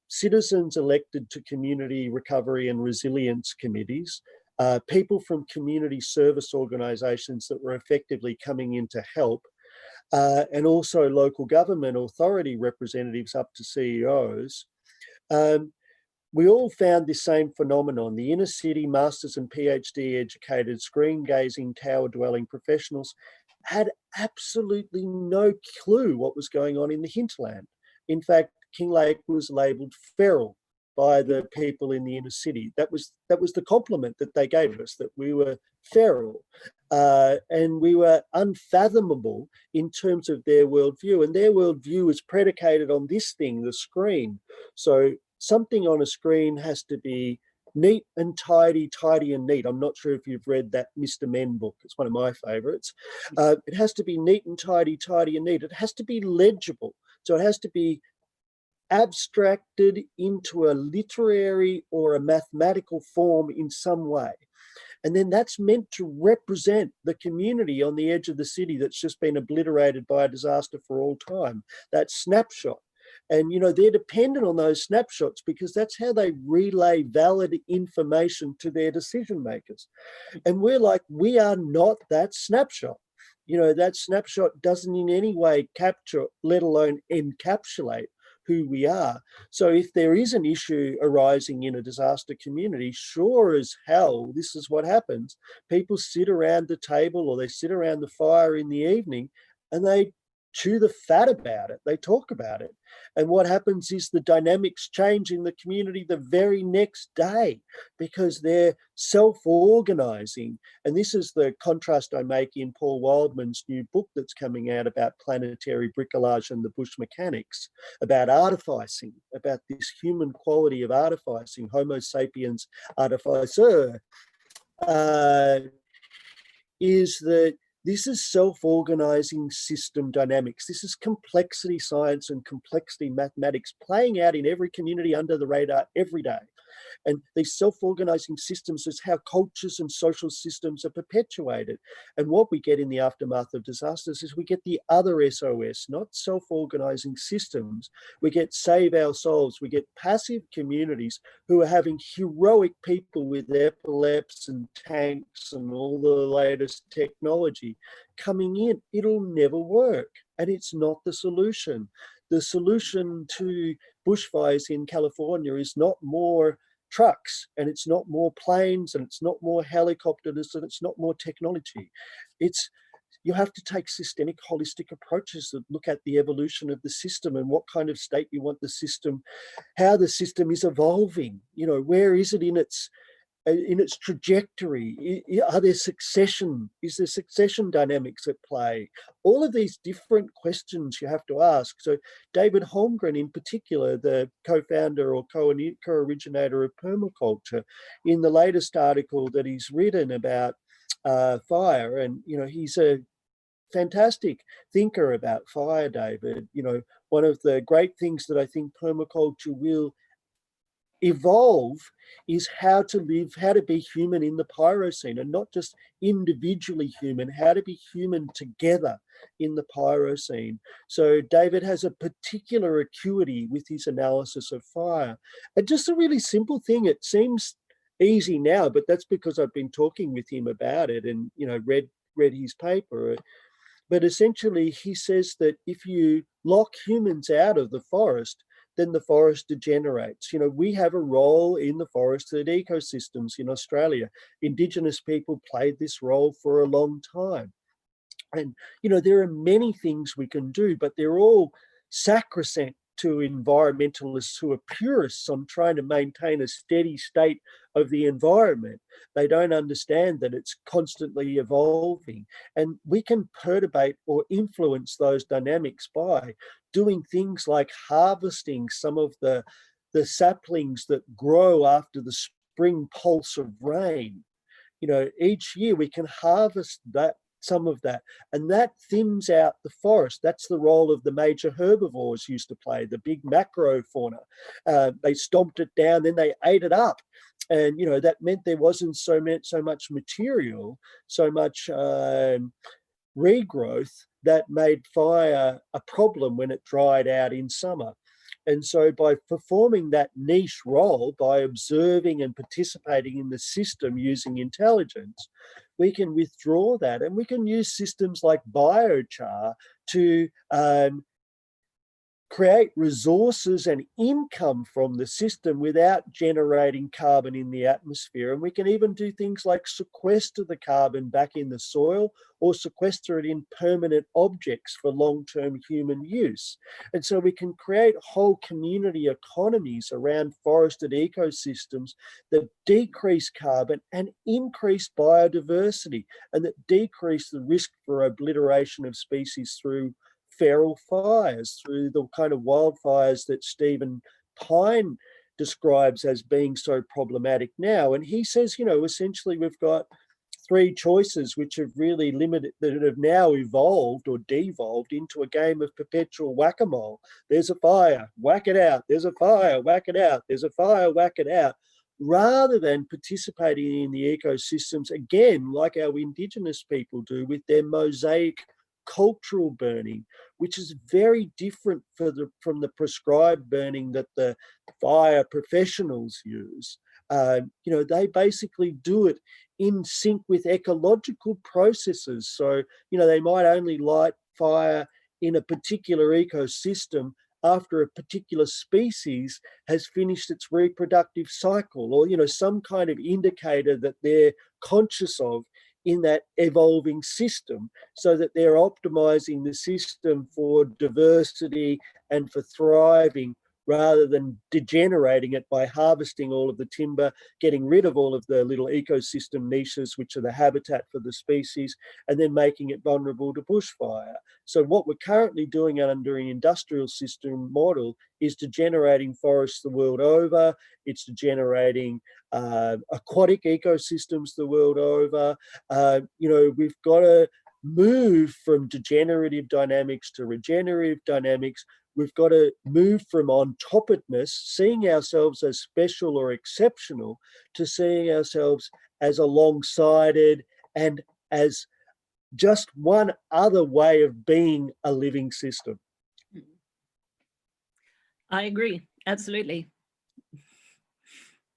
citizens elected to community recovery and resilience committees, people from community service organisations that were effectively coming in to help, and also local government authority representatives up to CEOs, we all found this same phenomenon. The inner city masters and PhD educated screen gazing tower dwelling professionals had absolutely no clue what was going on in the hinterland. In fact, Kinglake was labelled feral by the people in the inner city. That was the compliment that they gave us, that we were feral, and we were unfathomable in terms of their worldview. And their worldview is predicated on this thing, the screen. So something on a screen has to be neat and tidy, tidy and neat. I'm not sure if you've read that Mr. Men book. It's one of my favourites. It has to be neat and tidy, tidy and neat. It has to be legible. So it has to be abstracted into a literary or a mathematical form in some way. And then that's meant to represent the community on the edge of the city that's just been obliterated by a disaster for all time, that snapshot. And, they're dependent on those snapshots because that's how they relay valid information to their decision makers. And we're like, we are not that snapshot. That snapshot doesn't in any way capture, let alone encapsulate who we are. So if there is an issue arising in a disaster community, sure as hell, this is what happens. People sit around the table or they sit around the fire in the evening and they chew the fat about it. They talk about it. And what happens is the dynamics change in the community the very next day because they're self-organizing. And this is the contrast I make in Paul Wildman's new book that's coming out about planetary bricolage and the bush mechanics, about artificing, about this human quality of artificing, Homo sapiens artificer, is that this is self-organizing system dynamics. This is complexity science and complexity mathematics playing out in every community under the radar every day. And these self-organizing systems is how cultures and social systems are perpetuated. And what we get in the aftermath of disasters is we get the other SOS, not self-organizing systems. We get save our souls. We get passive communities who are having heroic people with epaulets and tanks and all the latest technology coming in. It'll never work. And it's not the solution. The solution to bushfires in California is not more trucks, and it's not more planes, and it's not more helicopters, and it's not more technology. You have to take systemic, holistic approaches that look at the evolution of the system and what kind of state you want the system, how the system is evolving. Where is it in its trajectory? Is there succession dynamics at play? All of these different questions you have to ask. So David Holmgren in particular, the co-founder or co-originator of permaculture, in the latest article that he's written about fire, and he's a fantastic thinker about fire, David. One of the great things that I think permaculture will evolve is how to live, how to be human in the pyrocene, and not just individually human, how to be human together in the pyrocene. So David has a particular acuity with his analysis of fire. And just a really simple thing, it seems easy now, but that's because I've been talking with him about it and read his paper. But essentially he says that if you lock humans out of the forest, then the forest degenerates. We have a role in the forested ecosystems in Australia. Indigenous people played this role for a long time. And, there are many things we can do, but they're all sacrosanct to environmentalists who are purists on trying to maintain a steady state of the environment. They don't understand that it's constantly evolving. And we can perturbate or influence those dynamics by doing things like harvesting some of the saplings that grow after the spring pulse of rain. Each year we can harvest some of that, and that thins out the forest. That's the role of the major herbivores used to play, the big macro fauna. They stomped it down, then they ate it up. And, that meant there wasn't so much material, so much regrowth that made fire a problem when it dried out in summer. And so by performing that niche role, by observing and participating in the system using intelligence, we can withdraw that, and we can use systems like biochar to create resources and income from the system without generating carbon in the atmosphere. And we can even do things like sequester the carbon back in the soil or sequester it in permanent objects for long-term human use. And so we can create whole community economies around forested ecosystems that decrease carbon and increase biodiversity, and that decrease the risk for obliteration of species through feral fires, through the kind of wildfires that Stephen Pine describes as being so problematic now. And he says, essentially we've got three choices which have really limited, that have now evolved or devolved into a game of perpetual whack-a-mole. There's a fire, whack it out. There's a fire, whack it out. There's a fire, whack it out. Rather than participating in the ecosystems, again, like our Indigenous people do with their mosaic cultural burning, which is very different from the prescribed burning that the fire professionals use. They basically do it in sync with ecological processes. So, they might only light fire in a particular ecosystem after a particular species has finished its reproductive cycle, or, some kind of indicator that they're conscious of in that evolving system, so that they're optimizing the system for diversity and for thriving, rather than degenerating it by harvesting all of the timber, getting rid of all of the little ecosystem niches, which are the habitat for the species, and then making it vulnerable to bushfire. So what we're currently doing under an industrial system model is degenerating forests the world over. It's degenerating aquatic ecosystems the world over. We've got to move from degenerative dynamics to regenerative dynamics. We've got to move from on-topedness, seeing ourselves as special or exceptional, to seeing ourselves as alongside and as just one other way of being a living system. I agree, absolutely.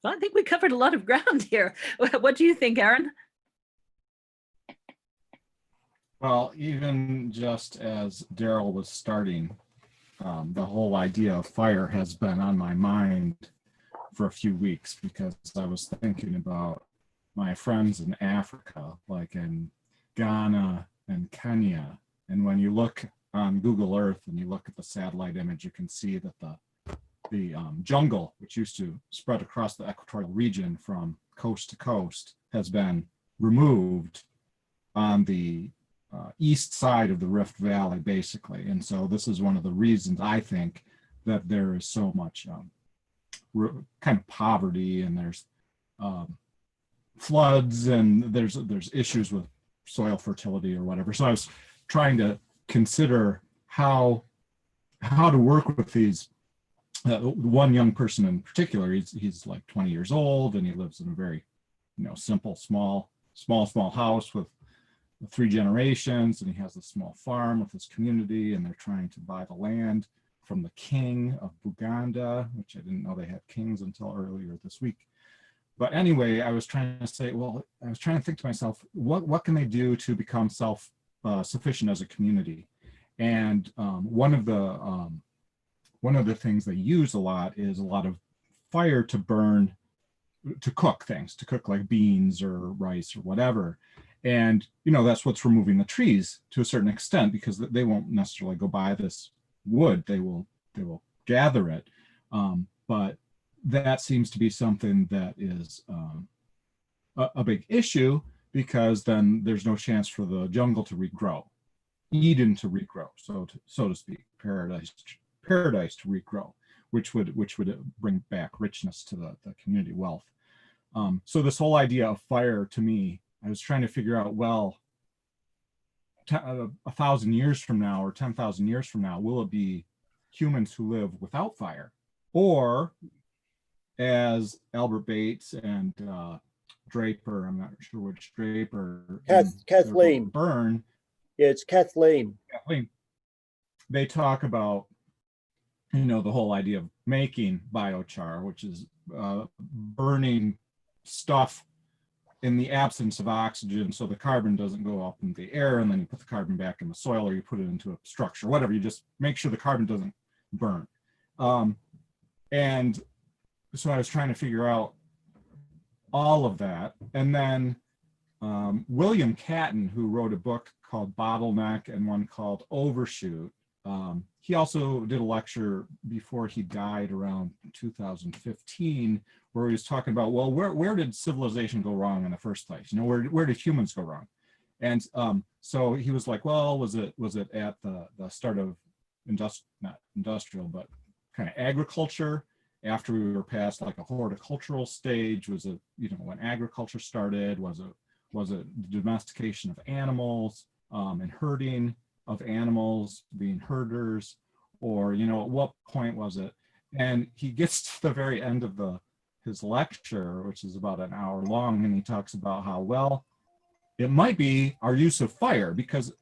Well, I think we covered a lot of ground here. What do you think, Aaron? Well, even just as Daryl was starting, the whole idea of fire has been on my mind for a few weeks, because I was thinking about my friends in Africa, like in Ghana and Kenya. And when you look on Google Earth and you look at the satellite image, you can see that the jungle, which used to spread across the equatorial region from coast to coast, has been removed on the east side of the Rift Valley, basically. And so this is one of the reasons, I think, that there is so much kind of poverty, and there's floods, and there's issues with soil fertility or whatever. So I was trying to consider how to work with these. One young person in particular, he's like 20 years old, and he lives in a very, simple, small house with 3 generations, and he has a small farm with his community, and they're trying to buy the land from the king of Buganda, which I didn't know they had kings until earlier this week. But anyway, I was trying to think to myself, what can they do to become self-sufficient as a community? And one of the things they use a lot is a lot of fire to burn, to cook things, to cook like beans or rice or whatever. And, that's what's removing the trees to a certain extent, because they won't necessarily go buy this wood. They will gather it. But that seems to be something that is a big issue, because then there's no chance for the jungle to regrow, Eden to regrow, so to speak, paradise to regrow, which would bring back richness to the community wealth. So this whole idea of fire, to me, I was trying to figure out, well, 1,000 years from now or 10,000 years from now, will it be humans who live without fire? Or, as Albert Bates and Draper, I'm not sure which Draper. Kathleen. Byrne. Yeah, it's Kathleen. They talk about, the whole idea of making biochar, which is burning stuff in the absence of oxygen, so the carbon doesn't go up in the air, and then you put the carbon back in the soil, or you put it into a structure, whatever. You just make sure the carbon doesn't burn. And so I was trying to figure out all of that. And then William Catton, who wrote a book called Bottleneck and one called Overshoot, he also did a lecture before he died around 2015, where he was talking about, well, where did civilization go wrong in the first place? Where did humans go wrong? And so he was like, well, was it at the start of not industrial, but kind of agriculture, after we were past like a horticultural stage? Was it, when agriculture started? Was it the domestication of animals and herding of animals, being herders? Or, at what point was it? And he gets to the very end of his lecture, which is about an hour long, and he talks about how, well, it might be our use of fire, because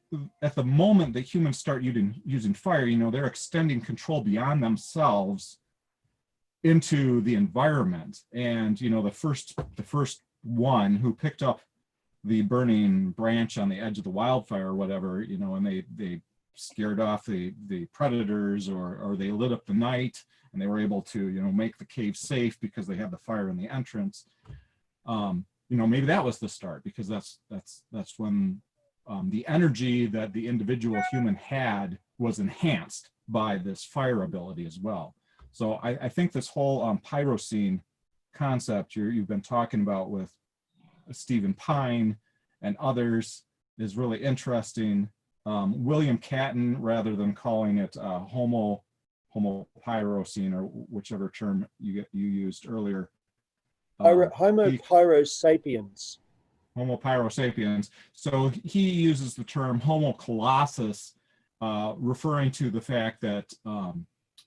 at the moment that humans start using fire, you know, they're extending control beyond themselves into the environment. And, you know, the first one who picked up the burning branch on the edge of the wildfire or whatever, you know, and they scared off the predators, or they lit up the night, and they were able to, you know, make the cave safe because they had the fire in the entrance. You know, maybe that was the start, because that's when the energy that the individual human had was enhanced by this fire ability as well. So I think this whole pyrocene concept you've been talking about with Stephen Pine and others is really interesting. William Catton, rather than calling it homo pyrocene, or whichever term you used earlier, Homo pyrosapiens. Homo pyrosapiens. So he uses the term Homo colossus, referring to the fact that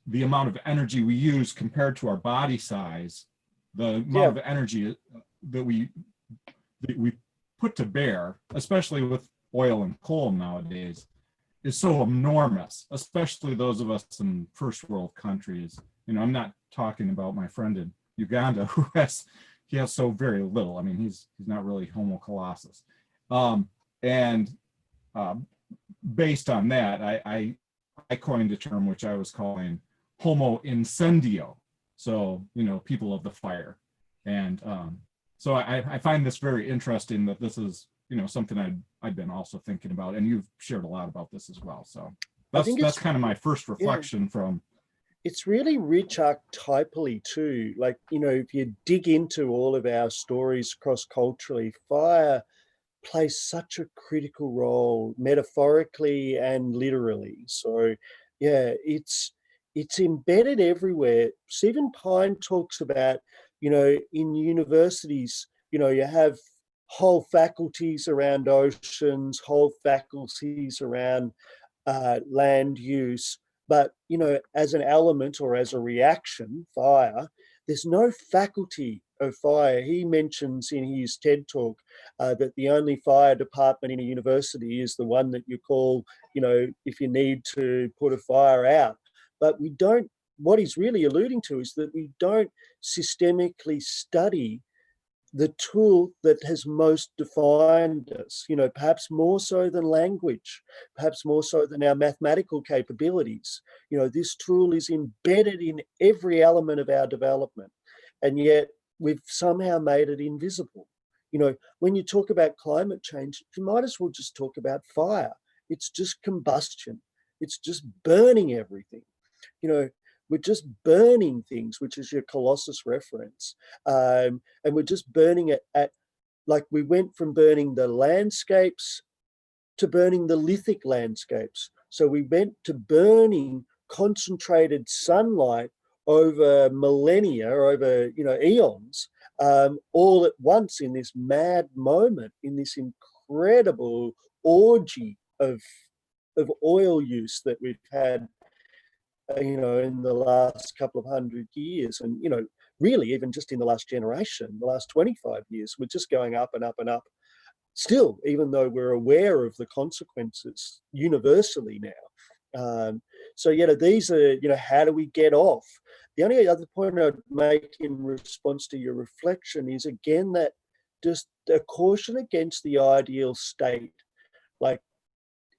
the amount of energy we use compared to our body size, the amount of energy that we put to bear, especially with oil and coal nowadays, is so enormous, especially those of us in first world countries. You know, I'm not talking about my friend in Uganda who has so very little. I mean, he's not really Homo colossus. Based on that, I coined a term which I was calling Homo incendio. So, you know, people of the fire. And so I find this very interesting that this is, you know, something I'd been also thinking about, and you've shared a lot about this as well. So that's kind of my first reflection from. It's really rich archetypally too. Like, you know, if you dig into all of our stories cross-culturally, fire plays such a critical role metaphorically and literally. So yeah, it's embedded everywhere. Stephen Pine talks about, you know, in universities, you know, you have whole faculties around oceans, whole faculties around land use. But, you know, as an element or as a reaction, fire, there's no faculty of fire. He mentions in his TED talk that the only fire department in a university is the one that you call, you know, if you need to put a fire out. But we don't, what he's really alluding to is that we don't systemically study the tool that has most defined us, you know, perhaps more so than language, perhaps more so than our mathematical capabilities. You know, this tool is embedded in every element of our development, and yet we've somehow made it invisible. You know, when you talk about climate change, you might as well just talk about fire. It's just combustion. It's just burning everything. You know, we're just burning things, which is your Colossus reference. And we're just burning it at, like, we went from burning the landscapes to burning the lithic landscapes. So we went to burning concentrated sunlight over millennia, or over, you know, eons, all at once in this mad moment, in this incredible orgy of oil use that we've had, you know, in the last couple of 100 years. And, you know, really even just in the last generation, the last 25 years, we're just going up and up and up still, even though we're aware of the consequences universally now. So, you know, these are, you know, how do we get off? The only other point I'd make in response to your reflection is, again, that just a caution against the ideal state, like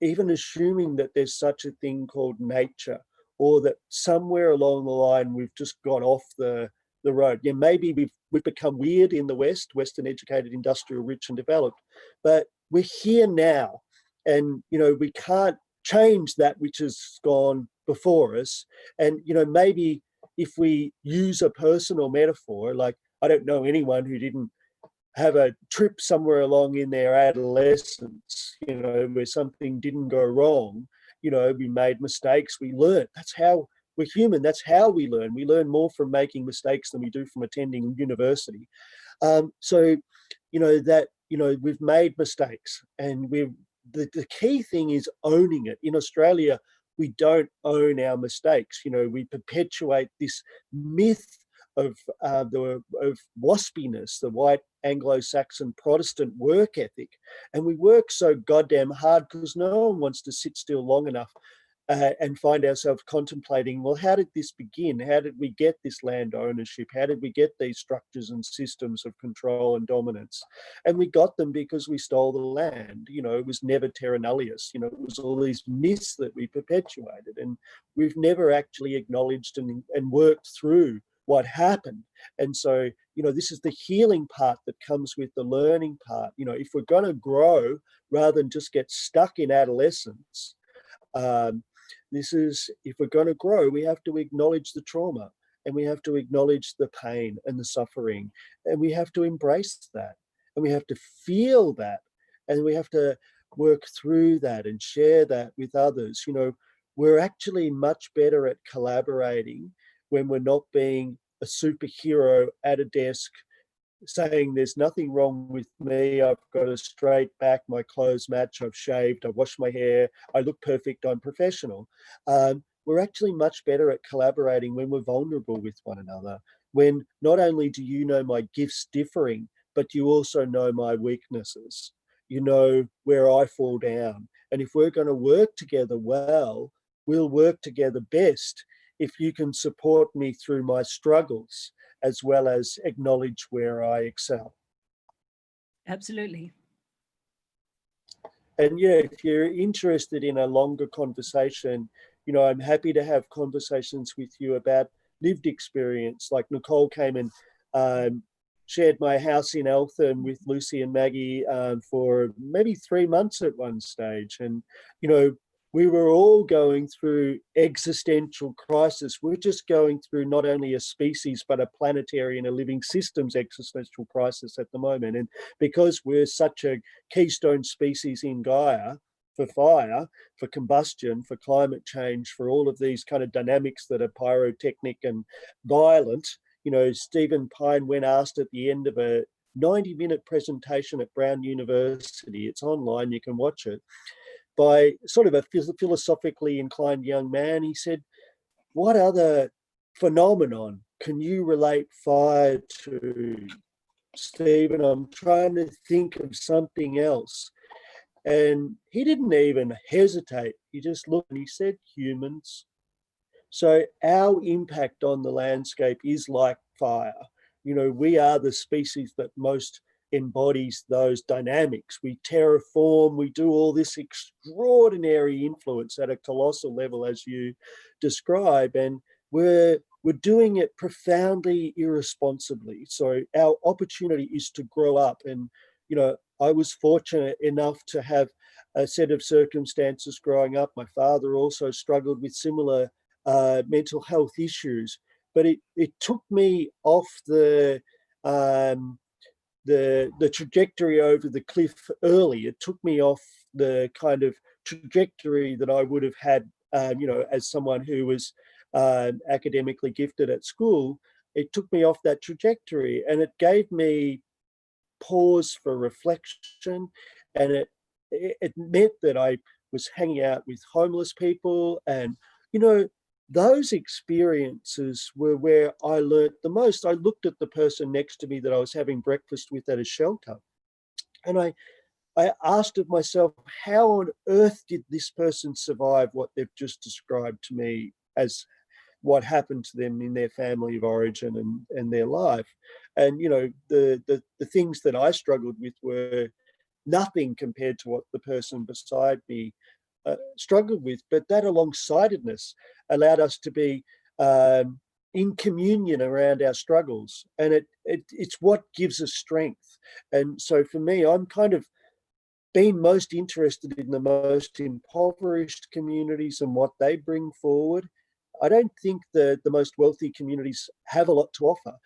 even assuming that there's such a thing called nature, or that somewhere along the line we've just got off the road. Yeah, maybe we've become weird in the West, Western educated, industrial, rich and developed, but we're here now, and, you know, we can't change that which has gone before us. And, you know, maybe if we use a personal metaphor, like, I don't know anyone who didn't have a trip somewhere along in their adolescence, you know, where something didn't go wrong. You know, we made mistakes, we learned. That's how we're human. That's how we learn. We learn more from making mistakes than we do from attending university. So, you know, that, you know, we've made mistakes, and the key thing is owning it. In Australia, we don't own our mistakes. You know, we perpetuate this myth of waspiness, the white Anglo-Saxon Protestant work ethic. And we work so goddamn hard because no one wants to sit still long enough and find ourselves contemplating, well, how did this begin? How did we get this land ownership? How did we get these structures and systems of control and dominance? And we got them because we stole the land. You know, it was never terra nullius. You know, it was all these myths that we perpetuated. And we've never actually acknowledged and worked through what happened. And so, you know, this is the healing part that comes with the learning part. You know, if we're going to grow rather than just get stuck in adolescence, if we're going to grow, we have to acknowledge the trauma, and we have to acknowledge the pain and the suffering, and we have to embrace that, and we have to feel that, and we have to work through that and share that with others. You know, we're actually much better at collaborating when we're not being a superhero at a desk saying there's nothing wrong with me, I've got a straight back, my clothes match, I've shaved, I've washed my hair, I look perfect, I'm professional. We're actually much better at collaborating when we're vulnerable with one another, when not only do you know my gifts differing, but you also know my weaknesses. You know where I fall down. And if we're going to work together well, we'll work together best if you can support me through my struggles, as well as acknowledge where I excel. Absolutely. And yeah, if you're interested in a longer conversation, you know, I'm happy to have conversations with you about lived experience. Like Nicole came and shared my house in Eltham with Lucy and Maggie for maybe 3 months at one stage. And, you know, we were all going through existential crisis. We're just going through not only a species, but a planetary and a living systems existential crisis at the moment. And because we're such a keystone species in Gaia, for fire, for combustion, for climate change, for all of these kind of dynamics that are pyrotechnic and violent, you know, Stephen Pine, when asked at the end of a 90-minute presentation at Brown University, it's online, you can watch it, by sort of a philosophically inclined young man, he said, what other phenomenon can you relate fire to, Stephen? I'm trying to think of something else. And he didn't even hesitate. He just looked and he said, humans. So our impact on the landscape is like fire. You know, we are the species that most embodies those dynamics. We terraform, we do all this extraordinary influence at a colossal level, as you describe, and we're doing it profoundly irresponsibly. So our opportunity is to grow up. And, you know, I was fortunate enough to have a set of circumstances growing up. My father also struggled with similar mental health issues, but it took me off the trajectory over the cliff early. It took me off the kind of trajectory that I would have had, you know, as someone who was academically gifted at school. It took me off that trajectory, and it gave me pause for reflection, and it meant that I was hanging out with homeless people, and, you know, those experiences were where I learned the most. I looked at the person next to me that I was having breakfast with at a shelter, and I asked of myself, how on earth did this person survive what they've just described to me as what happened to them in their family of origin and their life? And, you know, the things that I struggled with were nothing compared to what the person beside me struggled with. But that alongside-edness allowed us to be in communion around our struggles. And it's what gives us strength. And so for me, I'm kind of been most interested in the most impoverished communities and what they bring forward. I don't think that the most wealthy communities have a lot to offer.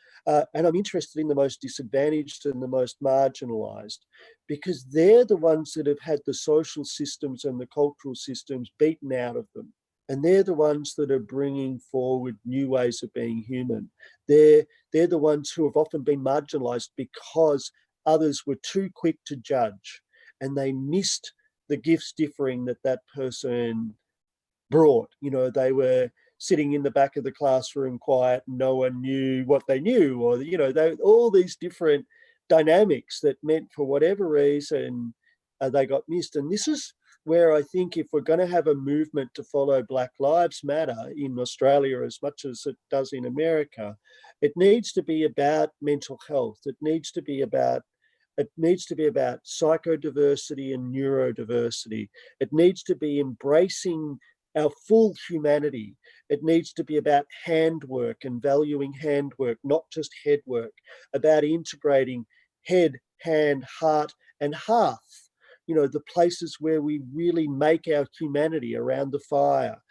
And I'm interested in the most disadvantaged and the most marginalized, because they're the ones that have had the social systems and the cultural systems beaten out of them. And they're the ones that are bringing forward new ways of being human. They're the ones who have often been marginalized because others were too quick to judge, and they missed the gifts differing that person brought. You know, they were sitting in the back of the classroom quiet, and no one knew what they knew, or, you know, all these different dynamics that meant for whatever reason they got missed. And this is where I think if we're going to have a movement to follow Black Lives Matter in Australia as much as it does in America, it needs to be about mental health. It needs to be about psychodiversity and neurodiversity. It needs to be embracing our full humanity. It needs to be about handwork and valuing handwork, not just head work, about integrating head, hand, heart, and hearth. The places where we really make our humanity around the fire,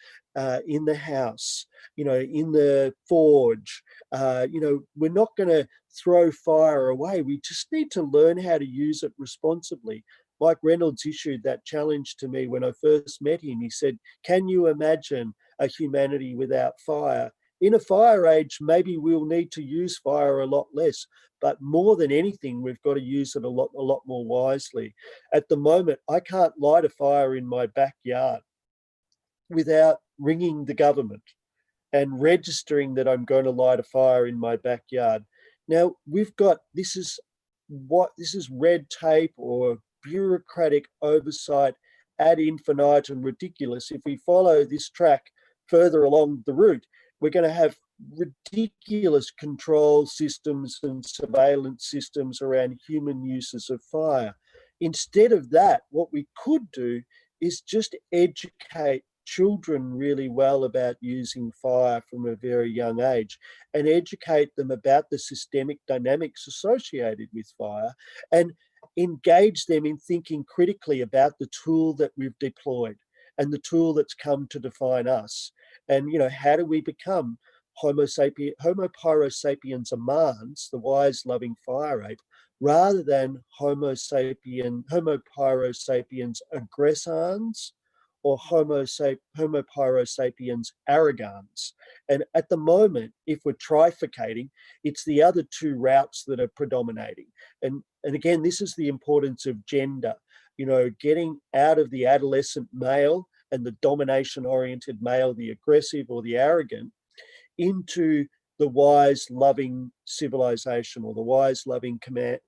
in the house, in the forge. We're not going to throw fire away. We just need to learn how to use it responsibly. Mike Reynolds issued that challenge to me when I first met him. He said, can you imagine a humanity without fire? In a fire age, maybe we'll need to use fire a lot less, but more than anything, we've got to use it a lot more wisely. At the moment, I can't light a fire in my backyard without ringing the government and registering that I'm going to light a fire in my backyard. Now, this is red tape or bureaucratic oversight ad infinitum ridiculous. If we follow this track further along the route, we're going to have ridiculous control systems and surveillance systems around human uses of fire. Instead of that, what we could do is just educate children really well about using fire from a very young age and educate them about the systemic dynamics associated with fire and engage them in thinking critically about the tool that we've deployed and the tool that's come to define us. And, how do we become Homo pyro sapiens amans, the wise, loving fire ape, rather than Homo pyro sapiens aggressans, or Homo pyro sapiens arrogans. And at the moment, if we're trifurcating, it's the other two routes that are predominating. And again, this is the importance of gender, getting out of the adolescent male and the domination-oriented male, the aggressive or the arrogant, into the wise, loving civilization, or the wise, loving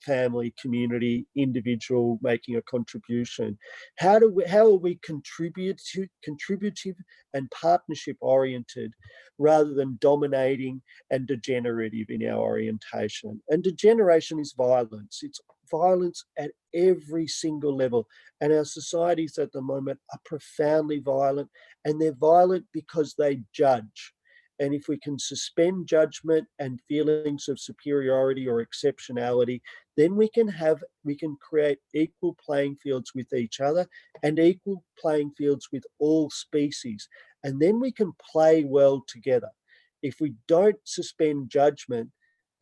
family, community, individual making a contribution. How are we contributive and partnership oriented rather than dominating and degenerative in our orientation? And degeneration is violence. It's violence at every single level. And our societies at the moment are profoundly violent, and they're violent because they judge. And if we can suspend judgment and feelings of superiority or exceptionality, then we can create equal playing fields with each other and equal playing fields with all species. And then we can play well together. If we don't suspend judgment,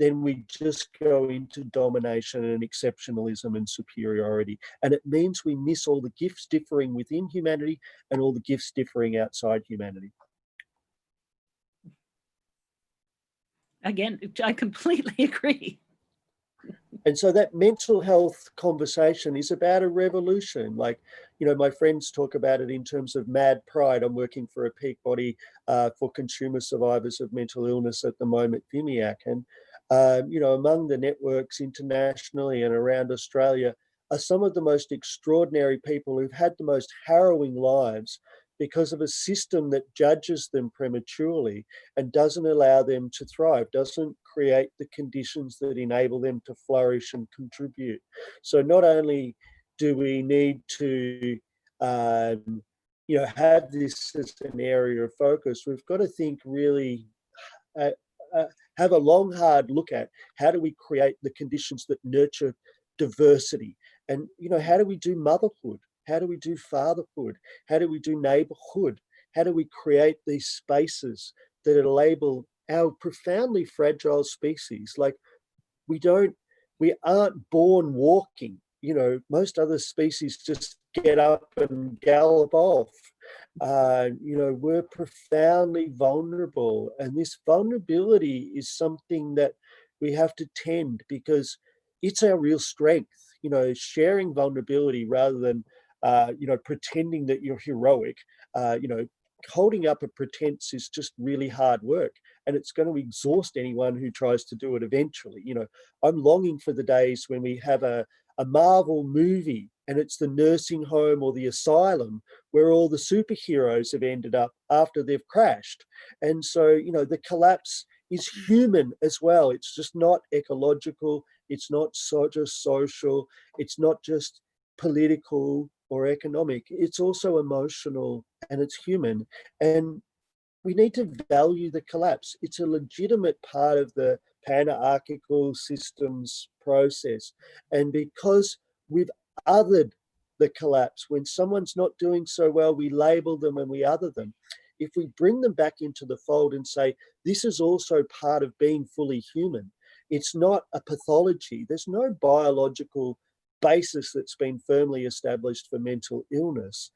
then we just go into domination and exceptionalism and superiority. And it means we miss all the gifts differing within humanity and all the gifts differing outside humanity. Again, I completely agree. And so that mental health conversation is about a revolution. Like, my friends talk about it in terms of mad pride. I'm working for a peak body for consumer survivors of mental illness at the moment, VIMIAC. And, among the networks internationally and around Australia are some of the most extraordinary people who've had the most harrowing lives because of a system that judges them prematurely and doesn't allow them to thrive, doesn't create the conditions that enable them to flourish and contribute. So not only do we need to have this as an area of focus, we've got to think really, have a long, hard look at how do we create the conditions that nurture diversity? And, how do we do motherhood? How do we do fatherhood? How do we do neighborhood? How do we create these spaces that enable our profoundly fragile species? Like, we aren't born walking. Most other species just get up and gallop off. We're profoundly vulnerable. And this vulnerability is something that we have to tend because it's our real strength. Sharing vulnerability rather than pretending that you're heroic, holding up a pretense is just really hard work. and it's going to exhaust anyone who tries to do it eventually. You know, I'm longing for the days when we have a Marvel movie and it's the nursing home or the asylum where all the superheroes have ended up after they've crashed. And so, you know, the collapse is human as well. It's just not ecological. It's not just social. It's not just political or economic. It's also emotional and it's human. And we need to value the collapse. It's a legitimate part of the panarchical systems process. And because we've othered the collapse, when someone's not doing so well, we label them and we other them. If we bring them back into the fold and say, this is also part of being fully human, it's not a pathology. There's no biological basis that's been firmly established for mental illness.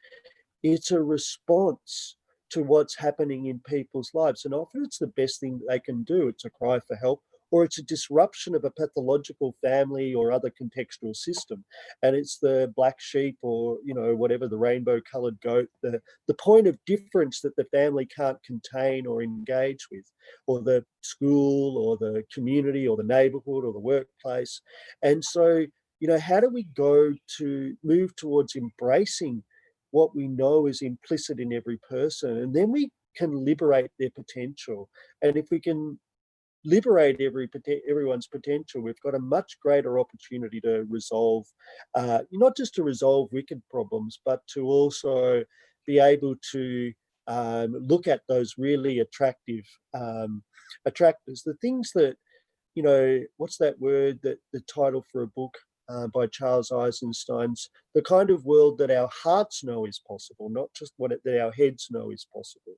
It's a response to what's happening in people's lives. And often it's the best thing they can do. It's a cry for help, or it's a disruption of a pathological family or other contextual system. And it's the black sheep or, you know, whatever, the rainbow colored goat, the point of difference that the family can't contain or engage with, or the school or the community or the neighborhood or the workplace. And so, you know, how do we go to move towards embracing what we know is implicit in every person, and then we can liberate their potential. And if we can liberate everyone's potential, we've got a much greater opportunity to resolve, not just to resolve wicked problems, but to also be able to look at those really attractive attractors, the things that, you know, what's that word, that the title for a book by Charles Eisenstein's, the kind of world that our hearts know is possible, not just that our heads know is possible.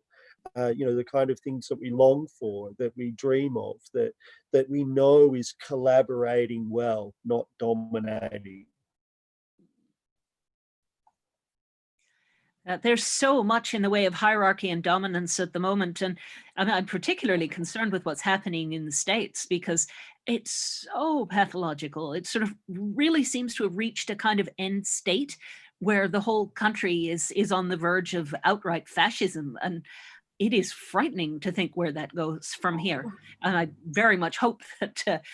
You know, the kind of things that we long for, that we dream of, that we know is collaborating well, not dominating. There's so much in the way of hierarchy and dominance at the moment. And I'm particularly concerned with what's happening in the States because it's so pathological. It sort of really seems to have reached a kind of end state where the whole country is on the verge of outright fascism. And it is frightening to think where that goes from here. And I very much hope that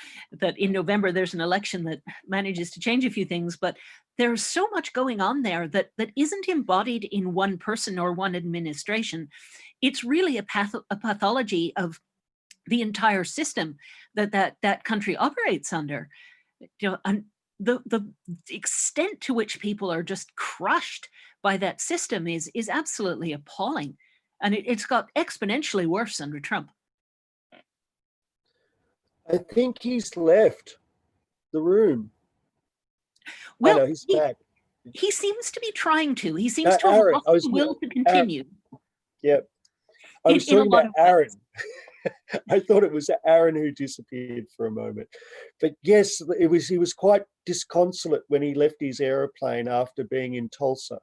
in November there's an election that manages to change a few things. But there's so much going on there that isn't embodied in one person or one administration. It's really a pathology of the entire system that country operates under. You know, and the extent to which people are just crushed by that system is absolutely appalling. And it's got exponentially worse under Trump. I think he's left the room. Well, no, he's back. He seems to be trying to. He seems to have lost the will to continue. Yep. I was talking about Aaron. I thought it was Aaron who disappeared for a moment. But yes, he was quite disconsolate when he left his aeroplane after being in Tulsa.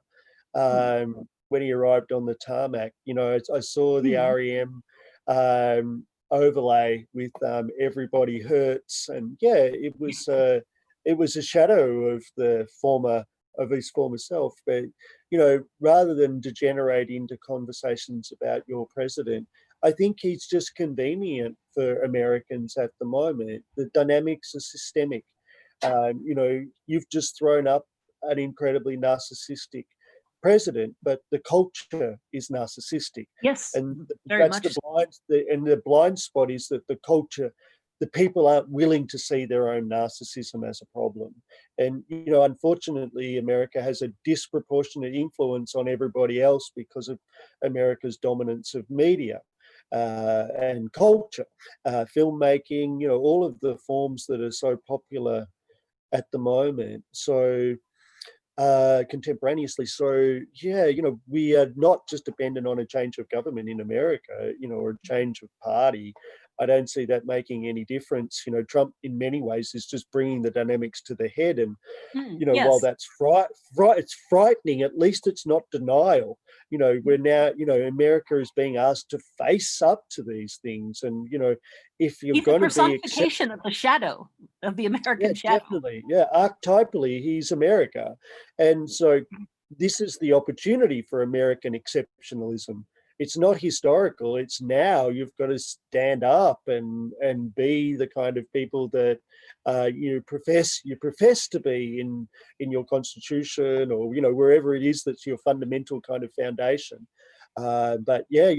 When he arrived on the tarmac, you know, I saw the REM overlay with "Everybody Hurts," and yeah, it was a shadow of his former self. But you know, rather than degenerate into conversations about your president, I think he's just convenient for Americans at the moment. The dynamics are systemic. You know, you've just thrown up an incredibly narcissistic president, but the culture is narcissistic. Yes, and very that's much. the blind spot is that the culture, the people aren't willing to see their own narcissism as a problem. And you know, unfortunately, America has a disproportionate influence on everybody else because of America's dominance of media and culture, filmmaking, you know, all of the forms that are so popular at the moment. So contemporaneously. So yeah, you know, we are not just dependent on a change of government in America, you know, or a change of party. I don't see that making any difference. You know, Trump in many ways is just bringing the dynamics to the head. And, you know, yes. while that's it's frightening, at least it's not denial. You know, we're now, you know, America is being asked to face up to these things. And, you know, if you're going to be personification of the shadow, of the American shadow. Definitely. Yeah, archetypally, he's America. And so this is the opportunity for American exceptionalism. it's not historical. It's now. You've got to stand up and be the kind of people that you profess to be in your constitution, or wherever it is that's your fundamental kind of foundation. But yeah,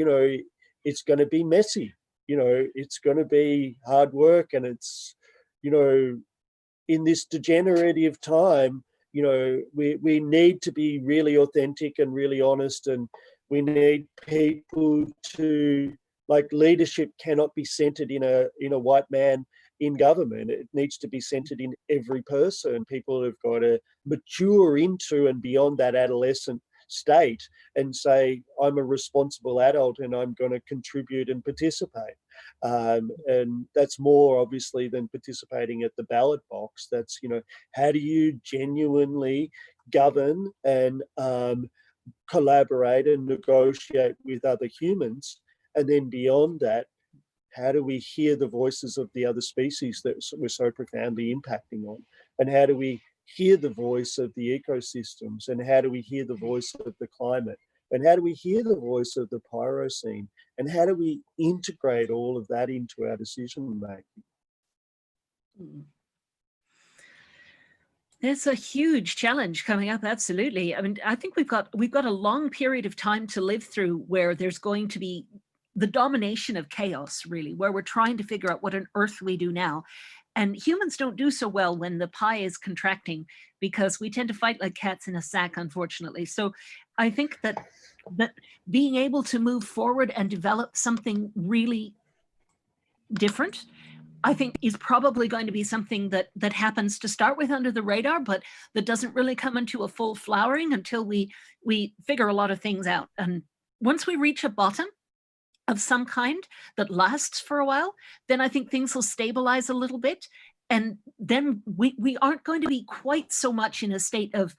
it's going to be messy. It's going to be hard work, and it's in this degenerative time, we need to be really authentic and really honest, and we need people to, like, leadership cannot be centered in a white man in government. It needs to be centered in every person. People have got to mature into and beyond that adolescent state and say, I'm a responsible adult and I'm going to contribute and participate. And that's more obviously than participating at the ballot box. That's, how do you genuinely govern and collaborate and negotiate with other humans? And then beyond that, how do we hear the voices of the other species that we're so profoundly impacting on? And how do we hear the voice of the ecosystems? And how do we hear the voice of the climate? And how do we hear the voice of the pyrocene? And how do we integrate all of that into our decision making? There's a huge challenge coming up. Absolutely. I mean, I think we've got a long period of time to live through where there's going to be the domination of chaos, really, where we're trying to figure out what on earth we do now. And humans don't do so well when the pie is contracting, because we tend to fight like cats in a sack, unfortunately. So I think that being able to move forward and develop something really different, I think, is probably going to be something that happens to start with under the radar, but that doesn't really come into a full flowering until we figure a lot of things out. And once we reach a bottom of some kind that lasts for a while, then I think things will stabilize a little bit. And then we aren't going to be quite so much in a state of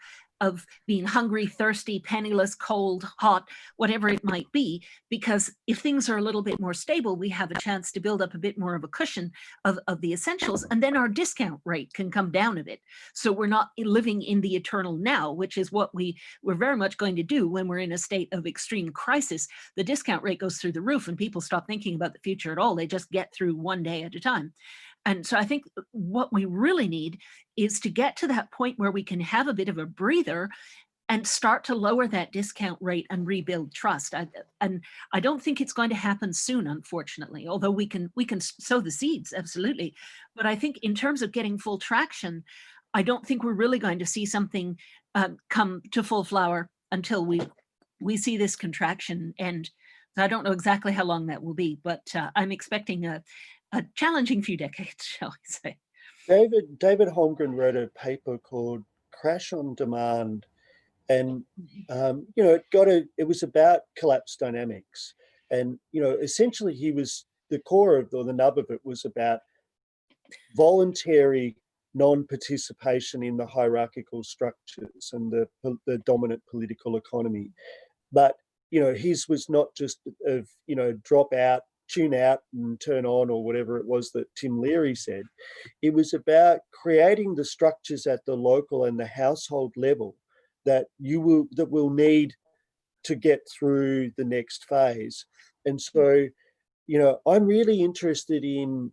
being hungry, thirsty, penniless, cold, hot, whatever it might be, because if things are a little bit more stable, we have a chance to build up a bit more of a cushion of the essentials, and then our discount rate can come down a bit. So we're not living in the eternal now, which is what we're very much going to do when we're in a state of extreme crisis. The discount rate goes through the roof and people stop thinking about the future at all. They just get through one day at a time. And so I think what we really need is to get to that point where we can have a bit of a breather and start to lower that discount rate and rebuild trust. And I don't think it's going to happen soon, unfortunately, although we can sow the seeds, absolutely. But I think in terms of getting full traction, I don't think we're really going to see something come to full flower until we see this contraction end. So I don't know exactly how long that will be, but I'm expecting a challenging few decades, shall we say. David Holmgren wrote a paper called Crash on Demand, and it was about collapse dynamics, and essentially the core of, or the nub of it, was about voluntary non-participation in the hierarchical structures and the dominant political economy. But his was not just of drop out, tune out and turn on, or whatever it was that Tim Leary said. It was about creating the structures at the local and the household level that we'll need to get through the next phase. And so, I'm really interested in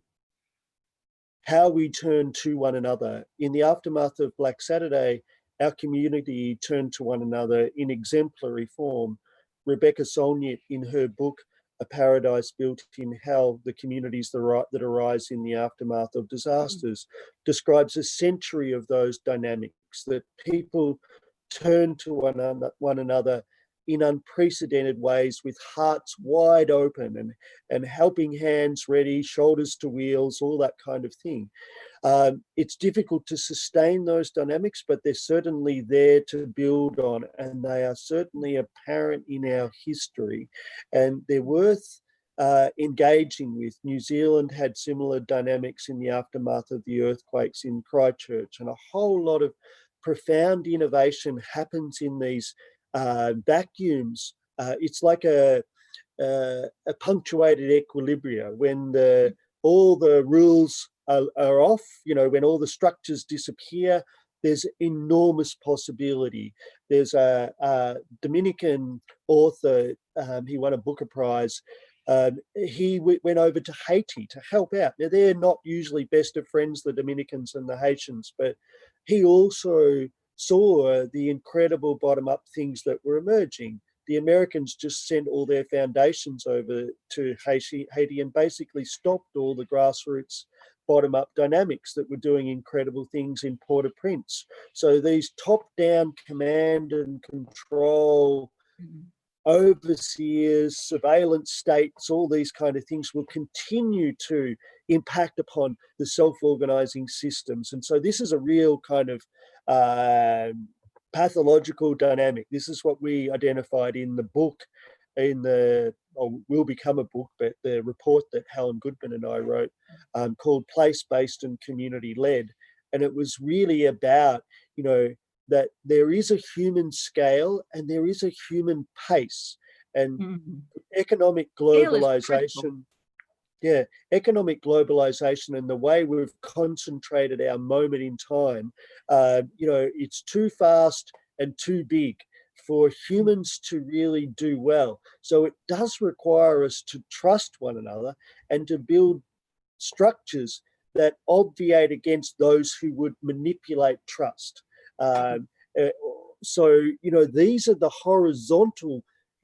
how we turn to one another. In the aftermath of Black Saturday, our community turned to one another in exemplary form. Rebecca Solnit, in her book, A Paradise Built in Hell, the communities that arise in the aftermath of disasters, describes a century of those dynamics, that people turn to one another in unprecedented ways, with hearts wide open and helping hands ready, shoulders to wheels, all that kind of thing. It's difficult to sustain those dynamics, but they're certainly there to build on, and they are certainly apparent in our history, and they're worth engaging with. New Zealand had similar dynamics in the aftermath of the earthquakes in Christchurch, and a whole lot of profound innovation happens in these vacuums. It's like a punctuated equilibria when all the rules are off, when all the structures disappear. There's enormous possibility. There's a Dominican author, he won a Booker Prize. He went over to Haiti to help out. Now, they're not usually best of friends, the Dominicans and the Haitians, but he also saw the incredible bottom-up things that were emerging. The Americans just sent all their foundations over to Haiti and basically stopped all the grassroots bottom-up dynamics that were doing incredible things in Port-au-Prince. So these top-down command and control overseers, surveillance states, all these kind of things will continue to impact upon the self-organizing systems. And so this is a real kind of pathological dynamic. This is what we identified in the book, will become a book, but the report that Helen Goodman and I wrote called Place-Based and Community-Led. And it was really about, that there is a human scale and there is a human pace, and economic globalization. Yeah, economic globalization and the way we've concentrated our moment in time, it's too fast and too big for humans to really do well. So it does require us to trust one another and to build structures that obviate against those who would manipulate trust. So, these are the horizontal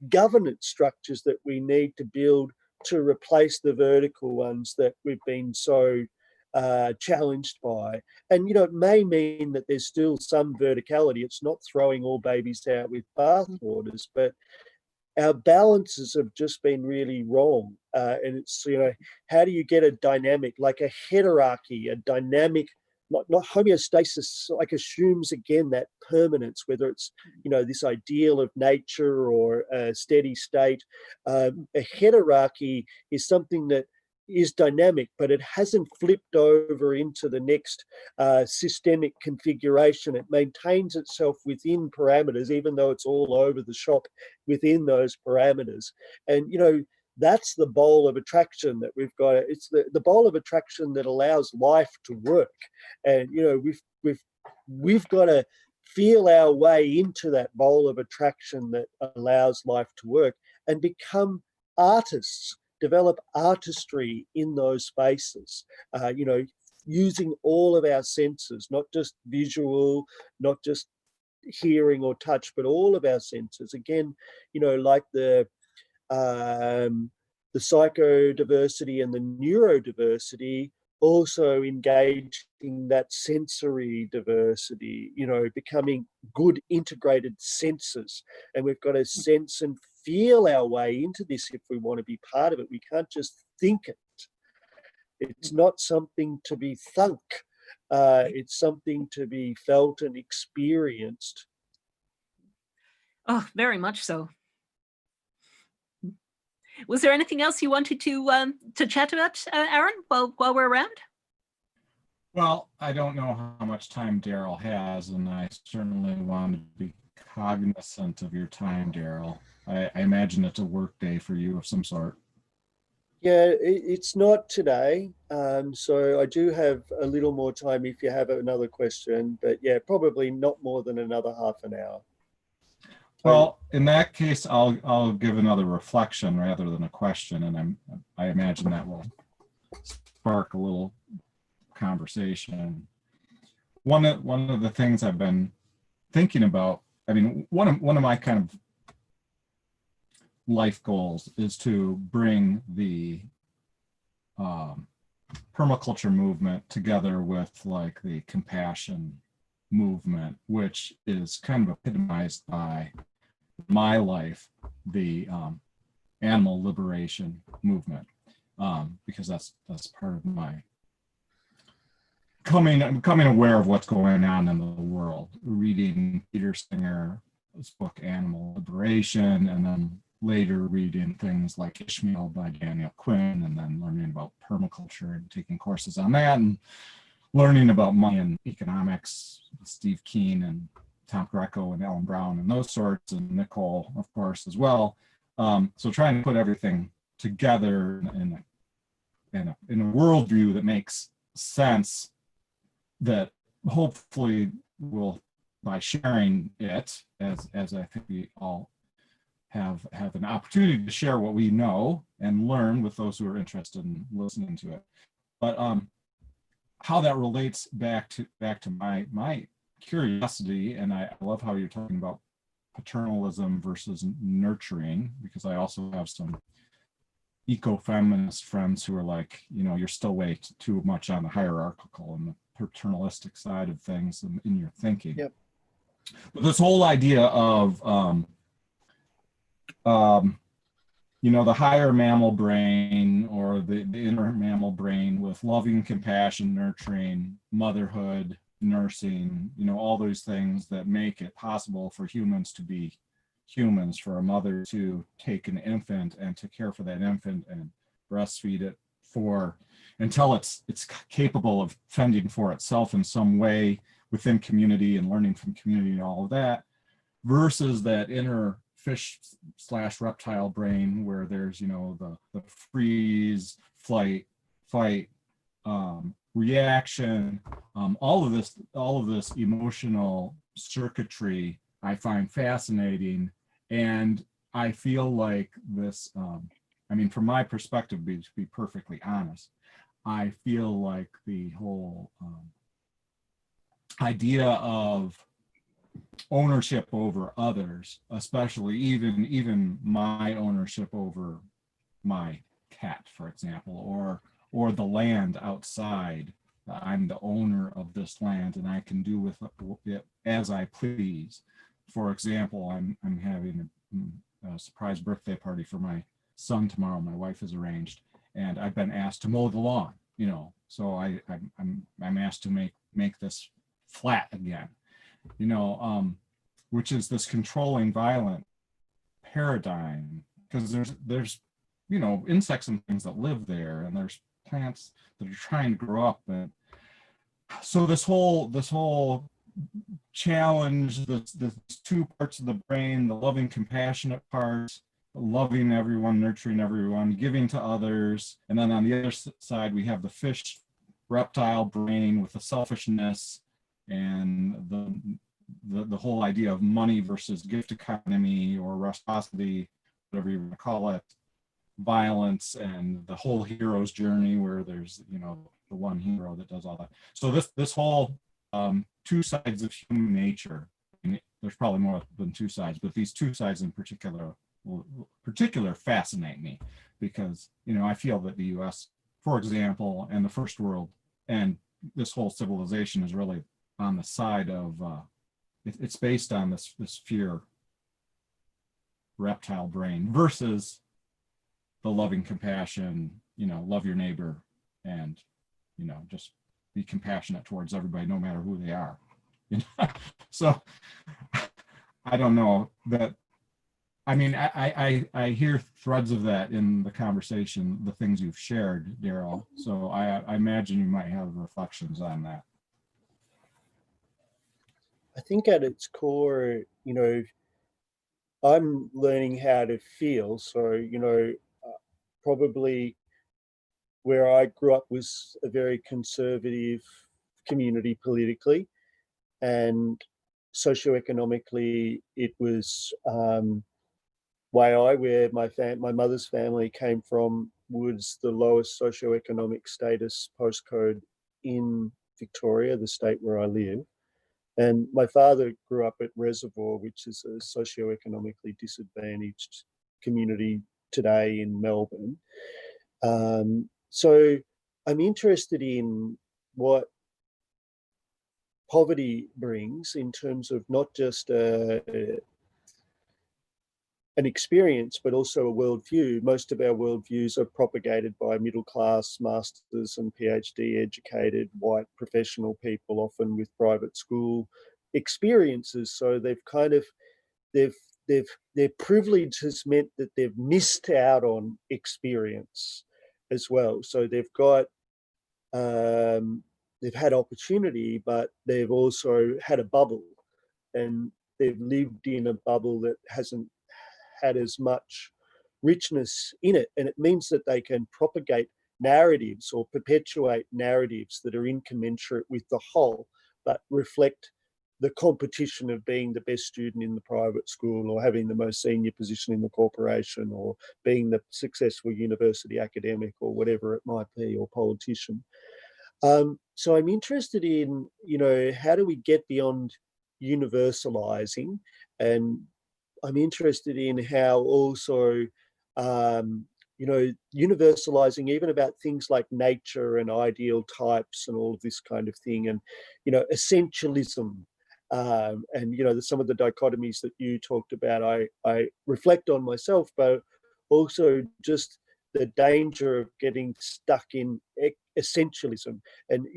governance structures that we need to build to replace the vertical ones that we've been so challenged by. And, it may mean that there's still some verticality. It's not throwing all babies out with bathwaters, but our balances have just been really wrong. And it's, how do you get a dynamic, like a heterarchy, a dynamic, not homeostasis, like assumes again that permanence, whether it's, this ideal of nature or a steady state. A heterarchy is something that is dynamic, but it hasn't flipped over into the next systemic configuration. It maintains itself within parameters, even though it's all over the shop within those parameters. And, that's the bowl of attraction that we've got. It's the bowl of attraction that allows life to work. And, we've got to feel our way into that bowl of attraction that allows life to work and become artists, develop artistry in those spaces, using all of our senses, not just visual, not just hearing or touch, but all of our senses. Again, like the psychodiversity and the neurodiversity, also engaging that sensory diversity, becoming good integrated senses. And we've got to sense and feel our way into this if we want to be part of it. We can't just think it. It's not something to be thunk. It's something to be felt and experienced. Oh, very much so. Was there anything else you wanted to chat about, Aaron, while we're around? Well, I don't know how much time Daryl has, and I certainly want to be cognizant of your time, Daryl. I imagine it's a work day for you of some sort. Yeah, it's not today. So I do have a little more time if you have another question, but yeah, probably not more than another half an hour. Well, in that case, I'll give another reflection rather than a question, and I imagine that will spark a little conversation. One of the things I've been thinking about, one of my kind of life goals is to bring the permaculture movement together with like the compassion movement, which is kind of epitomized by my life, the animal liberation movement, because that's part of my becoming aware of what's going on in the world. Reading Peter Singer's book Animal Liberation, and then later reading things like Ishmael by Daniel Quinn, and then learning about permaculture and taking courses on that, and learning about money and economics, Steve Keen and Tom Greco and Alan Brown and those sorts, and Nicole, of course, as well. So trying to put everything together in a worldview that makes sense, that hopefully will, by sharing it, as I think we all have an opportunity to share what we know and learn with those who are interested in listening to it. But how that relates back to my curiosity, and I love how you're talking about paternalism versus nurturing, because I also have some eco-feminist friends who are like, you're still way too much on the hierarchical and the paternalistic side of things in your thinking. Yep. But this whole idea of the higher mammal brain or the inner mammal brain with loving, compassion, nurturing, motherhood, nursing, all those things that make it possible for humans to be humans, for a mother to take an infant and to care for that infant and breastfeed it until it's capable of fending for itself in some way within community and learning from community and all of that, versus that inner fish/reptile brain where there's the freeze, flight, fight, reaction, all of this emotional circuitry I find fascinating. And I feel like this, from my perspective, to be perfectly honest, I feel like the whole idea of ownership over others, especially even my ownership over my cat, for example, or the land outside. I'm the owner of this land and I can do with it as I please. For example, I'm having a surprise birthday party for my son tomorrow. My wife has arranged, and I've been asked to mow the lawn. So I'm asked to make this flat again. Which is this controlling, violent paradigm, because there's insects and things that live there, and there's plants that are trying to grow up. And so this whole challenge, the two parts of the brain, the loving, compassionate part, loving everyone, nurturing everyone, giving to others, and then on the other side we have the fish reptile brain with the selfishness and the whole idea of money versus gift economy or reciprocity, whatever you want to call it, violence, and the whole hero's journey where there's the one hero that does all that. So this whole two sides of human nature, and there's probably more than two sides, but these two sides in particular fascinate me, because I feel that the US, for example, and the first world and this whole civilization is really on the side of it's based on this fear reptile brain versus the loving compassion, love your neighbor and just be compassionate towards everybody no matter who they are. So I don't know that. I hear threads of that in the conversation, the things you've shared, Daryl. So I imagine you might have reflections on that. I think at its core, I'm learning how to feel. So, probably where I grew up was a very conservative community politically, and socioeconomically, it was where my mother's family came from was the lowest socioeconomic status postcode in Victoria, the state where I live. And my father grew up at Reservoir, which is a socioeconomically disadvantaged community today in Melbourne. So I'm interested in what poverty brings in terms of not just an experience, but also a worldview. Most of our worldviews are propagated by middle-class, masters and PhD educated white professional people, often with private school experiences. So they've kind of, their privilege has meant that they've missed out on experience as well. So they've got, they've had opportunity, but they've also had a bubble, and they've lived in a bubble that hasn't had as much richness in it. And it means that they can propagate narratives or perpetuate narratives that are incommensurate with the whole, but reflect the competition of being the best student in the private school, or having the most senior position in the corporation, or being the successful university academic, or whatever it might be, or politician. So I'm interested in, how do we get beyond universalizing? And I'm interested in how also, universalizing even about things like nature and ideal types and all of this kind of thing, and, essentialism. And, some of the dichotomies that you talked about, I reflect on myself, but also just the danger of getting stuck in essentialism. And,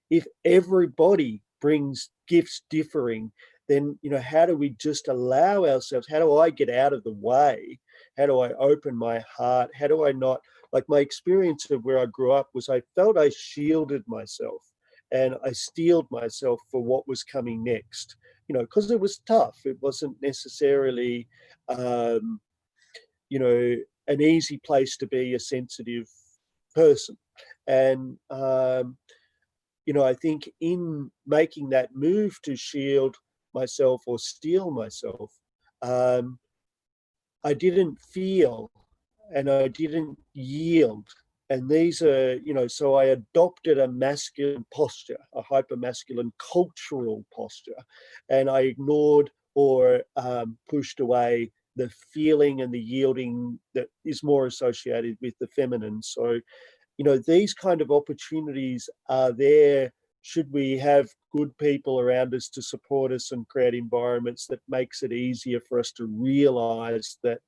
if everybody brings gifts differing, then, how do we just allow ourselves, how do I get out of the way? How do I open my heart? How do I not, like, my experience of where I grew up was I felt I shielded myself and I steeled myself for what was coming next, because it was tough. It wasn't necessarily, an easy place to be a sensitive person. And, I think in making that move to shield myself or steel myself, I didn't feel and I didn't yield. And these are, so I adopted a masculine posture, a hypermasculine cultural posture, and I ignored or pushed away the feeling and the yielding that is more associated with the feminine. So, these kind of opportunities are there should we have good people around us to support us and create environments that makes it easier for us to realize that,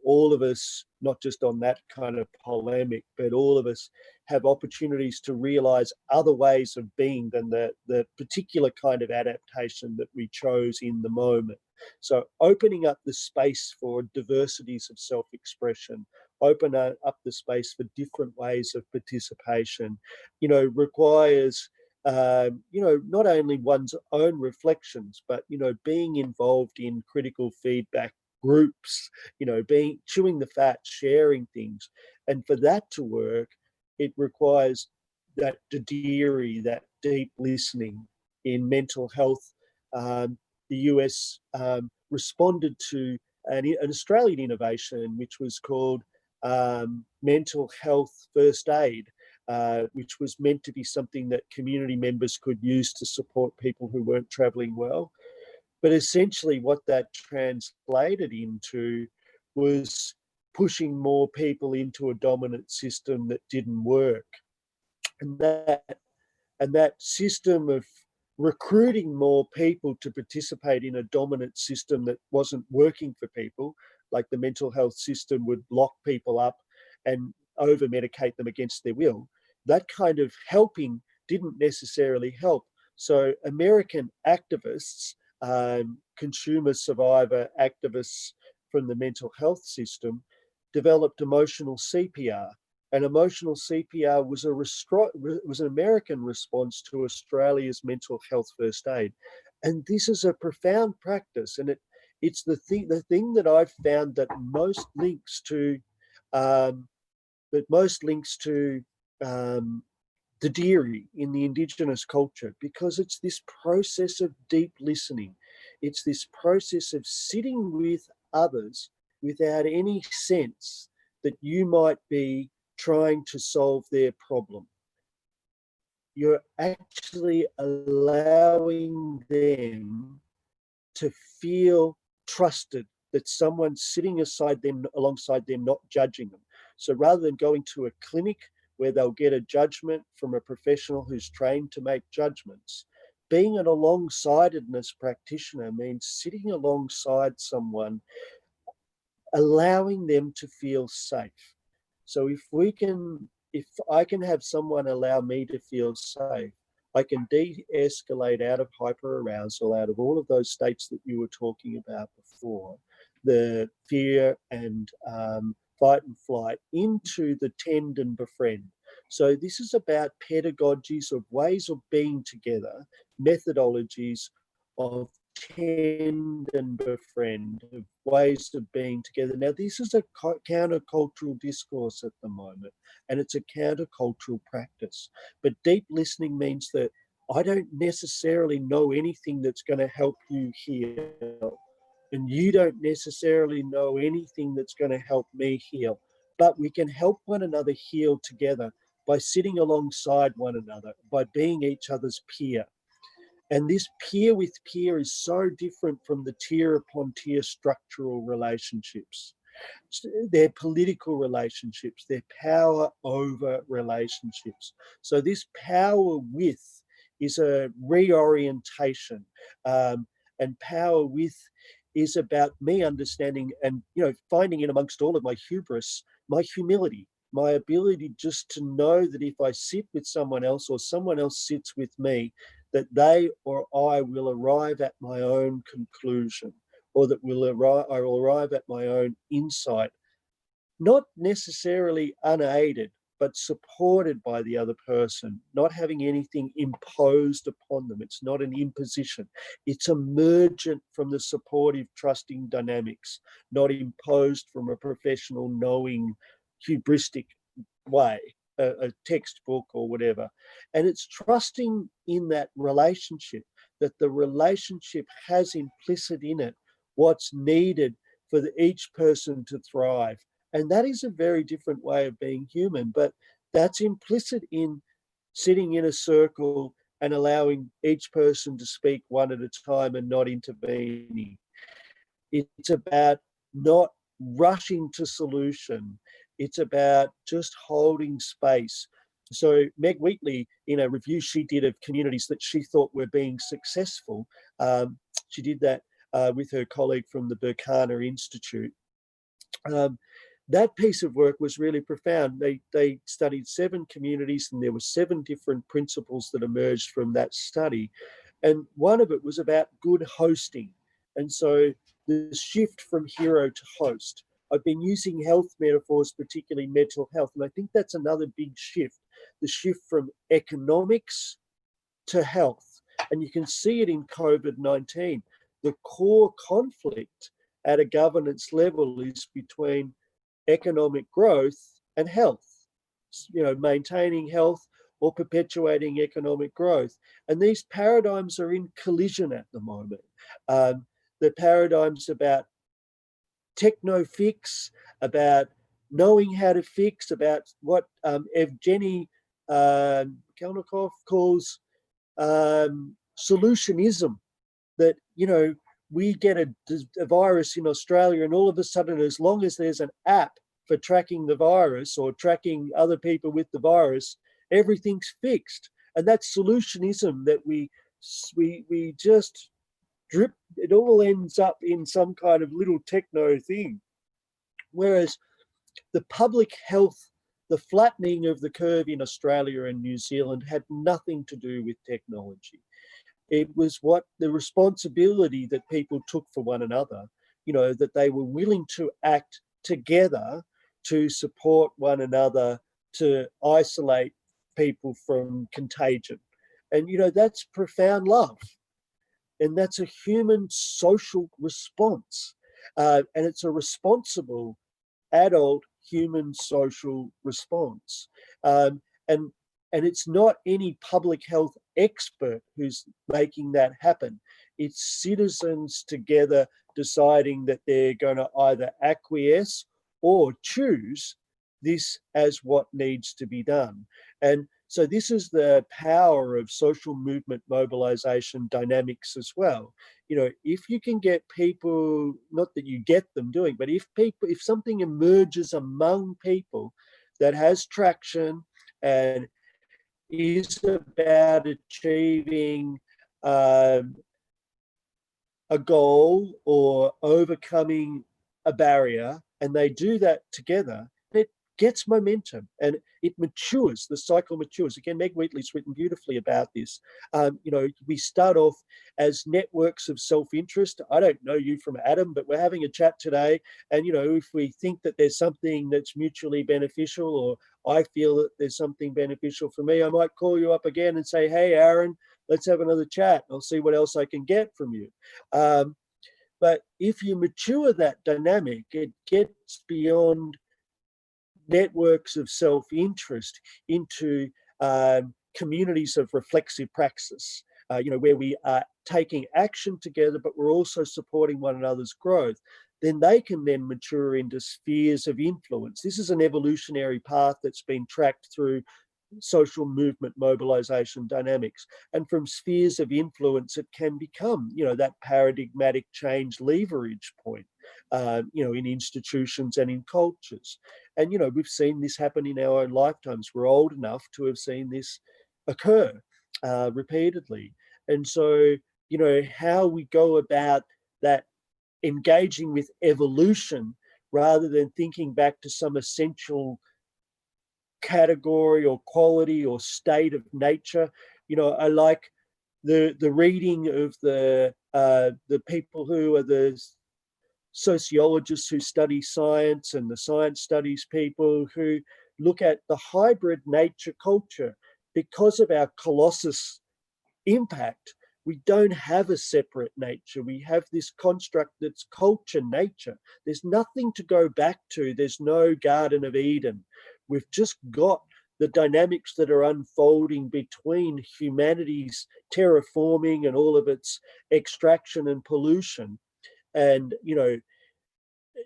all of us, not just on that kind of polemic, but all of us have opportunities to realize other ways of being than the particular kind of adaptation that we chose in the moment. So opening up the space for diversities of self-expression, open up the space for different ways of participation, requires, not only one's own reflections, but, being involved in critical feedback groups, chewing the fat, sharing things. And for that to work, it requires that dadiri, that deep listening in mental health. The US responded to an Australian innovation, which was called mental health first aid, which was meant to be something that community members could use to support people who weren't traveling well. But essentially what that translated into was pushing more people into a dominant system that didn't work. And that system of recruiting more people to participate in a dominant system that wasn't working for people, like the mental health system would lock people up and over-medicate them against their will, that kind of helping didn't necessarily help. So American activists, consumer survivor activists from the mental health system, developed emotional CPR. And emotional CPR was an American response to Australia's mental health first aid. And this is a profound practice. And it's the thing that I've found that most links to the Diri in the Indigenous culture, because it's this process of deep listening. It's this process of sitting with others without any sense that you might be trying to solve their problem. You're actually allowing them to feel trusted, that someone's sitting alongside them, not judging them. So rather than going to a clinic where they'll get a judgment from a professional who's trained to make judgments, being an alongside-edness practitioner means sitting alongside someone, allowing them to feel safe. So if I can have someone allow me to feel safe, I can de-escalate out of hyperarousal, out of all of those states that you were talking about before, the fear and fight and flight, into the tend and befriend. So this is about pedagogies of ways of being together, methodologies of tend and befriend, of ways of being together. Now, this is a countercultural discourse at the moment, and it's a countercultural practice. But deep listening means that I don't necessarily know anything that's going to help you heal. And you don't necessarily know anything that's going to help me heal. But we can help one another heal together by sitting alongside one another, by being each other's peer. And this peer with peer is so different from the tier upon tier structural relationships. They're political relationships, they're power over relationships. So this power with is a reorientation, and power with is about me understanding and, you know, finding in amongst all of my hubris, my humility, my ability just to know that if I sit with someone else or someone else sits with me, that they or I will arrive at my own conclusion, or that I will arrive at my own insight, not necessarily unaided, but supported by the other person, not having anything imposed upon them. It's not an imposition. It's emergent from the supportive, trusting dynamics, not imposed from a professional, knowing, hubristic way, a textbook or whatever. And it's trusting in that relationship, that the relationship has implicit in it what's needed for each person to thrive. And that is a very different way of being human, but that's implicit in sitting in a circle and allowing each person to speak one at a time and not intervening. It's about not rushing to solution. It's about just holding space. So Meg Wheatley, in a review she did of communities that she thought were being successful, she did that with her colleague from the Berkana Institute. That piece of work was really profound. They studied 7 communities, and there were 7 different principles that emerged from that study. And one of it was about good hosting. And so the shift from hero to host. I've been using health metaphors, particularly mental health, and I think that's another big shift, the shift from economics to health. And you can see it in COVID-19. The core conflict at a governance level is between economic growth and health, you know, maintaining health or perpetuating economic growth. And these paradigms are in collision at the moment. The paradigms about techno-fix, about knowing how to fix, about what Evgeny Kelnikov calls solutionism, that, you know, we get a virus in Australia and all of a sudden, as long as there's an app for tracking the virus or tracking other people with the virus, everything's fixed. And that's solutionism, that we just drip, it all ends up in some kind of little techno thing. Whereas the public health, the flattening of the curve in Australia and New Zealand had nothing to do with technology. It was what the responsibility that people took for one another, you know, that they were willing to act together to support one another, to isolate people from contagion. And, you know, that's profound love. And that's a human social response. And it's a responsible adult human social response. And it's not any public health expert who's making that happen. It's citizens together deciding that they're going to either acquiesce or choose this as what needs to be done. And so this is the power of social movement mobilization dynamics as well. You know, if you can get people, not that you get them doing, but if something emerges among people that has traction and is about achieving a goal or overcoming a barrier, and they do that together, it gets momentum and it matures, the cycle matures. Again, Meg Wheatley's written beautifully about this. You know, we start off as networks of self-interest. I don't know you from Adam, but we're having a chat today. And, you know, if we think that there's something that's mutually beneficial, or I feel that there's something beneficial for me, I might call you up again and say, hey, Aaron, let's have another chat. I'll see what else I can get from you. But if you mature that dynamic, it gets beyond networks of self-interest into communities of reflexive praxis, where we are taking action together, but we're also supporting one another's growth, then they can then mature into spheres of influence. This is an evolutionary path that's been tracked through social movement mobilization dynamics. And from spheres of influence, it can become, that paradigmatic change leverage point, in institutions and in cultures. And, we've seen this happen in our own lifetimes. We're old enough to have seen this occur repeatedly. And so, how we go about that, engaging with evolution rather than thinking back to some essential category or quality or state of nature. I like the reading of the people who are the sociologists who study science and the science studies people who look at the hybrid nature culture. Because of our colossus impact, we don't have a separate nature. We have this construct that's culture nature. There's nothing to go back to. There's no Garden of Eden. We've just got the dynamics that are unfolding between humanity's terraforming and all of its extraction and pollution and,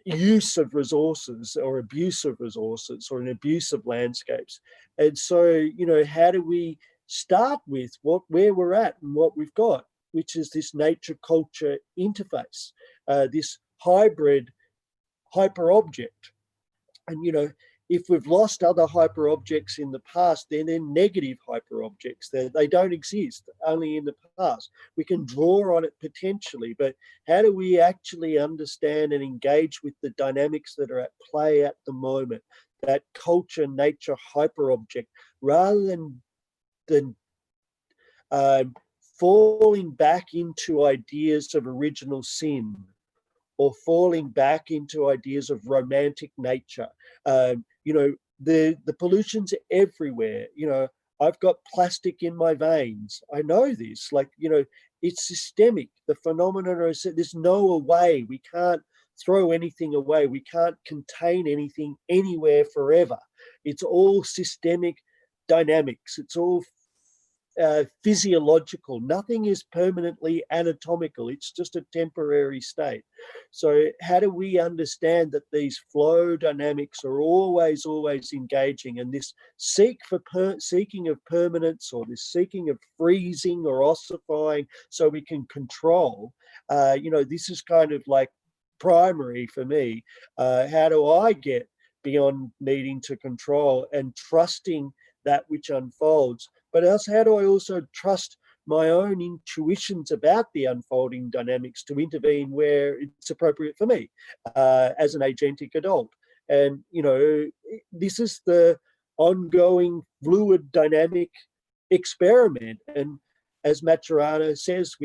use of resources or abuse of resources or an abuse of landscapes. And so, how do we start with where we're at and what we've got, which is this nature culture interface, this hybrid hyper object. And if we've lost other hyper objects in the past, then they're negative hyper objects. They don't exist, only in the past. We can draw on it potentially, but how do we actually understand and engage with the dynamics that are at play at the moment, that culture nature hyper object, rather than falling back into ideas of original sin or falling back into ideas of romantic nature. The pollution's everywhere. I've got plastic in my veins. I know this, it's systemic. The phenomenon is there's no way. We can't throw anything away. We can't contain anything anywhere forever. It's all systemic dynamics. It's all physiological. Nothing is permanently anatomical. It's just a temporary state. So how do we understand that these flow dynamics are always engaging, and this seeking of permanence, or this seeking of freezing or ossifying so we can control, this is kind of like primary for me. How do I get beyond needing to control and trusting that which unfolds? But else, how do I also trust my own intuitions about the unfolding dynamics to intervene where it's appropriate for me as an agentic adult? And, this is the ongoing fluid dynamic experiment. And as Maturana says,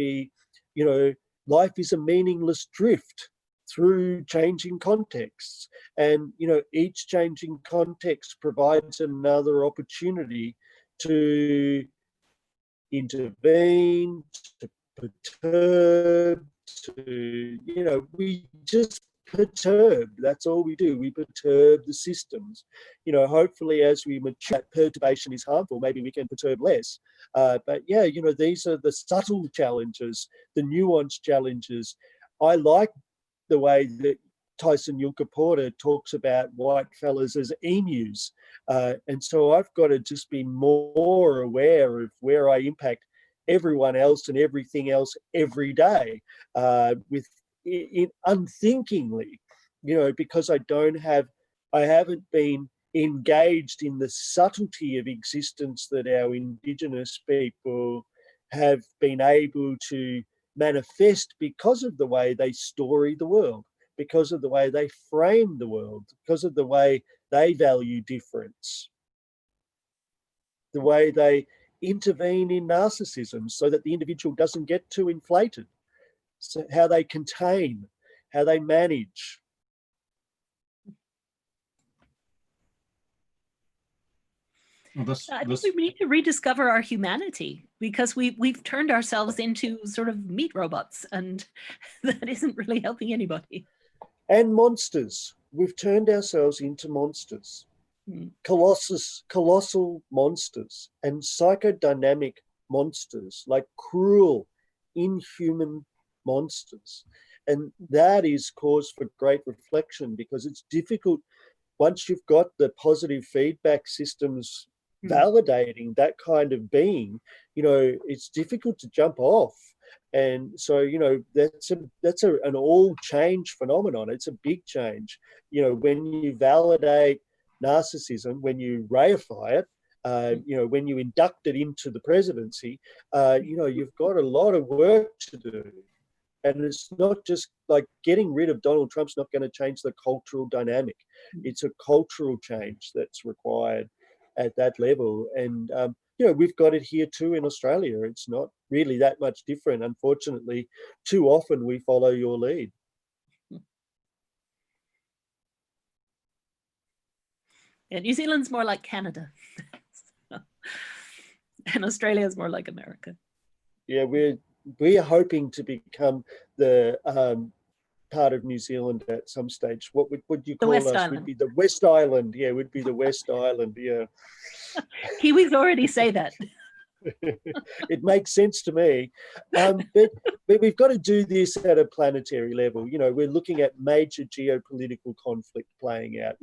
life is a meaningless drift through changing contexts. And, each changing context provides another opportunity to intervene, to perturb, we just perturb. That's all we do. We perturb the systems. Hopefully as we mature, that perturbation is harmful. Maybe we can perturb less. But yeah, these are the subtle challenges, the nuanced challenges. I like the way that Tyson Yunkaporta talks about white fellas as emus. And so I've got to just be more aware of where I impact everyone else and everything else every day unthinkingly, because I haven't been engaged in the subtlety of existence that our Indigenous people have been able to manifest because of the way they story the world, because of the way they frame the world, because of the way they value difference, the way they intervene in narcissism so that the individual doesn't get too inflated, so how they contain, how they manage. I think we need to rediscover our humanity, because we've turned ourselves into sort of meat robots, and that isn't really helping anybody. And monsters. We've turned ourselves into monsters. colossal monsters and psychodynamic monsters, like cruel, inhuman monsters. And that is cause for great reflection, because it's difficult once you've got the positive feedback systems validating that kind of being, it's difficult to jump off. And so, that's an all change phenomenon. It's a big change. When you validate narcissism, when you reify it, when you induct it into the presidency, you've got a lot of work to do. And it's not just like getting rid of Donald Trump's not going to change the cultural dynamic. It's a cultural change that's required at that level. And, we've got it here too in Australia. It's not really that much different. Unfortunately, too often we follow your lead. Yeah, New Zealand's more like Canada. And Australia is more like America. Yeah, we are hoping to become the part of New Zealand at some stage. What would you call us? We'd be the West Island. Yeah, we'd be the West Island. Yeah. Kiwis already say that. It makes sense to me. But we've got to do this at a planetary level. We're looking at major geopolitical conflict playing out.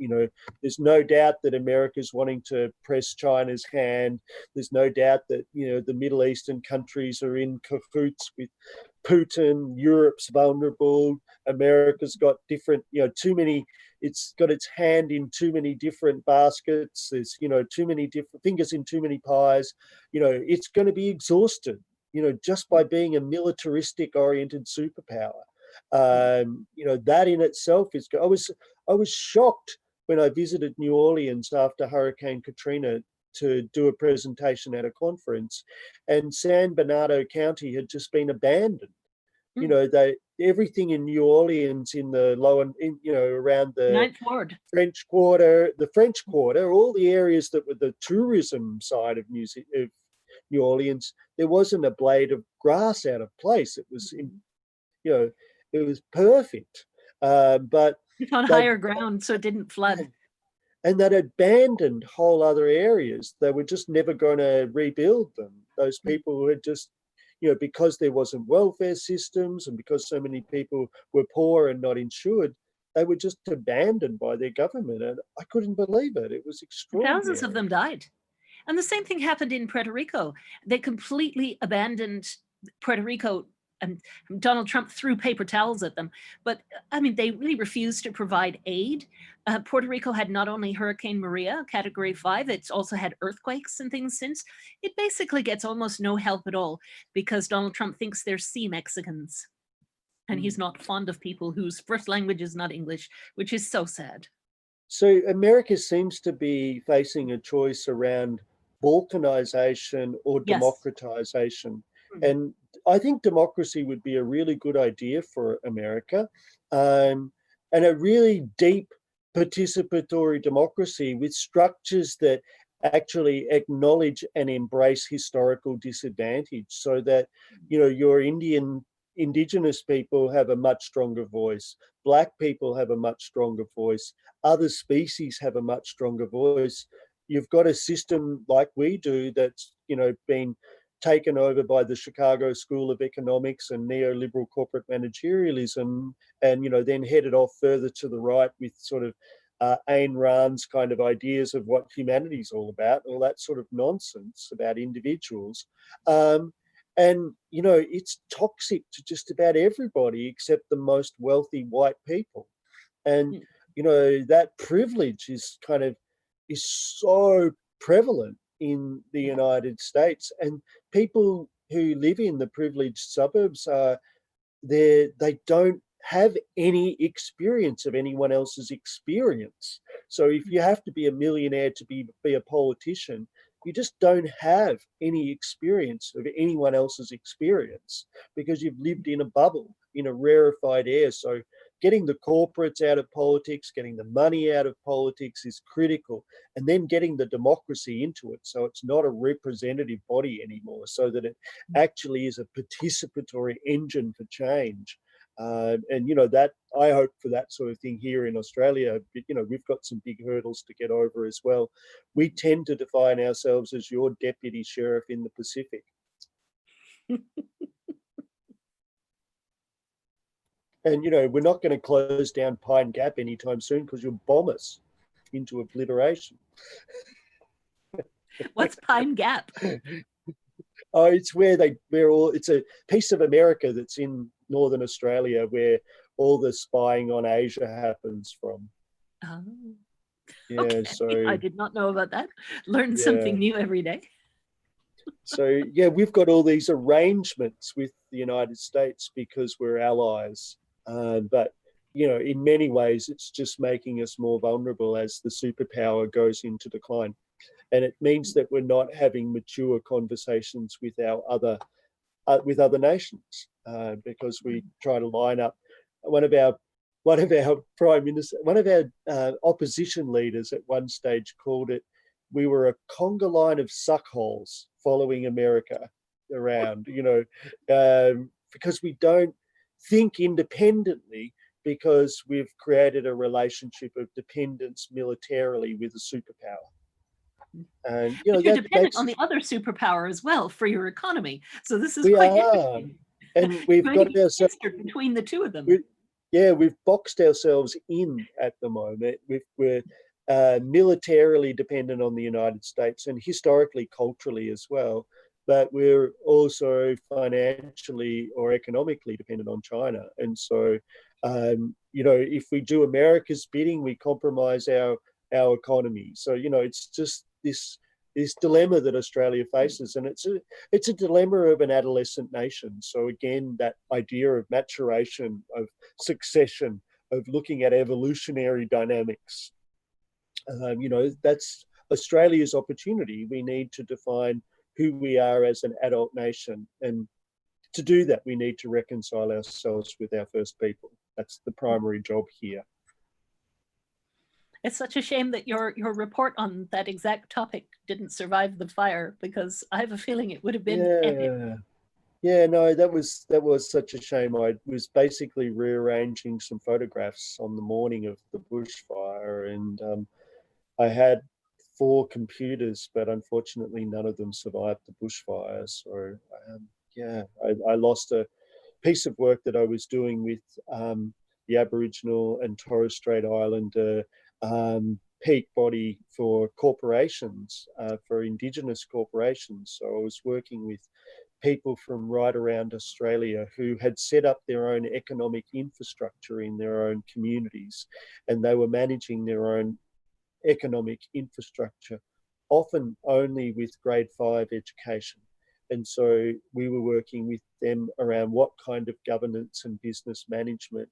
There's no doubt that America's wanting to press China's hand. There's no doubt that, the Middle Eastern countries are in cahoots with Putin. Europe's vulnerable. America's got different, too many. It's got its hand in too many different baskets. There's, too many different fingers in too many pies. It's going to be exhausted, just by being a militaristic oriented superpower. That in itself is, I was shocked when I visited New Orleans after Hurricane Katrina to do a presentation at a conference, and San Bernardino County had just been abandoned. Everything in New Orleans in the around the Ninth Ward, French Quarter, all the areas that were the tourism side of New Orleans, there wasn't a blade of grass out of place. It was, it was perfect. But it's on higher ground, so it didn't flood. And that abandoned whole other areas. They were just never going to rebuild them. Those people who had just, because there wasn't welfare systems and because so many people were poor and not insured, they were just abandoned by their government. And I couldn't believe it. It was extraordinary. Thousands of them died. And the same thing happened in Puerto Rico. They completely abandoned Puerto Rico, and Donald Trump threw paper towels at them. But I mean, they really refused to provide aid. Puerto Rico had not only Hurricane Maria, Category 5, it's also had earthquakes and things since. It basically gets almost no help at all because Donald Trump thinks they're sea Mexicans. And he's not fond of people whose first language is not English, which is so sad. So America seems to be facing a choice around balkanization or democratization. Yes. And I think democracy would be a really good idea for America, and a really deep participatory democracy with structures that actually acknowledge and embrace historical disadvantage, so that your indigenous people have a much stronger voice, Black people have a much stronger voice, other species have a much stronger voice. You've got a system like we do that's been taken over by the Chicago School of Economics and neoliberal corporate managerialism, and then headed off further to the right with sort of Ayn Rand's kind of ideas of what humanity's all about, all that sort of nonsense about individuals. And it's toxic to just about everybody except the most wealthy white people. And that privilege is so prevalent in the United States, and people who live in the privileged suburbs they don't have any experience of anyone else's experience. So if you have to be a millionaire to be a politician, you just don't have any experience of anyone else's experience because you've lived in a bubble, in a rarefied air. So getting the corporates out of politics, getting the money out of politics is critical, and then getting the democracy into it so it's not a representative body anymore, so that it actually is a participatory engine for change. And, that I hope for that sort of thing here in Australia. But, we've got some big hurdles to get over as well. We tend to define ourselves as your deputy sheriff in the Pacific. And, we're not going to close down Pine Gap anytime soon because you'll bomb us into obliteration. What's Pine Gap? Oh, it's it's a piece of America that's in Northern Australia where all the spying on Asia happens from. Oh, yeah. Okay. So I did not know about that. Learn something new every day. So yeah, we've got all these arrangements with the United States because we're allies. But in many ways, it's just making us more vulnerable as the superpower goes into decline. And it means that we're not having mature conversations with our other nations because we try to line up. One of our prime minister, one of our opposition leaders at one stage called it, we were a conga line of suckholes following America around, because we don't think independently because we've created a relationship of dependence militarily with a superpower. And but you're dependent on the other superpower as well for your economy. So this is quite interesting. And we've got ourselves between the two of them. We've boxed ourselves in at the moment. We're militarily dependent on the United States and historically, culturally as well. But we're also financially or economically dependent on China. And so, if we do America's bidding, we compromise our economy. So, it's just this dilemma that Australia faces, and it's a dilemma of an adolescent nation. So again, that idea of maturation, of succession, of looking at evolutionary dynamics, that's Australia's opportunity. We need to define who we are as an adult nation, and to do that, we need to reconcile ourselves with our First People. That's the primary job here. It's such a shame that your report on that exact topic didn't survive the fire, because I have a feeling it would have been epic. Yeah, no, that was such a shame. I was basically rearranging some photographs on the morning of the bushfire, and I had 4 computers, but unfortunately none of them survived the bushfire. So I lost a piece of work that I was doing with the Aboriginal and Torres Strait Islander peak body for corporations, for Indigenous corporations. So I was working with people from right around Australia who had set up their own economic infrastructure in their own communities, and they were managing their own economic infrastructure, often only with grade 5 education. And so we were working with them around what kind of governance and business management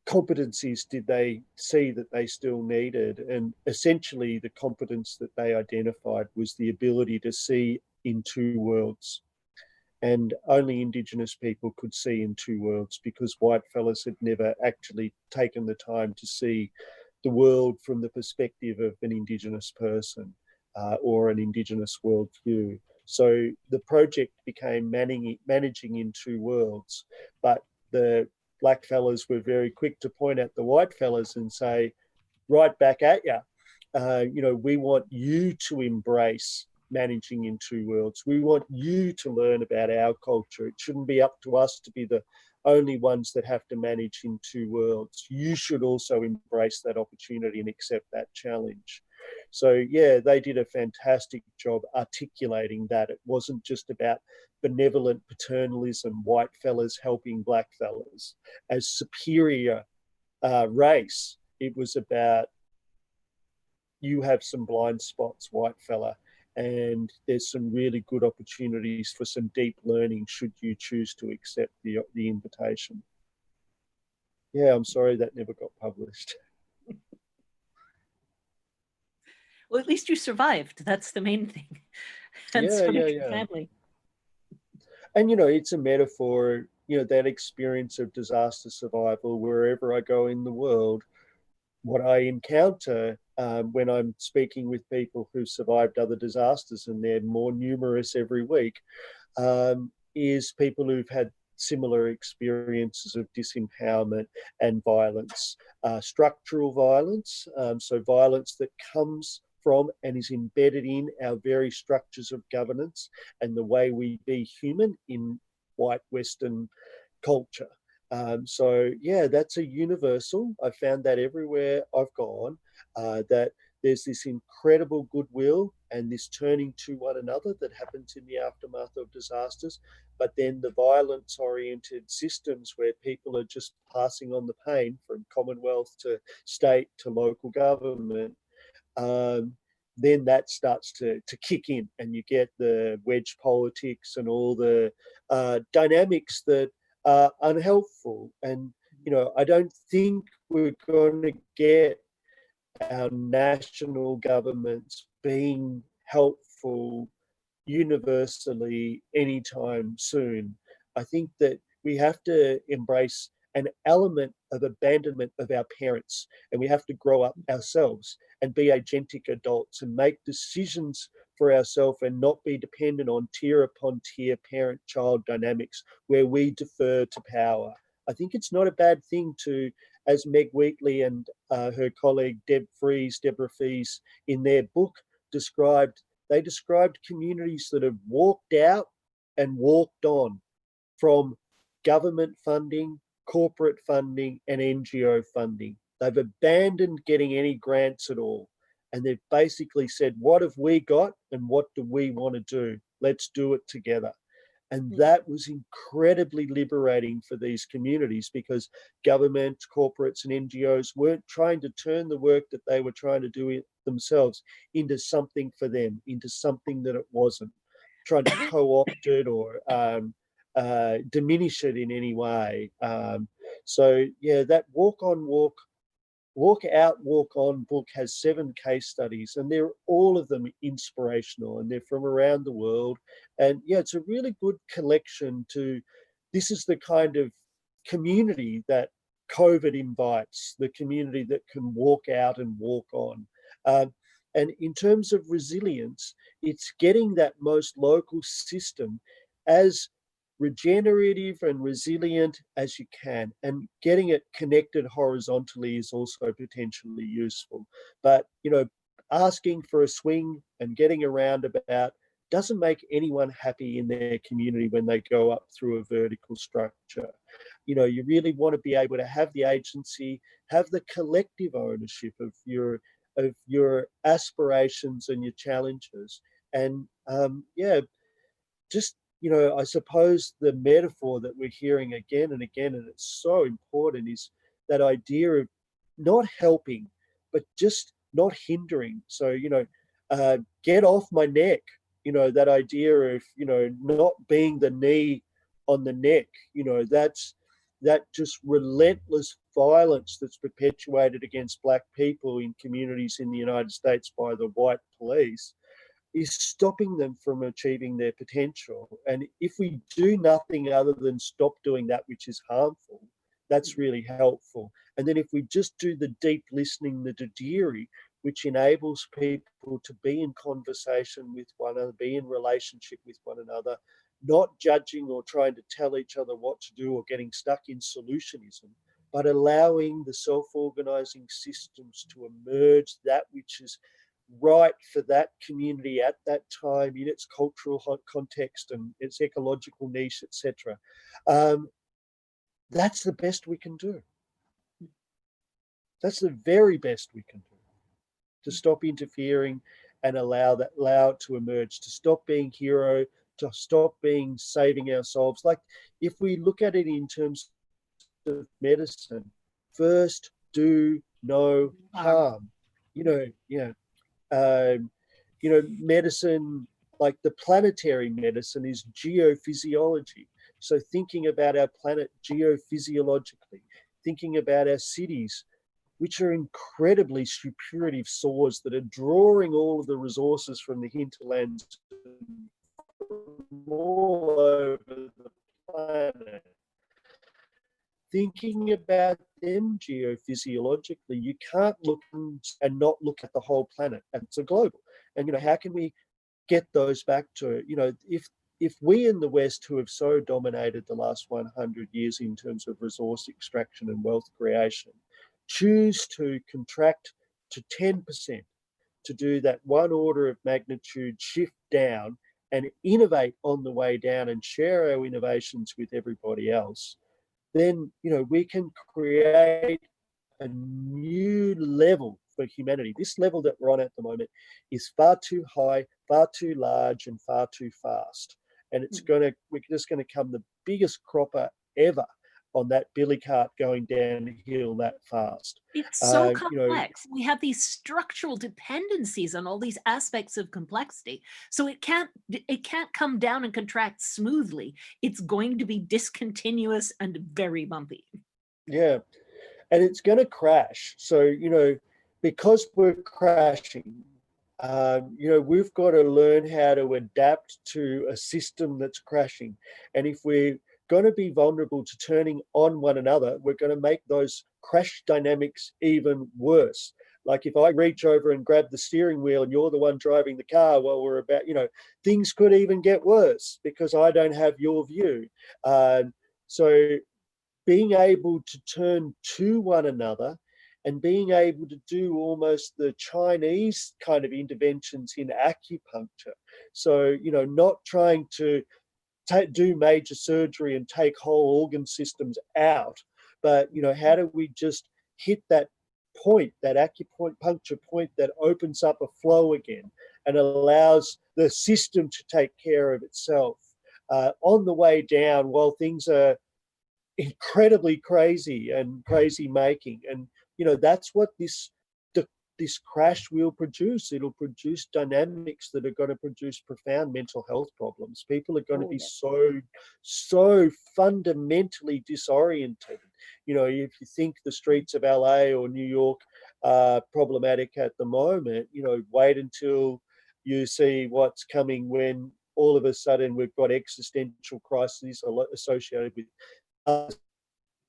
competencies did they see that they still needed. And essentially the competence that they identified was the ability to see in 2 worlds. And only Indigenous people could see in 2 worlds, because white fellas had never actually taken the time to see the world from the perspective of an Indigenous person or an Indigenous worldview. So the project became managing in 2 worlds, but the black fellas were very quick to point at the white fellas and say, right back at you. We want you to embrace managing in 2 worlds. We want you to learn about our culture. It shouldn't be up to us to be the only ones that have to manage in 2 worlds. You should also embrace that opportunity and accept that challenge. So yeah, they did a fantastic job articulating that. It wasn't just about benevolent paternalism, white fellas helping black fellas as superior race. It was about, you have some blind spots, white fella, and there's some really good opportunities for some deep learning should you choose to accept the invitation. Yeah, I'm sorry that never got published. Well, at least you survived. That's the main thing. And your family. And, it's a metaphor, that experience of disaster survival wherever I go in the world. What I encounter when I'm speaking with people who survived other disasters, and they're more numerous every week, is people who've had similar experiences of disempowerment and violence, structural violence, so violence that comes from and is embedded in our very structures of governance and the way we be human in white Western culture. So yeah, that's a universal. I found that everywhere I've gone, that there's this incredible goodwill and this turning to one another that happens in the aftermath of disasters. But then the violence-oriented systems where people are just passing on the pain from Commonwealth to state to local government, then that starts to kick in, and you get the wedge politics and all the dynamics that are unhelpful. And, you know, I don't think we're going to get our national governments being helpful universally anytime soon. I think that we have to embrace an element of abandonment of our parents, and we have to grow up ourselves and be agentic adults and make decisions for ourselves and not be dependent on tier upon tier parent-child dynamics where we defer to power. I think it's not a bad thing to, as Meg Wheatley and her colleague Deborah Fees in their book described, they described communities that have walked out and walked on from government funding, corporate funding, and NGO funding. They've abandoned getting any grants at all. And they've basically said, what have we got and what do we want to do? Let's do it together. And that was incredibly liberating for these communities, because government, corporates, and NGOs weren't trying to turn the work that they were trying to do themselves into something for them, into something that it wasn't, trying to co-opt it or diminish it in any way. So yeah, that Walk Out, Walk On book has 7 case studies, and they're all of them inspirational, and they're from around the world. And yeah, it's a really good collection to, this is the kind of community that COVID invites, the community that can walk out and walk on. And in terms of resilience, it's getting that most local system as regenerative and resilient as you can, and getting it connected horizontally is also potentially useful. But, you know, asking for a swing and getting a roundabout doesn't make anyone happy in their community when they go up through a vertical structure. You know, you really want to be able to have the agency, have the collective ownership of your aspirations and your challenges. And yeah, just, you know, I suppose the metaphor that we're hearing again and again, and it's so important, is that idea of not helping, but just not hindering. So, you know, get off my neck, you know, that idea of, you know, not being the knee on the neck, you know, that's that just relentless violence that's perpetuated against Black people in communities in the United States by the white police is stopping them from achieving their potential. And if we do nothing other than stop doing that which is harmful, that's really helpful. And then if we just do the deep listening, the Dodiri, which enables people to be in conversation with one another, be in relationship with one another, not judging or trying to tell each other what to do or getting stuck in solutionism, but allowing the self-organizing systems to emerge that which is right for that community at that time in its cultural context and its ecological niche, etc. That's the best we can do. That's the very best we can do, to stop interfering and allow it to emerge, to stop being hero, to stop being saving ourselves. Like, if we look at it in terms of medicine, first do no harm. Medicine, like the planetary medicine, is geophysiology. So thinking about our planet geophysiologically, thinking about our cities, which are incredibly supurative soils that are drawing all of the resources from the hinterlands from all over the planet. Thinking about them geophysiologically, you can't look and not look at the whole planet. It's a global. And, how can we get those back to, if if we in the West, who have so dominated the last 100 years in terms of resource extraction and wealth creation, choose to contract to 10%, to do that one order of magnitude shift down and innovate on the way down and share our innovations with everybody else, then, you know, we can create a new level for humanity. This level that we're on at the moment is far too high, far too large, and far too fast. And we're just going to come the biggest cropper ever on that billy cart going downhill that fast. It's so complex. We have these structural dependencies on all these aspects of complexity. So it can't come down and contract smoothly. It's going to be discontinuous and very bumpy. Yeah. And it's going to crash. So, you know, because we're crashing, you know, we've got to learn how to adapt to a system that's crashing. And if we're going to be vulnerable to turning on one another, we're going to make those crash dynamics even worse. Like if I reach over and grab the steering wheel and you're the one driving the car while we're about, you know, things could even get worse because I don't have your view. So being able to turn to one another and being able to do almost the Chinese kind of interventions in acupuncture. So, you know, not trying to do major surgery and take whole organ systems out, but, you know, how do we just hit that point, that acupuncture point that opens up a flow again and allows the system to take care of itself on the way down while things are incredibly crazy and crazy making. And, you know, that's what this crash will produce. It'll produce dynamics that are going to produce profound mental health problems. People are going to be so fundamentally disoriented. You know, if you think the streets of LA or New York are problematic at the moment, you know, wait until you see what's coming when all of a sudden we've got existential crises associated with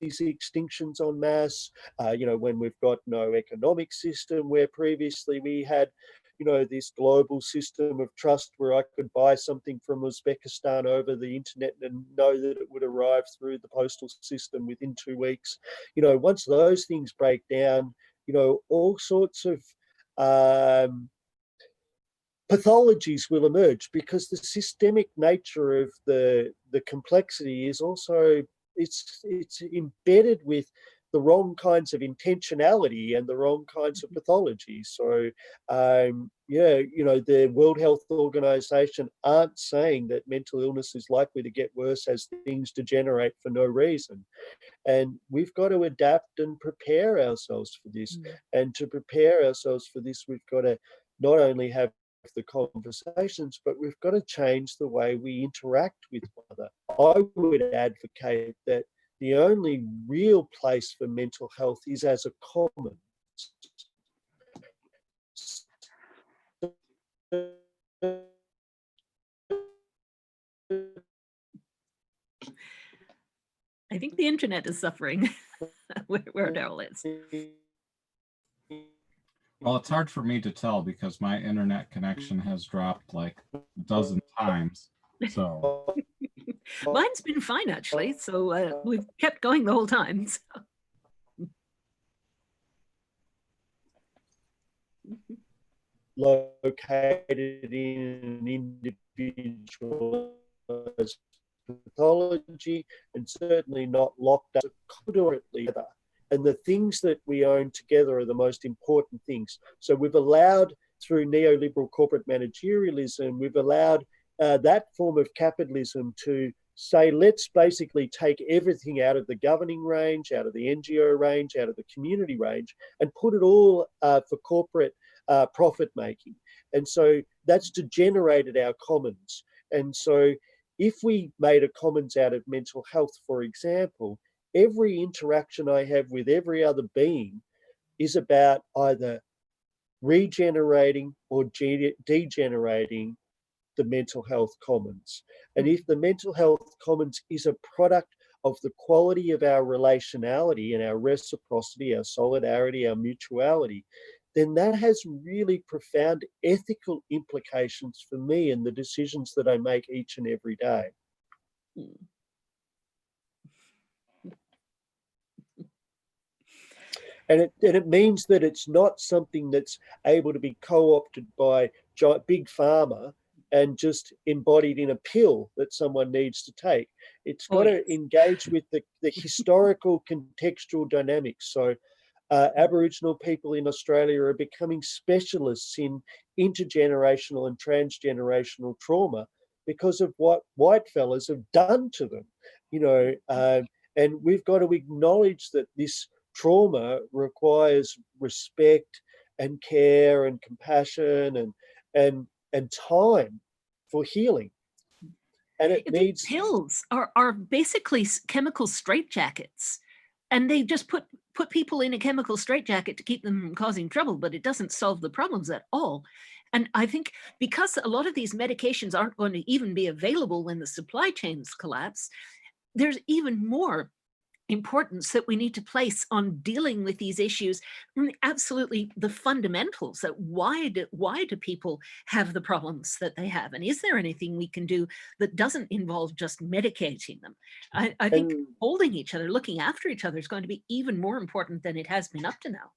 these extinctions en masse, you know, when we've got no economic system where previously we had, you know, this global system of trust where I could buy something from Uzbekistan over the internet and know that it would arrive through the postal system within 2 weeks. You know, once those things break down, you know, all sorts of pathologies will emerge because the systemic nature of the complexity is also it's embedded with the wrong kinds of intentionality and the wrong kinds of pathology. So, yeah, you know, the World Health Organization aren't saying that mental illness is likely to get worse as things degenerate for no reason. And we've got to adapt and prepare ourselves for this. And to prepare ourselves for this, we've got to not only have the conversations, but we've got to change the way we interact with one another. I would advocate that the only real place for mental health is as a common. I think the internet is suffering where Daryl is. Well, it's hard for me to tell because my internet connection has dropped like a dozen times. So mine's been fine actually. So we've kept going the whole time. So. Located in an individual pathology and certainly not locked up together. And the things that we own together are the most important things. So we've allowed, through neoliberal corporate managerialism, we've allowed that form of capitalism to say, let's basically take everything out of the governing range, out of the NGO range, out of the community range, and put it all for corporate profit making. And so that's degenerated our commons. And so if we made a commons out of mental health, for example, every interaction I have with every other being is about either regenerating or degenerating the mental health commons. And if the mental health commons is a product of the quality of our relationality and our reciprocity, our solidarity, our mutuality, then that has really profound ethical implications for me and the decisions that I make each and every day. And it means that it's not something that's able to be co-opted by big pharma and just embodied in a pill that someone needs to take. It's got to engage with the historical contextual dynamics. So Aboriginal people in Australia are becoming specialists in intergenerational and transgenerational trauma because of what white fellas have done to them, you know, and we've got to acknowledge that this trauma requires respect and care and compassion and time for healing. And it needs... Pills are basically chemical straitjackets, and they just put people in a chemical straitjacket to keep them from causing trouble, but it doesn't solve the problems at all. And I think because a lot of these medications aren't going to even be available when the supply chains collapse, there's even more importance that we need to place on dealing with these issues, absolutely the fundamentals. That why do people have the problems that they have, and is there anything we can do that doesn't involve just medicating them? I think holding each other, looking after each other is going to be even more important than it has been up to now.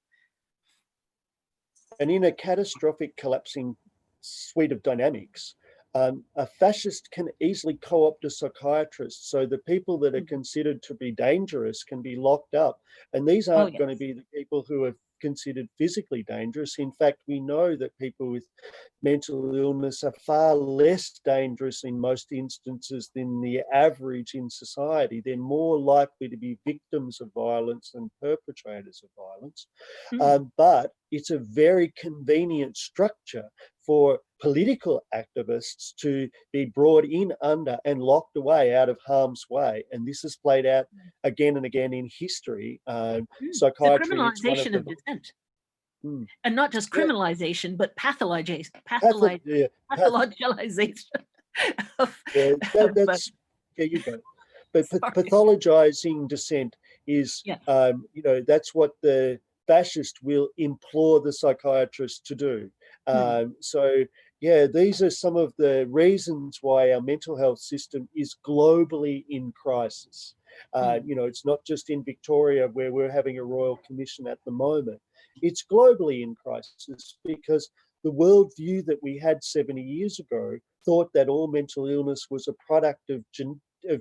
And in a catastrophic collapsing suite of dynamics, a fascist can easily co-opt a psychiatrist. So the people that are considered to be dangerous can be locked up. And these aren't going to be the people who are considered physically dangerous. In fact, we know that people with mental illness are far less dangerous in most instances than the average in society. They're more likely to be victims of violence than perpetrators of violence. But it's a very convenient structure for political activists to be brought in under and locked away out of harm's way. And this has played out again and again in history. Psychiatry, the criminalization of dissent. And not just criminalization, but pathologization. You go. But pathologizing dissent is, you know, that's what the fascist will implore the psychiatrist to do. So, yeah, these are some of the reasons why our mental health system is globally in crisis. You know, it's not just in Victoria where we're having a royal commission at the moment. It's globally in crisis because the worldview that we had 70 years ago thought that all mental illness was a product of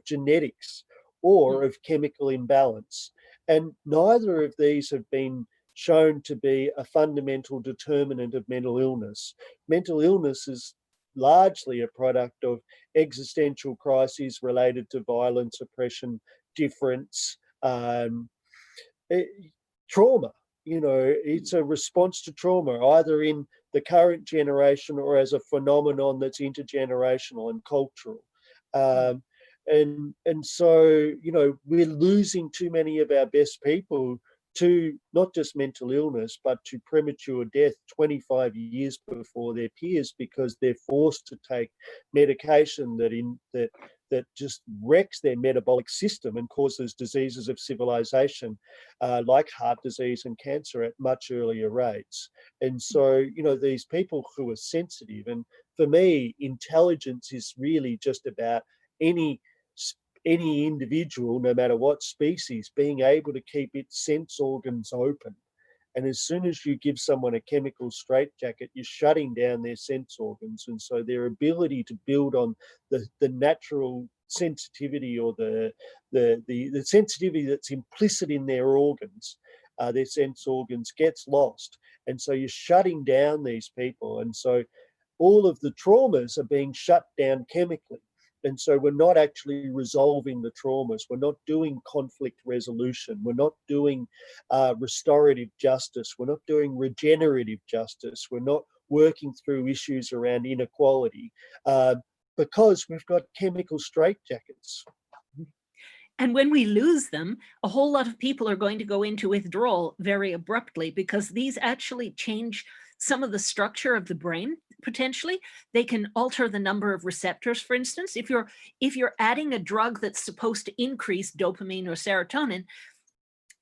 genetics or of chemical imbalance. And neither of these have been shown to be a fundamental determinant of mental illness. Mental illness is largely a product of existential crises related to violence, oppression, difference, trauma. You know, it's a response to trauma, either in the current generation or as a phenomenon that's intergenerational and cultural. And so, you know, we're losing too many of our best people to not just mental illness, but to premature death 25 years before their peers because they're forced to take medication that just wrecks their metabolic system and causes diseases of civilization like heart disease and cancer at much earlier rates. And so, you know, these people who are sensitive, and for me, intelligence is really just about any individual, no matter what species, being able to keep its sense organs open. And as soon as you give someone a chemical straitjacket, you're shutting down their sense organs. And so their ability to build on the natural sensitivity or the sensitivity that's implicit in their organs, their sense organs, gets lost. And so you're shutting down these people. And so all of the traumas are being shut down chemically. And so we're not actually resolving the traumas. We're not doing conflict resolution. We're not doing restorative justice. We're not doing regenerative justice. We're not working through issues around inequality because we've got chemical straitjackets. And when we lose them, a whole lot of people are going to go into withdrawal very abruptly because these actually change some of the structure of the brain. Potentially, they can alter the number of receptors. For instance, if you're adding a drug that's supposed to increase dopamine or serotonin,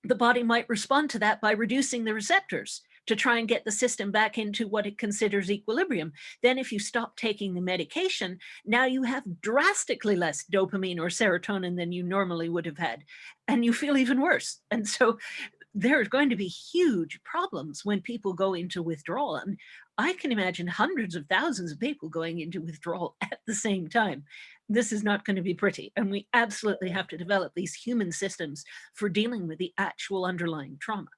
the body might respond to that by reducing the receptors. to try and get the system back into what it considers equilibrium. Then if you stop taking the medication, now you have drastically less dopamine or serotonin than you normally would have had, and you feel even worse. And so there's going to be huge problems when people go into withdrawal. And I can imagine hundreds of thousands of people going into withdrawal at the same time. This is not going to be pretty. And we absolutely have to develop these human systems for dealing with the actual underlying trauma.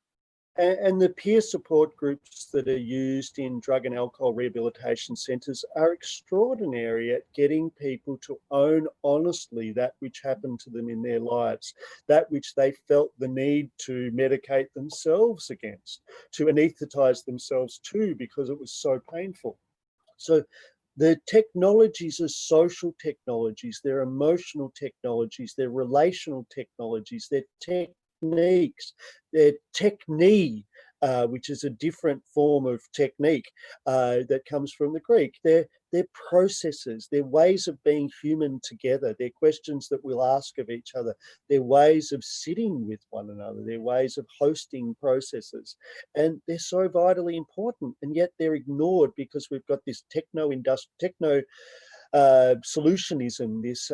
And the peer support groups that are used in drug and alcohol rehabilitation centres are extraordinary at getting people to own honestly that which happened to them in their lives, that which they felt the need to medicate themselves against, to anaesthetise themselves to, because it was so painful. So the technologies are social technologies, they're emotional technologies, they're relational technologies, they're techniques, they're technique, which is a different form of technique that comes from the Greek. They're processes, they're ways of being human together, they're questions that we'll ask of each other, they're ways of sitting with one another, they're ways of hosting processes. And they're so vitally important, and yet they're ignored because we've got this techno solutionism, this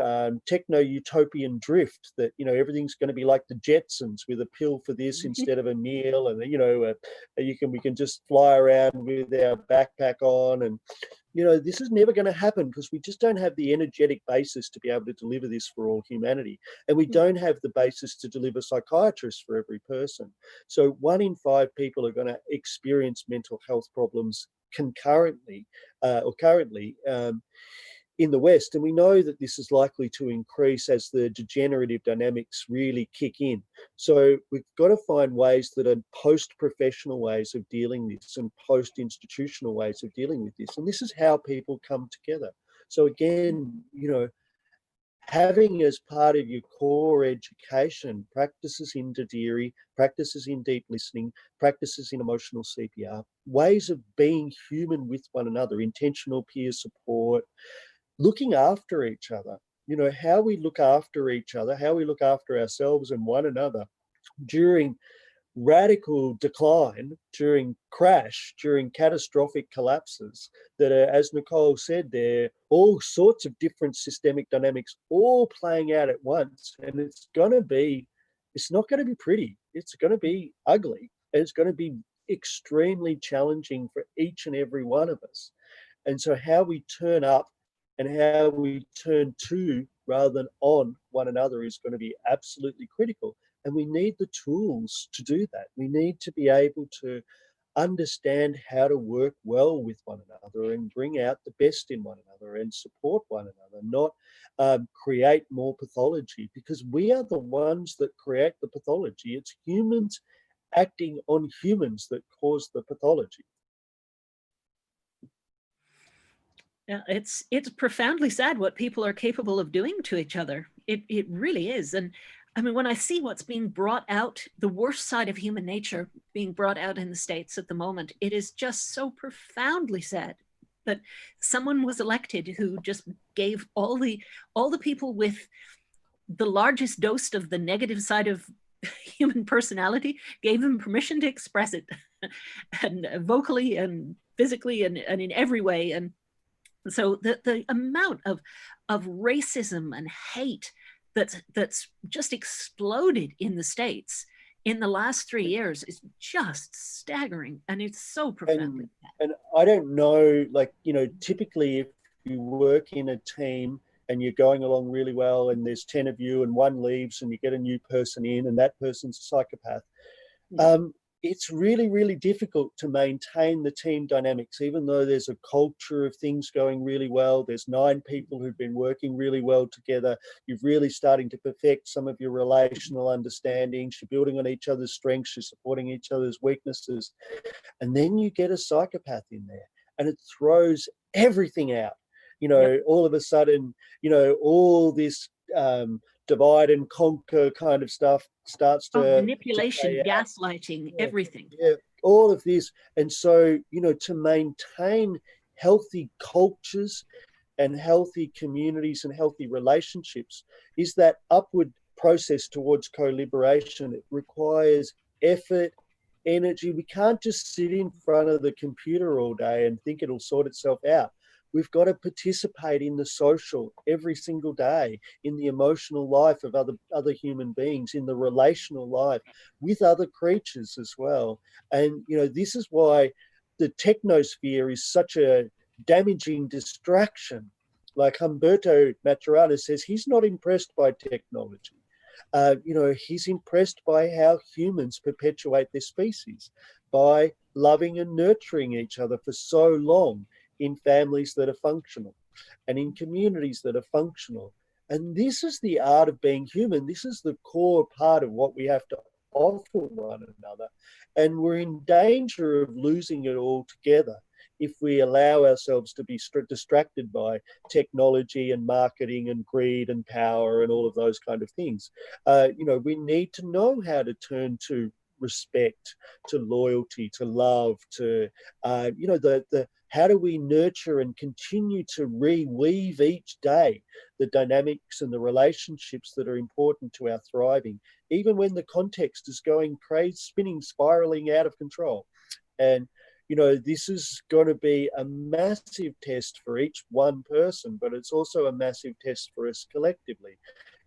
techno-utopian drift that, you know, everything's going to be like the Jetsons with a pill for this instead of a meal, and, you know, we can just fly around with our backpack on, and, you know, this is never going to happen because we just don't have the energetic basis to be able to deliver this for all humanity, and we don't have the basis to deliver psychiatrists for every person. So 1 in 5 people are going to experience mental health problems concurrently or currently in the West, and we know that this is likely to increase as the degenerative dynamics really kick in. So we've got to find ways that are post-professional ways of dealing with this and post-institutional ways of dealing with this. And this is how people come together. So again, you know, having as part of your core education practices in Dadiri, practices in deep listening, practices in emotional CPR, ways of being human with one another, intentional peer support, looking after each other, you know, how we look after each other, how we look after ourselves and one another during radical decline, during crash, during catastrophic collapses that are, as Nicole said, there are all sorts of different systemic dynamics all playing out at once. And it's not going to be pretty. It's going to be ugly. And it's going to be extremely challenging for each and every one of us. And so how we turn up and how we turn to rather than on one another is going to be absolutely critical. And we need the tools to do that. We need to be able to understand how to work well with one another and bring out the best in one another and support one another, not create more pathology, because we are the ones that create the pathology. It's humans acting on humans that cause the pathology. Yeah, it's profoundly sad what people are capable of doing to each other. It really is. And I mean, when I see what's being brought out, the worst side of human nature being brought out in the States at the moment, it is just so profoundly sad that someone was elected who just gave all the people with the largest dose of the negative side of human personality, gave them permission to express it, and vocally and physically and in every way. And so the amount of racism and hate that's just exploded in the States in the last 3 years is just staggering, and it's so profoundly bad. And I don't know, like, you know, typically if you work in a team and you're going along really well and there's 10 of you and one leaves and you get a new person in and that person's a psychopath, it's really, really difficult to maintain the team dynamics, even though there's a culture of things going really well. There's 9 people who've been working really well together. You're really starting to perfect some of your relational understandings. You're building on each other's strengths. You're supporting each other's weaknesses. And then you get a psychopath in there and it throws everything out. You know, all of a sudden, you know, all this divide and conquer kind of stuff starts to manipulation, gaslighting, everything. Yeah, all of this. And so, you know, to maintain healthy cultures and healthy communities and healthy relationships is that upward process towards co-liberation. It requires effort, energy. We can't just sit in front of the computer all day and think it'll sort itself out. We've got to participate in the social every single day, in the emotional life of other human beings, in the relational life with other creatures as well. And, you know, this is why the technosphere is such a damaging distraction. Like Humberto Maturana says, he's not impressed by technology. You know, he's impressed by how humans perpetuate their species, by loving and nurturing each other for so long in families that are functional and in communities that are functional. And this is the art of being human. This is the core part of what we have to offer one another. And we're in danger of losing it all together if we allow ourselves to be distracted by technology and marketing and greed and power and all of those kind of things. You know, we need to know how to turn to respect, to loyalty, to love, to, you know, how do we nurture and continue to reweave each day the dynamics and the relationships that are important to our thriving, even when the context is going crazy, spinning, spiraling out of control. And, you know, this is going to be a massive test for each one person, but it's also a massive test for us collectively.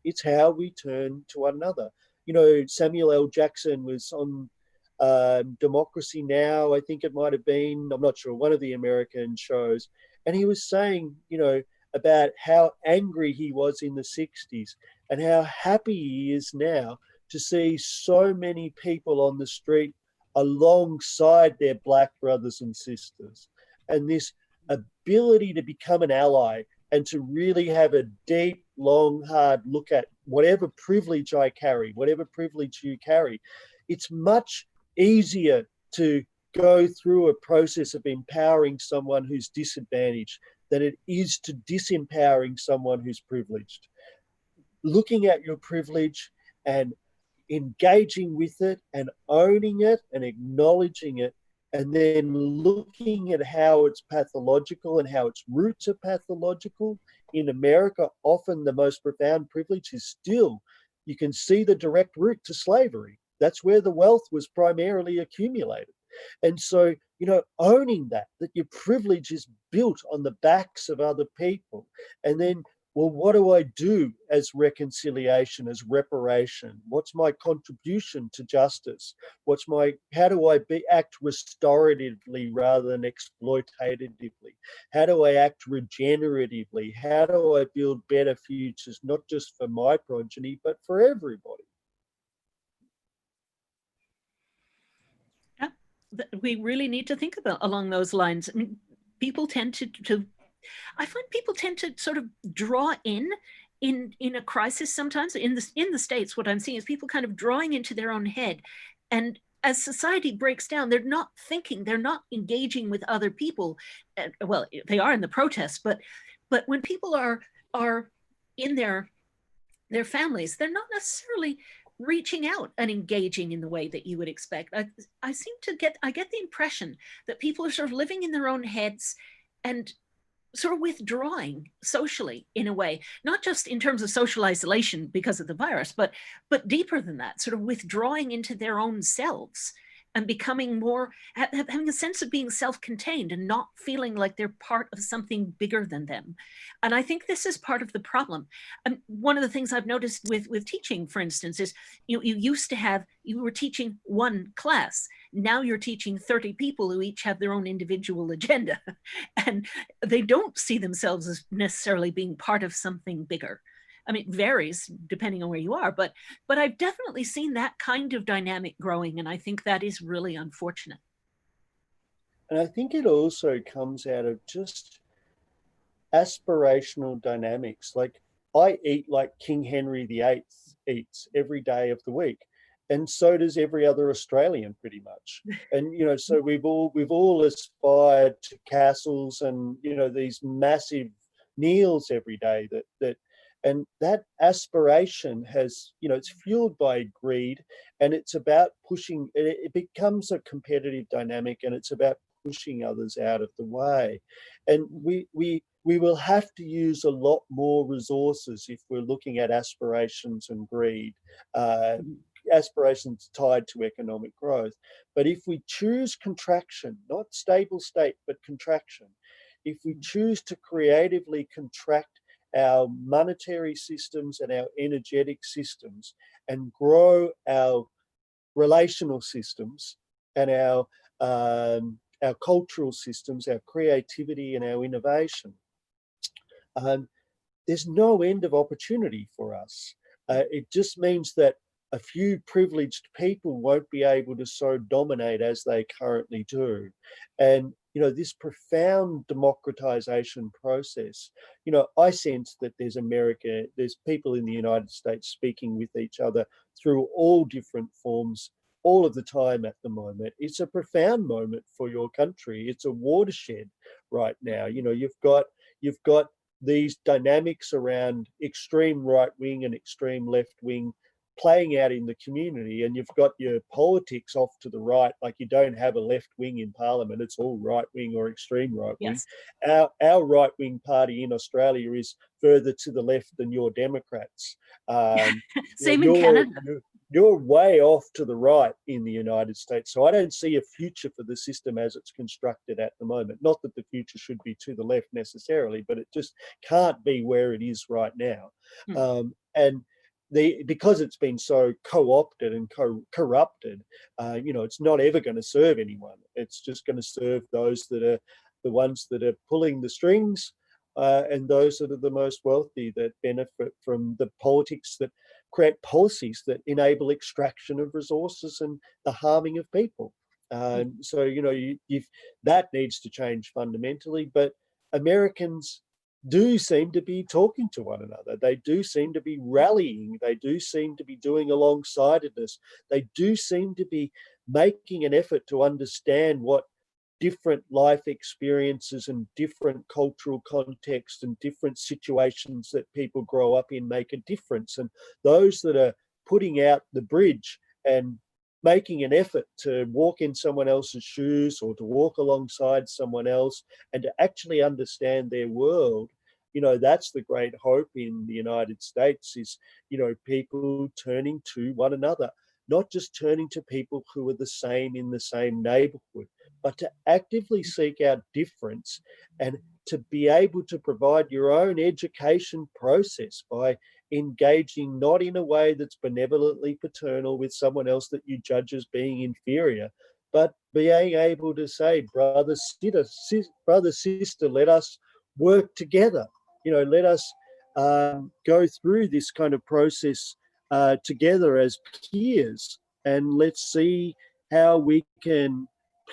It's how we turn to one another. You know, Samuel L. Jackson was on Democracy Now!, I think it might have been, I'm not sure, one of the American shows. And he was saying, you know, about how angry he was in the 60s and how happy he is now to see so many people on the street alongside their Black brothers and sisters. And this ability to become an ally and to really have a deep, long, hard look at whatever privilege I carry, whatever privilege you carry. It's much easier to go through a process of empowering someone who's disadvantaged than it is to disempowering someone who's privileged. Looking at your privilege and engaging with it and owning it and acknowledging it, and then looking at how it's pathological and how its roots are pathological. In America, often the most profound privilege is still, you can see the direct route to slavery. That's where the wealth was primarily accumulated. And so, you know, owning that your privilege is built on the backs of other people. And then, well, what do I do as reconciliation, as reparation? What's my contribution to justice? How do I act restoratively rather than exploitatively? How do I act regeneratively? How do I build better futures, not just for my progeny, but for everybody? Yeah, we really need to think about along those lines. I mean, people tend to I find people tend to sort of draw in a crisis sometimes. In the States, what I'm seeing is people kind of drawing into their own head. And as society breaks down, they're not thinking, they're not engaging with other people. Well, they are in the protests, but when people are in their families, they're not necessarily reaching out and engaging in the way that you would expect. I get the impression that people are sort of living in their own heads and sort of withdrawing socially in a way, not just in terms of social isolation because of the virus, but deeper than that, sort of withdrawing into their own selves and becoming more, having a sense of being self-contained and not feeling like they're part of something bigger than them. And I think this is part of the problem. And one of the things I've noticed with teaching, for instance, is you were teaching one class. Now you're teaching 30 people who each have their own individual agenda. And they don't see themselves as necessarily being part of something bigger. I mean, it varies depending on where you are, but I've definitely seen that kind of dynamic growing, and I think that is really unfortunate. And I think it also comes out of just aspirational dynamics. Like, I eat like King Henry VIII eats every day of the week, and so does every other Australian pretty much. And, you know, so we've all aspired to castles and, you know, these massive meals every day and that aspiration has, you know, it's fueled by greed, and it's about pushing, it becomes a competitive dynamic, and it's about pushing others out of the way. And we will have to use a lot more resources if we're looking at aspirations and greed aspirations tied to economic growth. But if we choose contraction, not stable state, but contraction, if we choose to creatively contract our monetary systems and our energetic systems and grow our relational systems and our cultural systems, our creativity and our innovation, there's no end of opportunity for us. It just means that a few privileged people won't be able to so dominate as they currently do. And, you know, this profound democratization process, you know, I sense that there's people in the United States speaking with each other through all different forms all of the time at the moment. It's a profound moment for your country. It's a watershed right now. You know, you've got these dynamics around extreme right wing and extreme left wing playing out in the community, and you've got your politics off to the right. Like, you don't have a left wing in parliament, it's all right wing or extreme right wing. Yes. Our right wing party in Australia is further to the left than your Democrats. Same in Canada. You're way off to the right in the United States. So I don't see a future for the system as it's constructed at the moment. Not that the future should be to the left necessarily, but it just can't be where it is right now. And because it's been so co-opted and corrupted, you know, it's not ever going to serve anyone. It's just going to serve those that are the ones that are pulling the strings, and those that are the most wealthy that benefit from the politics that create policies that enable extraction of resources and the harming of people. So, you know, that needs to change fundamentally, but Americans do seem to be talking to one another. They do seem to be rallying. They do seem to be doing alongsidedness. They do seem to be making an effort to understand what different life experiences and different cultural contexts and different situations that people grow up in make a difference. And those that are putting out the bridge and making an effort to walk in someone else's shoes or to walk alongside someone else and to actually understand their world, you know, that's the great hope in the United States, is, you know, people turning to one another, not just turning to people who are the same in the same neighborhood, but to actively seek out difference and to be able to provide your own education process by engaging not in a way that's benevolently paternal with someone else that you judge as being inferior, but being able to say, brother, sister, let us work together. You know, let us go through this kind of process together as peers, and let's see how we can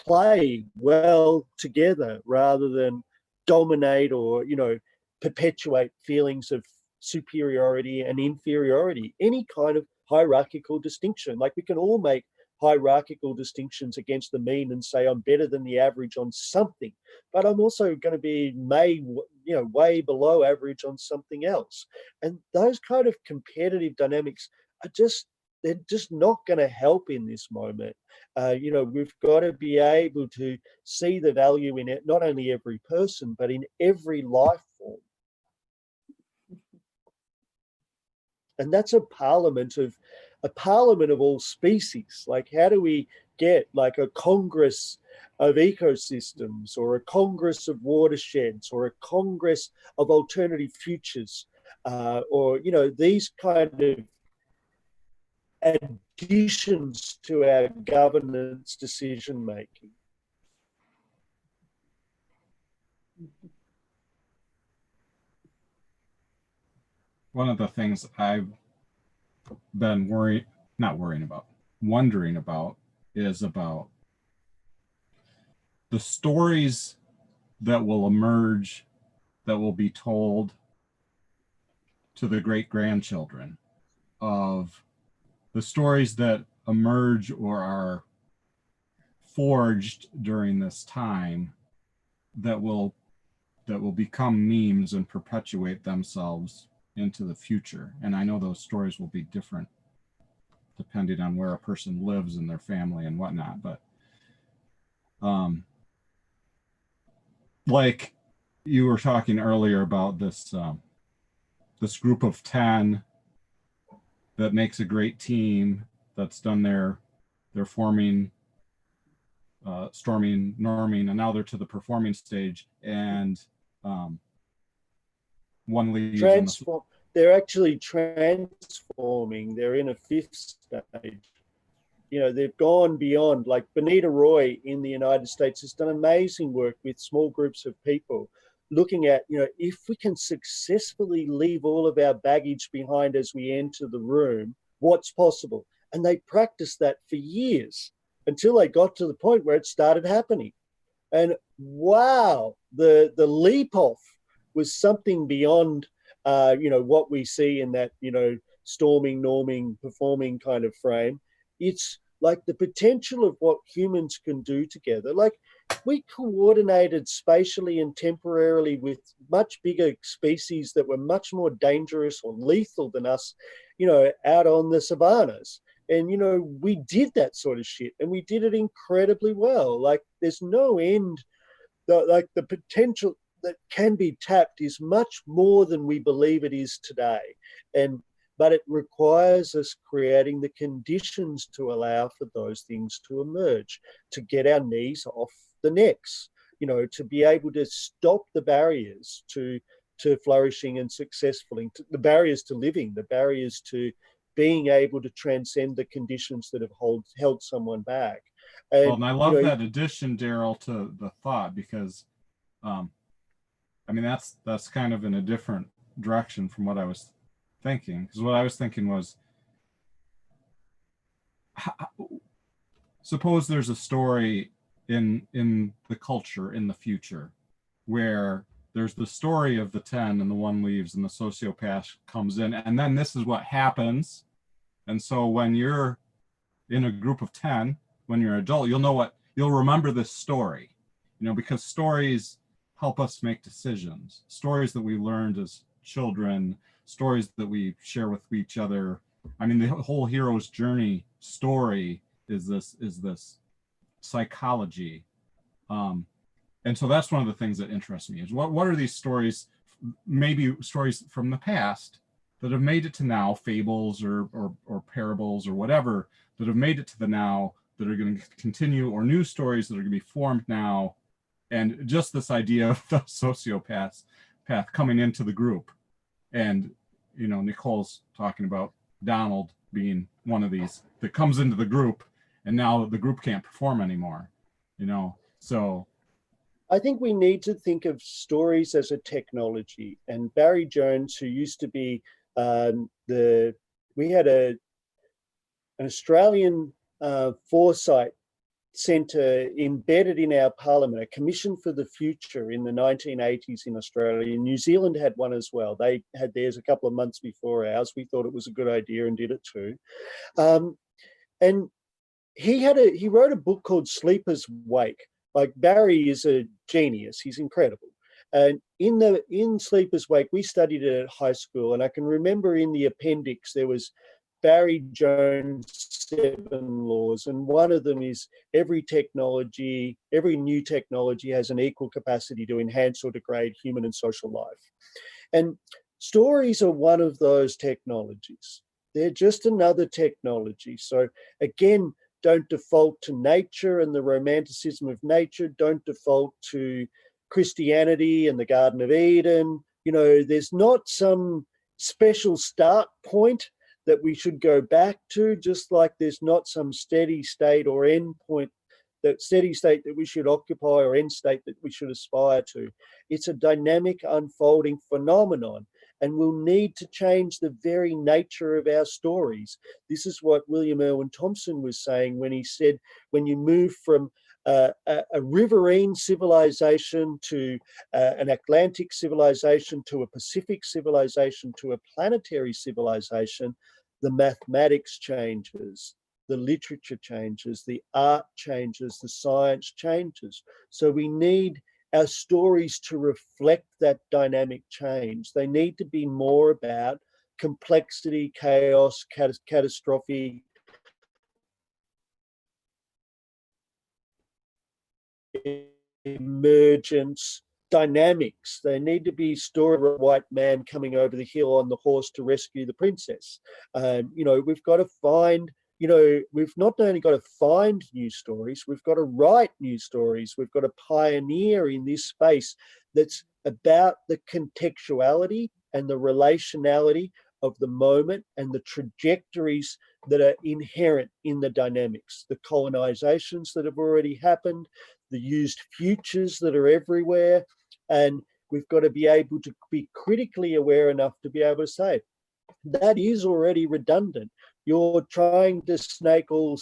play well together rather than dominate or, you know, perpetuate feelings of superiority and inferiority, any kind of hierarchical distinction. Like, we can all make hierarchical distinctions against the mean and say I'm better than the average on something, but I'm also going to be way below average on something else. And those kind of competitive dynamics are they're just not going to help in this moment. You know, we've got to be able to see the value in it, not only every person, but in every life form. And that's a parliament of all species. Like, how do we get like a Congress of ecosystems, or a Congress of watersheds, or a Congress of alternative futures, or, you know, these kind of additions to our governance decision making? One of the things I've been wondering about is about the stories that will emerge, that will be told to the great-grandchildren, of the stories that emerge or are forged during this time that will become memes and perpetuate themselves into the future. And I know those stories will be different depending on where a person lives and their family and whatnot, but like you were talking earlier about this this group of 10 that makes a great team, that's done their forming, storming, norming, and now they're to the performing stage. And one leaves. They're actually transforming. They're in a fifth stage. They've gone beyond. Like Benita Roy in the United States has done amazing work with small groups of people, looking at, if we can successfully leave all of our baggage behind as we enter the room, what's possible? And they practiced that for years until they got to the point where it started happening. And wow, the leap off was something beyond, what we see in that, storming, norming, performing kind of frame. It's like the potential of what humans can do together. Like we coordinated spatially and temporarily with much bigger species that were much more dangerous or lethal than us, out on the savannas. And, we did that sort of shit and we did it incredibly well. Like there's no end. The potential that can be tapped is much more than we believe it is today. But it requires us creating the conditions to allow for those things to emerge, to get our knees off the necks, to be able to stop the barriers to flourishing and successfully, the barriers to living, the barriers to being able to transcend the conditions that have held someone back. And I love that addition, Daryl, to the thought, because that's kind of in a different direction from what I was thinking. Because what I was thinking was, suppose there's a story in the culture in the future where there's the story of the 10 and the one leaves and the sociopath comes in, and then this is what happens. And so when you're in a group of 10, when you're an adult, you'll remember this story, because stories help us make decisions. Stories that we learned as children, stories that we share with each other. The whole hero's journey story is this psychology. And so that's one of the things that interests me is what are these stories, maybe stories from the past that have made it to now, fables or parables or whatever, that have made it to the now, that are going to continue, or new stories that are going to be formed now. And just this idea of the sociopath coming into the group. And, Nicole's talking about Donald being one of these that comes into the group, and now the group can't perform anymore, so. I think we need to think of stories as a technology. And Barry Jones, who used to be we had an Australian foresight centre embedded in our parliament, a commission for the future in the 1980s in Australia. New Zealand had one as well. They had theirs a couple of months before ours. We thought it was a good idea and did it too. And he wrote a book called Sleeper's Wake. Like Barry is a genius. He's incredible. And in Sleeper's Wake, we studied it at high school. And I can remember in the appendix, there was Barry Jones' 7 laws. And one of them is every new technology has an equal capacity to enhance or degrade human and social life. And stories are one of those technologies. They're just another technology. So again, don't default to nature and the romanticism of nature. Don't default to Christianity and the Garden of Eden. There's not some special start point that we should go back to, just like there's not some steady state or end point, that steady state that we should occupy or end state that we should aspire to. It's a dynamic unfolding phenomenon, and we'll need to change the very nature of our stories. This is what William Irwin Thompson was saying when he said, when you move from a riverine civilization to an Atlantic civilization to a Pacific civilization to a planetary civilization, the mathematics changes, the literature changes, the art changes, the science changes. So we need our stories to reflect that dynamic change. They need to be more about complexity, chaos, catastrophe, emergence, dynamics. They need to be story of a white man coming over the hill on the horse to rescue the princess. We've got to find, we've not only got to find new stories, we've got to write new stories. We've got to pioneer in this space that's about the contextuality and the relationality of the moment and the trajectories that are inherent in the dynamics, the colonizations that have already happened, the used futures that are everywhere. And we've got to be able to be critically aware enough to be able to say, that is already redundant. You're trying to snake oil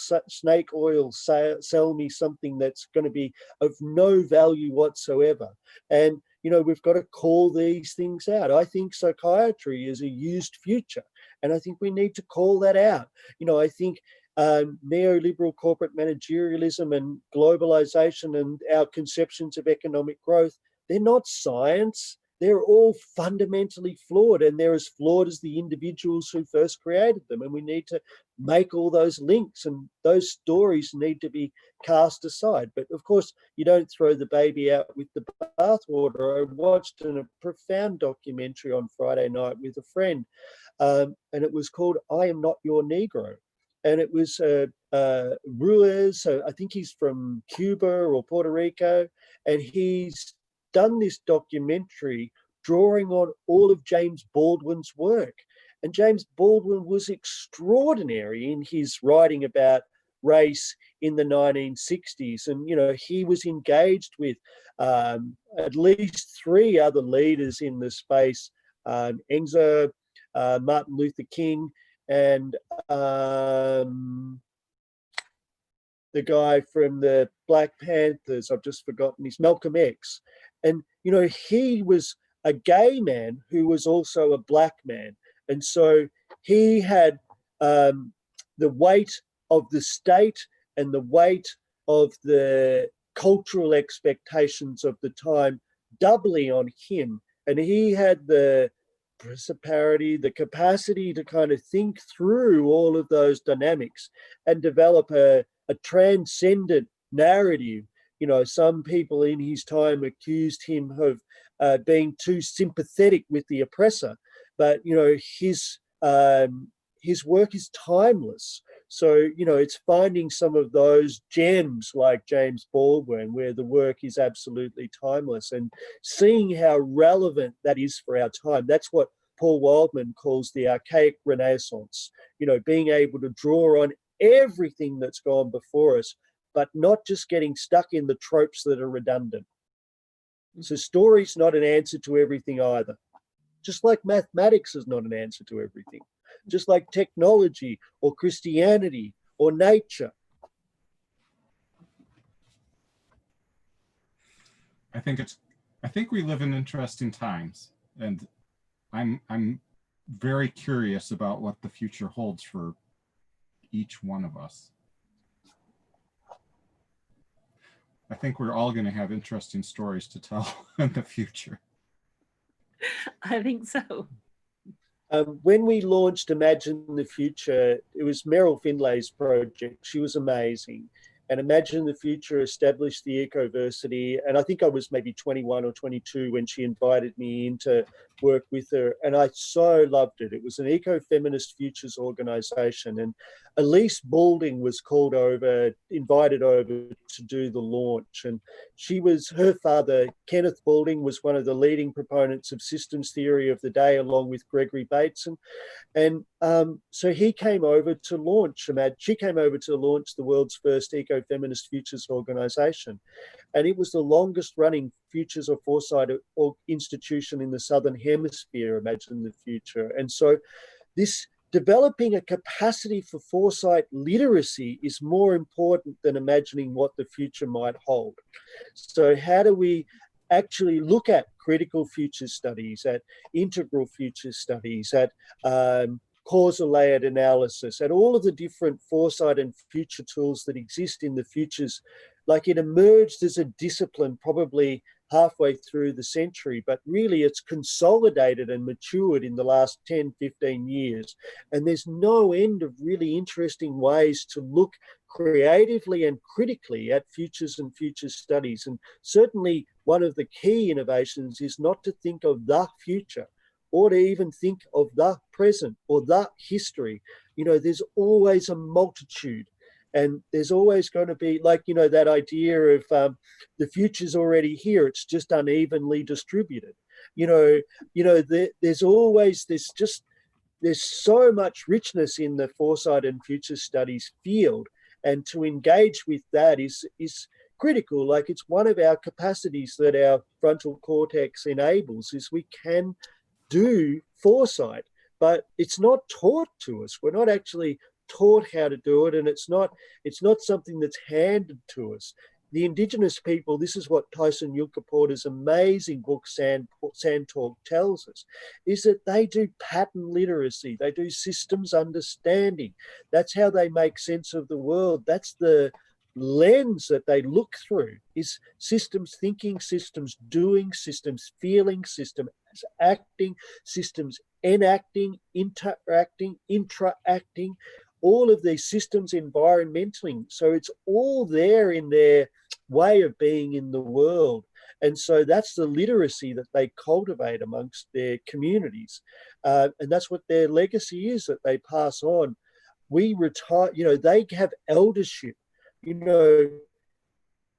sell me something that's going to be of no value whatsoever. And, we've got to call these things out. I think psychiatry is a used future, and I think we need to call that out. I think neoliberal corporate managerialism and globalization and our conceptions of economic growth, they're not science. They're all fundamentally flawed, and they're as flawed as the individuals who first created them. And we need to make all those links, and those stories need to be cast aside. But of course, you don't throw the baby out with the bathwater. I watched a profound documentary on Friday night with a friend, and it was called I Am Not Your Negro. And it was Ruiz, so I think he's from Cuba or Puerto Rico, and he's done this documentary drawing on all of James Baldwin's work. And James Baldwin was extraordinary in his writing about race in the 1960s. And, he was engaged with at least 3 other leaders in the space, Enzo, Martin Luther King, and the guy from the Black Panthers, I've just forgotten, he's Malcolm X. And, he was a gay man who was also a black man. And so he had the weight of the state and the weight of the cultural expectations of the time doubly on him. And he had the precipitarity, the capacity to kind of think through all of those dynamics and develop a transcendent narrative. Some people in his time accused him of being too sympathetic with the oppressor, but his work is timeless. So it's finding some of those gems like James Baldwin, where the work is absolutely timeless, and seeing how relevant that is for our time. That's what Paul Wildman calls the archaic Renaissance. Being able to draw on everything that's gone before us, but not just getting stuck in the tropes that are redundant. So story's not an answer to everything either. Just like mathematics is not an answer to everything. Just like technology or Christianity or nature. I think we live in interesting times, and I'm very curious about what the future holds for each one of us. I think we're all going to have interesting stories to tell in the future. I think so. When we launched Imagine the Future, it was Meryl Finlay's project. She was amazing. And Imagine the Future established the Ecoversity. And I think I was maybe 21 or 22 when she invited me in to work with her. And I so loved it. It was an eco-feminist futures organization. And Elise Balding was invited over to do the launch. And her father, Kenneth Balding, was one of the leading proponents of systems theory of the day, along with Gregory Bateson. And so he came over to launch, she came over to launch the world's first eco-feminist futures organization. And it was the longest running futures or foresight institution in the Southern Hemisphere, Imagine the Future. And so this developing a capacity for foresight literacy is more important than imagining what the future might hold. So how do we actually look at critical future studies, at integral future studies, at causal layered analysis, at all of the different foresight and future tools that exist in the futures? Like, it emerged as a discipline probably halfway through the century, but really it's consolidated and matured in the last 10, 15 years. And there's no end of really interesting ways to look creatively and critically at futures and future studies. And certainly one of the key innovations is not to think of the future, or to even think of the present or the history. there's always a multitude. And there's always going to be, like, that idea of the future's already here. It's just unevenly distributed. There's always there's so much richness in the foresight and future studies field. And to engage with that is critical. Like, it's one of our capacities that our frontal cortex enables, is we can do foresight, but it's not taught to us. We're not actually taught how to do it, and it's not something that's handed to us. The Indigenous people, this is what Tyson Yunkaporta's amazing book Sand Talk tells us, is that they do pattern literacy, they do systems understanding. That's how they make sense of the world. That's the lens that they look through, is systems thinking, systems doing, systems feeling, systems acting, systems enacting, interacting, intracting, all of these systems environmentally. So it's all there in their way of being in the world. And so that's the literacy that they cultivate amongst their communities. And that's what their legacy is, that they pass on. We retire, they have eldership.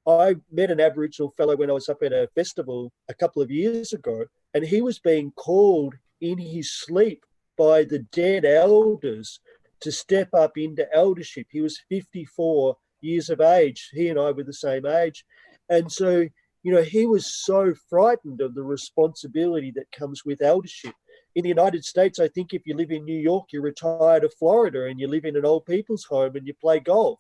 I met an Aboriginal fellow when I was up at a festival a couple of years ago, and he was being called in his sleep by the dead elders to step up into eldership. He was 54 years of age. He and I were the same age. And so, he was so frightened of the responsibility that comes with eldership. In the United States, I think if you live in New York, you retire to Florida and you live in an old people's home and you play golf.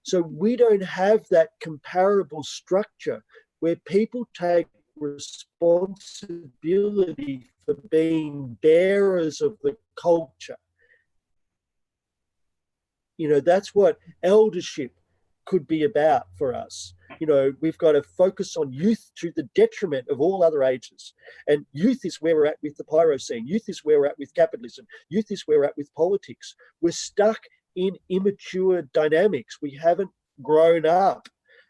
So we don't have that comparable structure where people take responsibility for being bearers of the culture. That's what eldership could be about for us. We've got to focus on youth to the detriment of all other ages. And youth is where we're at with the Pyrocene. Youth is where we're at with capitalism. Youth is where we're at with politics. We're stuck in immature dynamics. We haven't grown up.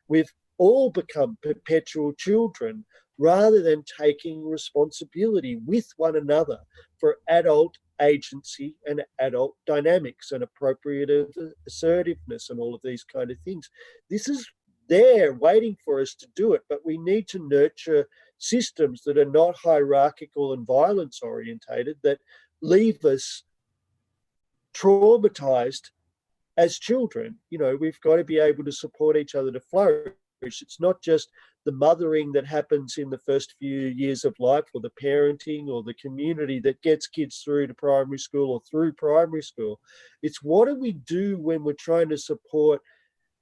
We've all become perpetual children rather than taking responsibility with one another for adult agency and adult dynamics and appropriate assertiveness and all of these kind of things. This is there waiting for us to do it, but we need to nurture systems that are not hierarchical and violence orientated, that leave us traumatized as children. We've got to be able to support each other to flourish. It's not just the mothering that happens in the first few years of life, or the parenting or the community that gets kids through to primary school or through primary school. It's what do we do when we're trying to support,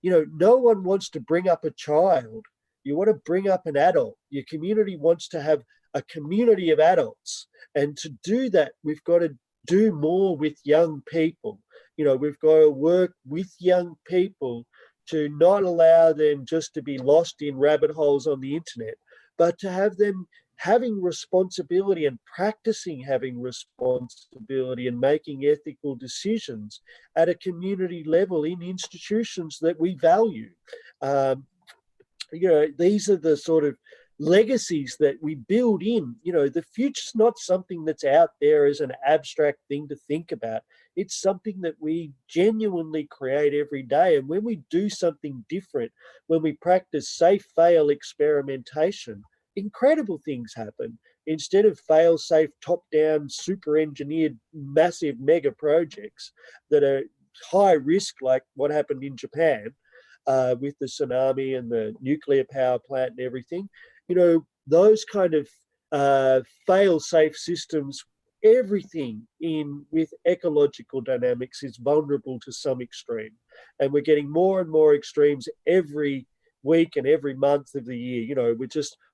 no one wants to bring up a child. You want to bring up an adult. Your community wants to have a community of adults. And to do that, we've got to do more with young people. We've got to work with young people to not allow them just to be lost in rabbit holes on the internet, but to have them having responsibility and practicing having responsibility and making ethical decisions at a community level in institutions that we value. These are the sort of legacies that we build in. The future's not something that's out there as an abstract thing to think about. It's something that we genuinely create every day. And when we do something different, when we practice safe fail experimentation, incredible things happen. Instead of fail safe, top down, super engineered, massive mega projects that are high risk, like what happened in Japan with the tsunami and the nuclear power plant and everything, those kind of fail safe systems, everything with ecological dynamics is vulnerable to some extreme. And we're getting more and more extremes every week and every month of the year.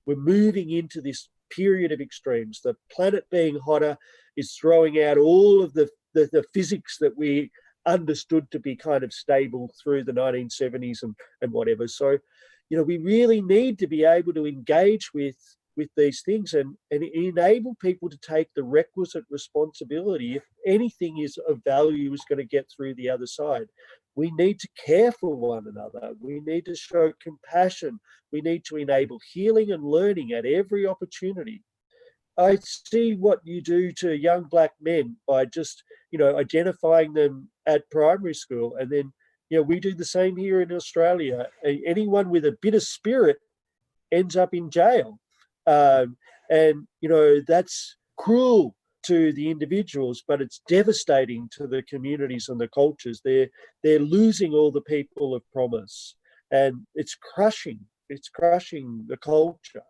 We're moving into this period of extremes. The planet being hotter is throwing out all of the physics that we understood to be kind of stable through the 1970s and whatever. So, we really need to be able to engage with these things and enable people to take the requisite responsibility. If anything is of value is going to get through the other side, we need to care for one another. We need to show compassion. We need to enable healing and learning at every opportunity. I see what you do to young black men by just, identifying them at primary school. And then, we do the same here in Australia. Anyone with a bitter spirit ends up in jail. And, that's cruel to the individuals, but it's devastating to the communities and the cultures. They're losing all the people of promise, and it's crushing the culture.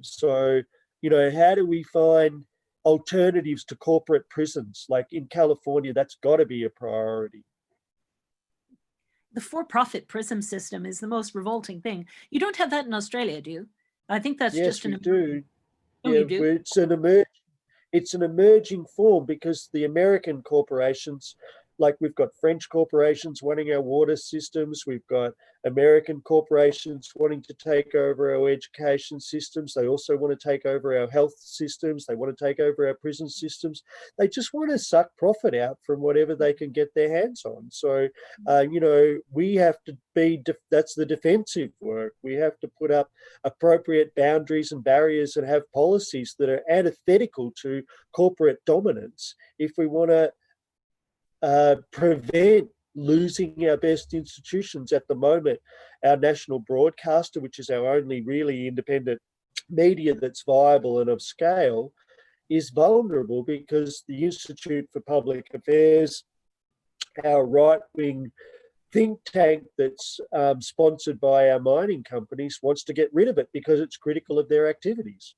So, how do we find alternatives to corporate prisons? Like in California, that's got to be a priority. The for-profit prison system is the most revolting thing. You don't have that in Australia, do you? I think that's just an... Yes, we do. Oh, you do? It's an emerging form, because the American corporations, like we've got French corporations wanting our water systems, we've got American corporations wanting to take over our education systems. They also want to take over our health systems. They want to take over our prison systems. They just want to suck profit out from whatever they can get their hands on. So, we have to that's the defensive work. We have to put up appropriate boundaries and barriers and have policies that are antithetical to corporate dominance if we want to prevent losing our best institutions. At the moment, our national broadcaster, which is our only really independent media that's viable and of scale, is vulnerable because the Institute for Public Affairs, our right-wing think tank that's sponsored by our mining companies, wants to get rid of it because it's critical of their activities.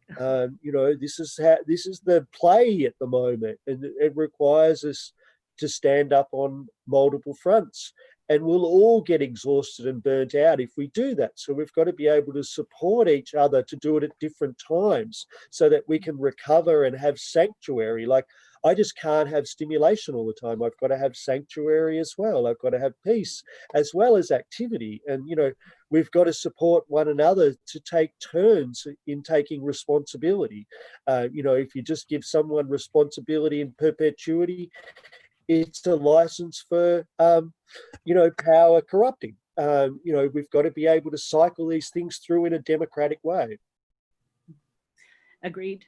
This is the play at the moment, and it requires us to stand up on multiple fronts, and we'll all get exhausted and burnt out if we do that. So we've got to be able to support each other to do it at different times so that we can recover and have sanctuary. Like, I just can't have stimulation all the time. I've got to have sanctuary as well. I've got to have peace as well as activity. And, we've got to support one another to take turns in taking responsibility. If you just give someone responsibility in perpetuity, it's a license for, power corrupting. We've got to be able to cycle these things through in a democratic way. Agreed.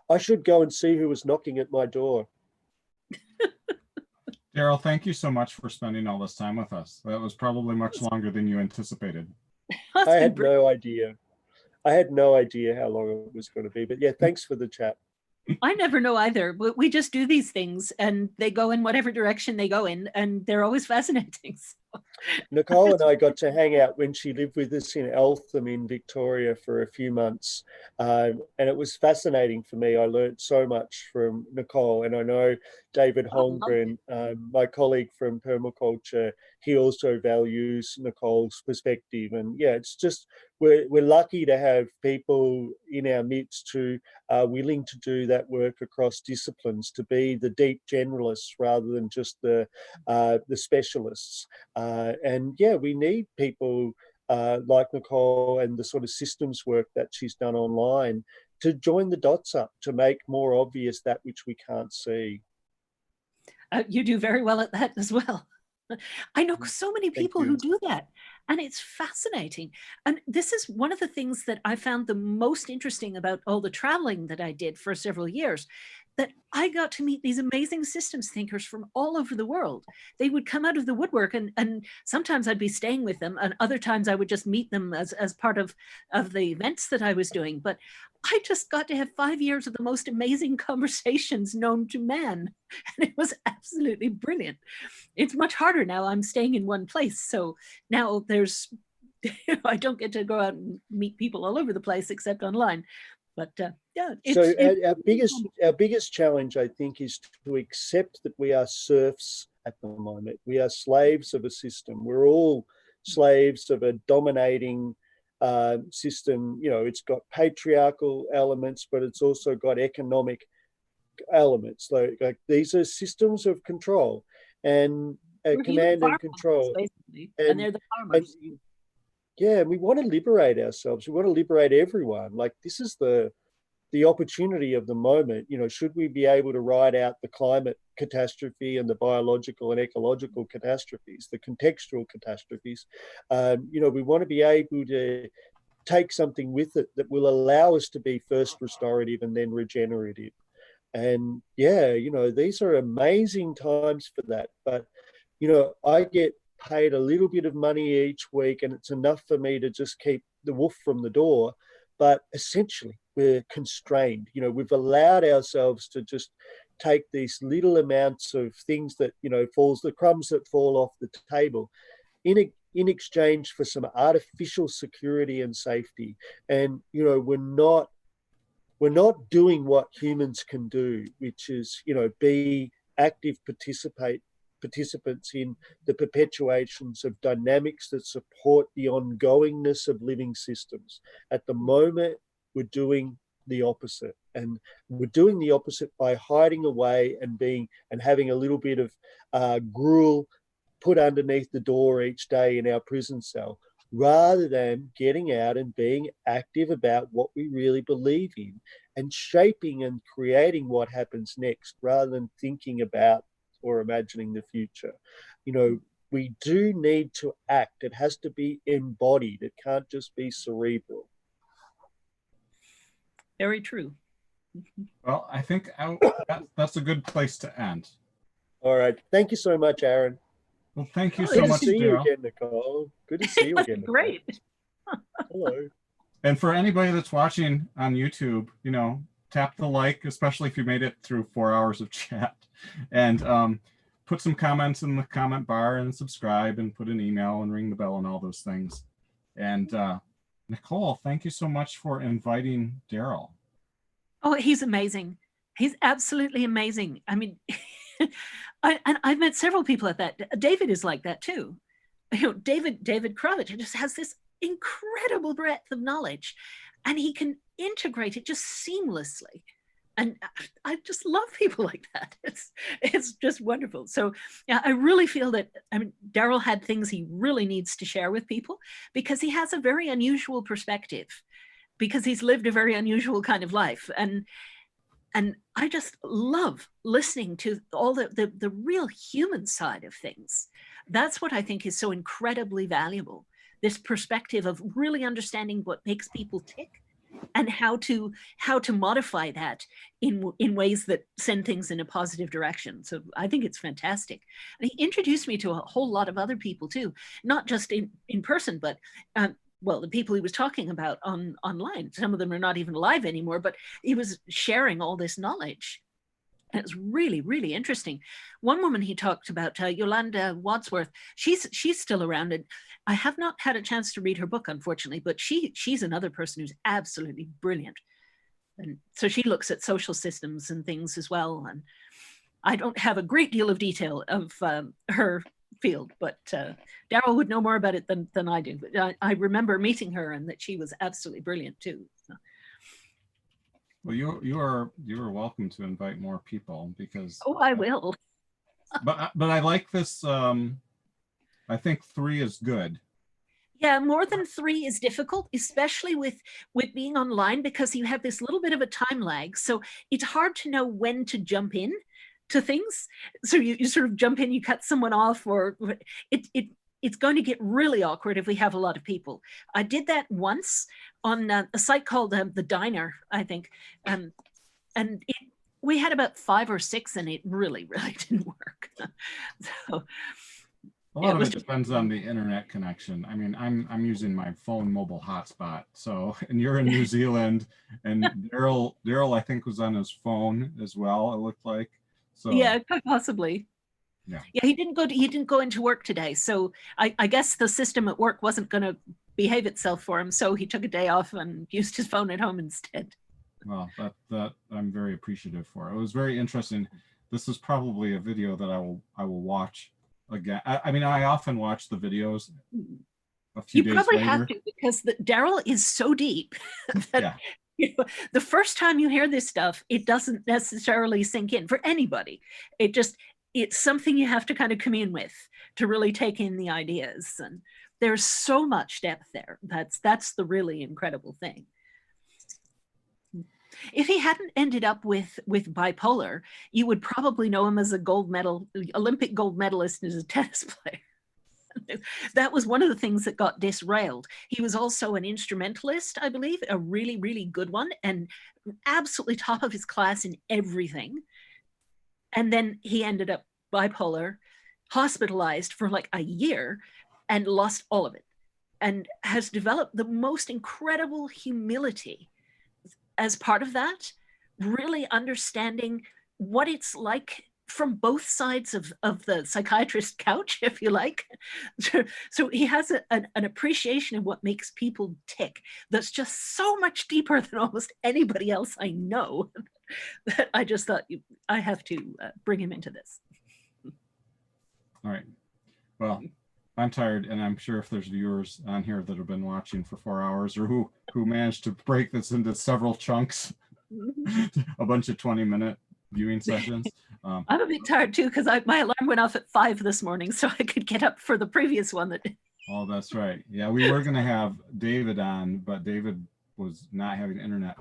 I should go and see who was knocking at my door. Daryl, thank you so much for spending all this time with us. That was probably much longer than you anticipated. I had no idea. I had no idea how long it was going to be, but yeah, thanks for the chat. I never know either, but we just do these things and they go in whatever direction they go in, and they're always fascinating. So. Nicole and I got to hang out when she lived with us in Eltham in Victoria for a few months. And it was fascinating for me. I learned so much from Nicole, and I know David Holmgren, my colleague from permaculture, he also values Nicole's perspective. And yeah, it's just, we're lucky to have people in our midst who are willing to do that work across disciplines, to be the deep generalists rather than just the specialists. And yeah, we need people like Nicole and the sort of systems work that she's done online to join the dots up, to make more obvious that which we can't see. You do very well at that as well. I know so many people who do that, and it's fascinating. And this is one of the things that I found the most interesting about all the traveling that I did for several years, that I got to meet these amazing systems thinkers from all over the world. They would come out of the woodwork, and sometimes I'd be staying with them, and other times I would just meet them as part of the events that I was doing. But I just got to have 5 years of the most amazing conversations known to man. And it was absolutely brilliant. It's much harder now. I'm staying in one place. So now there's, I don't get to go out and meet people all over the place except online. But yeah. So our biggest challenge, I think, is to accept that we are serfs at the moment. We are slaves of a system. We're all slaves of a dominating system. It's got patriarchal elements, but it's also got economic elements. Like these are systems of control and command and control. And they're the farmers. Yeah, we want to liberate ourselves. We want to liberate everyone. Like, this is the opportunity of the moment. Should we be able to ride out the climate catastrophe and the biological and ecological catastrophes, the contextual catastrophes? We want to be able to take something with it that will allow us to be first restorative and then regenerative. And yeah, you know, these are amazing times for that. But, you know, I get paid a little bit of money each week and it's enough for me to just keep the wolf from the door. But essentially, we're constrained. You know, we've allowed ourselves to just take these little amounts of things that, you know, the crumbs that fall off the table in exchange for some artificial security and safety. And, you know, we're not doing what humans can do, which is, you know, be active participants in the perpetuations of dynamics that support the ongoingness of living systems. At the moment, we're doing the opposite. And we're doing the opposite by hiding away and having a little bit of gruel put underneath the door each day in our prison cell, rather than getting out and being active about what we really believe in and shaping and creating what happens next, rather than thinking about or imagining the future. You know, we do need to act. It has to be embodied. It can't just be cerebral. Very true. Well, I think that's a good place to end. All right. Thank you so much, Aaron. Well, thank you so much, Good to see you Daryl. again, Nicole. Good to see you again, Nicole. Great. Hello. And for anybody that's watching on YouTube, you know, tap the like, especially if you made it through 4 hours of chat, and put some comments in the comment bar and subscribe and put an email and ring the bell and all those things. And Nicole, thank you so much for inviting Daryl. Oh, he's amazing. He's absolutely amazing. I mean, and I've met several people at that. David is like that too. You know, David Kravitz just has this incredible breadth of knowledge, and he can integrate it just seamlessly. And I just love people like that. It's just wonderful. So yeah, I really feel that, I mean, Daryl had things he really needs to share with people, because he has a very unusual perspective, because he's lived a very unusual kind of life. And I just love listening to all the real human side of things. That's what I think is so incredibly valuable. This perspective of really understanding what makes people tick, and how to modify that in ways that send things in a positive direction. So I think it's fantastic. And he introduced me to a whole lot of other people too, not just in person, but well, the people he was talking about online. Some of them are not even alive anymore, but he was sharing all this knowledge. And it was really, really interesting. One woman he talked about, Yolanda Wadsworth, she's still around. And I have not had a chance to read her book, unfortunately, but she's another person who's absolutely brilliant. And so she looks at social systems and things as well. And I don't have a great deal of detail of her field, but Daryl would know more about it than I do. But I remember meeting her, and that she was absolutely brilliant too. So. Well, you are welcome to invite more people, because I will. but I like this. I think 3 is good. Yeah, more than 3 is difficult, especially with being online, because you have this little bit of a time lag. So it's hard to know when to jump in to things. So you sort of jump in, you cut someone off, or it's going to get really awkward if we have a lot of people. I did that once on a site called The Diner, I think. And we had about 5 or 6, and it really, really didn't work. So a lot of it depends on the internet connection. I mean, I'm using my phone mobile hotspot. So, and you're in New Zealand, and Daryl I think was on his phone as well, it looked like. So yeah, quite possibly. Yeah. He didn't go into work today. So I guess the system at work wasn't going to behave itself for him. So he took a day off and used his phone at home instead. Well, that I'm very appreciative for. It was very interesting. This is probably a video that I will watch again. I mean, I often watch the videos a few days later. You probably have to, because Daryl is so deep that yeah. You know, the first time you hear this stuff, it doesn't necessarily sink in for anybody. It's something you have to kind of commune with to really take in the ideas. And there's so much depth there. That's the really incredible thing. If he hadn't ended up with bipolar, you would probably know him as a Olympic gold medalist and as a tennis player. That was one of the things that got disrailed. He was also an instrumentalist, I believe, a really, really good one, and absolutely top of his class in everything. And then he ended up bipolar, hospitalized for like a year, and lost all of it, and has developed the most incredible humility as part of that, really understanding what it's like from both sides of the psychiatrist couch, if you like. So he has an appreciation of what makes people tick that's just so much deeper than almost anybody else I know, that I just thought I have to bring him into this. All right. Well, I'm tired, and I'm sure if there's viewers on here that have been watching for 4 hours, or who managed to break this into several chunks, a bunch of 20-minute viewing sessions. I'm a bit tired too, because my alarm went off at 5 this morning, so I could get up for the previous one. Oh, that's right. Yeah, we were going to have David on, but David was not having internet.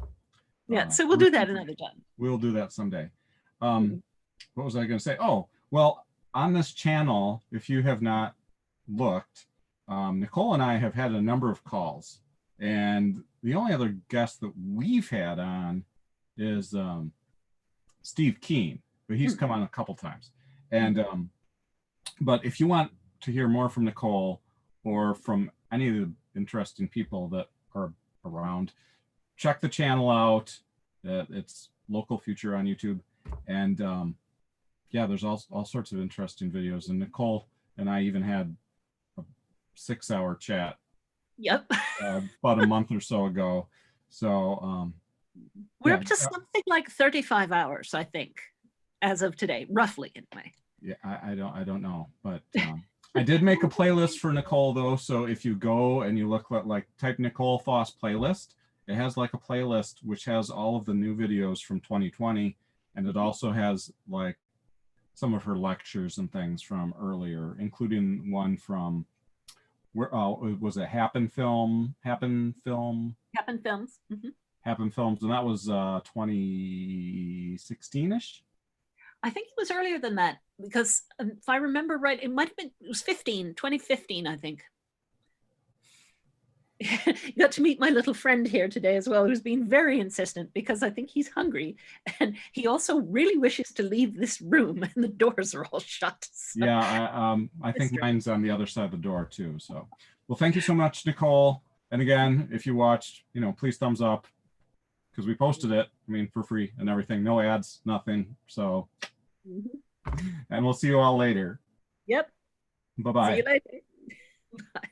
Yeah, so we'll do that another time. We'll do that someday. What was I going to say? Oh, well, on this channel, if you have not looked, Nicole and I have had a number of calls, and the only other guest that we've had on is Steve Keen, but he's come on a couple times. And but if you want to hear more from Nicole or from any of the interesting people that are around, check the channel out. It's Local Future on YouTube, and yeah, there's all sorts of interesting videos. And Nicole and I even had a 6-hour chat. Yep. About a month or so ago. So we're up to something like 35 hours, I think, as of today, roughly anyway. Yeah, I don't know, but I did make a playlist for Nicole though. So if you go and you look like type Nicole Foss playlist, it has like a playlist which has all of the new videos from 2020, and it also has like some of her lectures and things from earlier, including one from where was it Happen Films. Happen Films, and that was 2016-ish. I think it was earlier than that, because if I remember right, it was 2015, I think. You got to meet my little friend here today as well, who's been very insistent, because I think he's hungry, and he also really wishes to leave this room, and the doors are all shut. So. Yeah, I think mine's on the other side of the door too. So, well, thank you so much, Nicole. And again, if you watched, please thumbs up, because we posted it, for free and everything, no ads, nothing. So, and we'll see you all later. Yep. Bye-bye. See you later. Bye.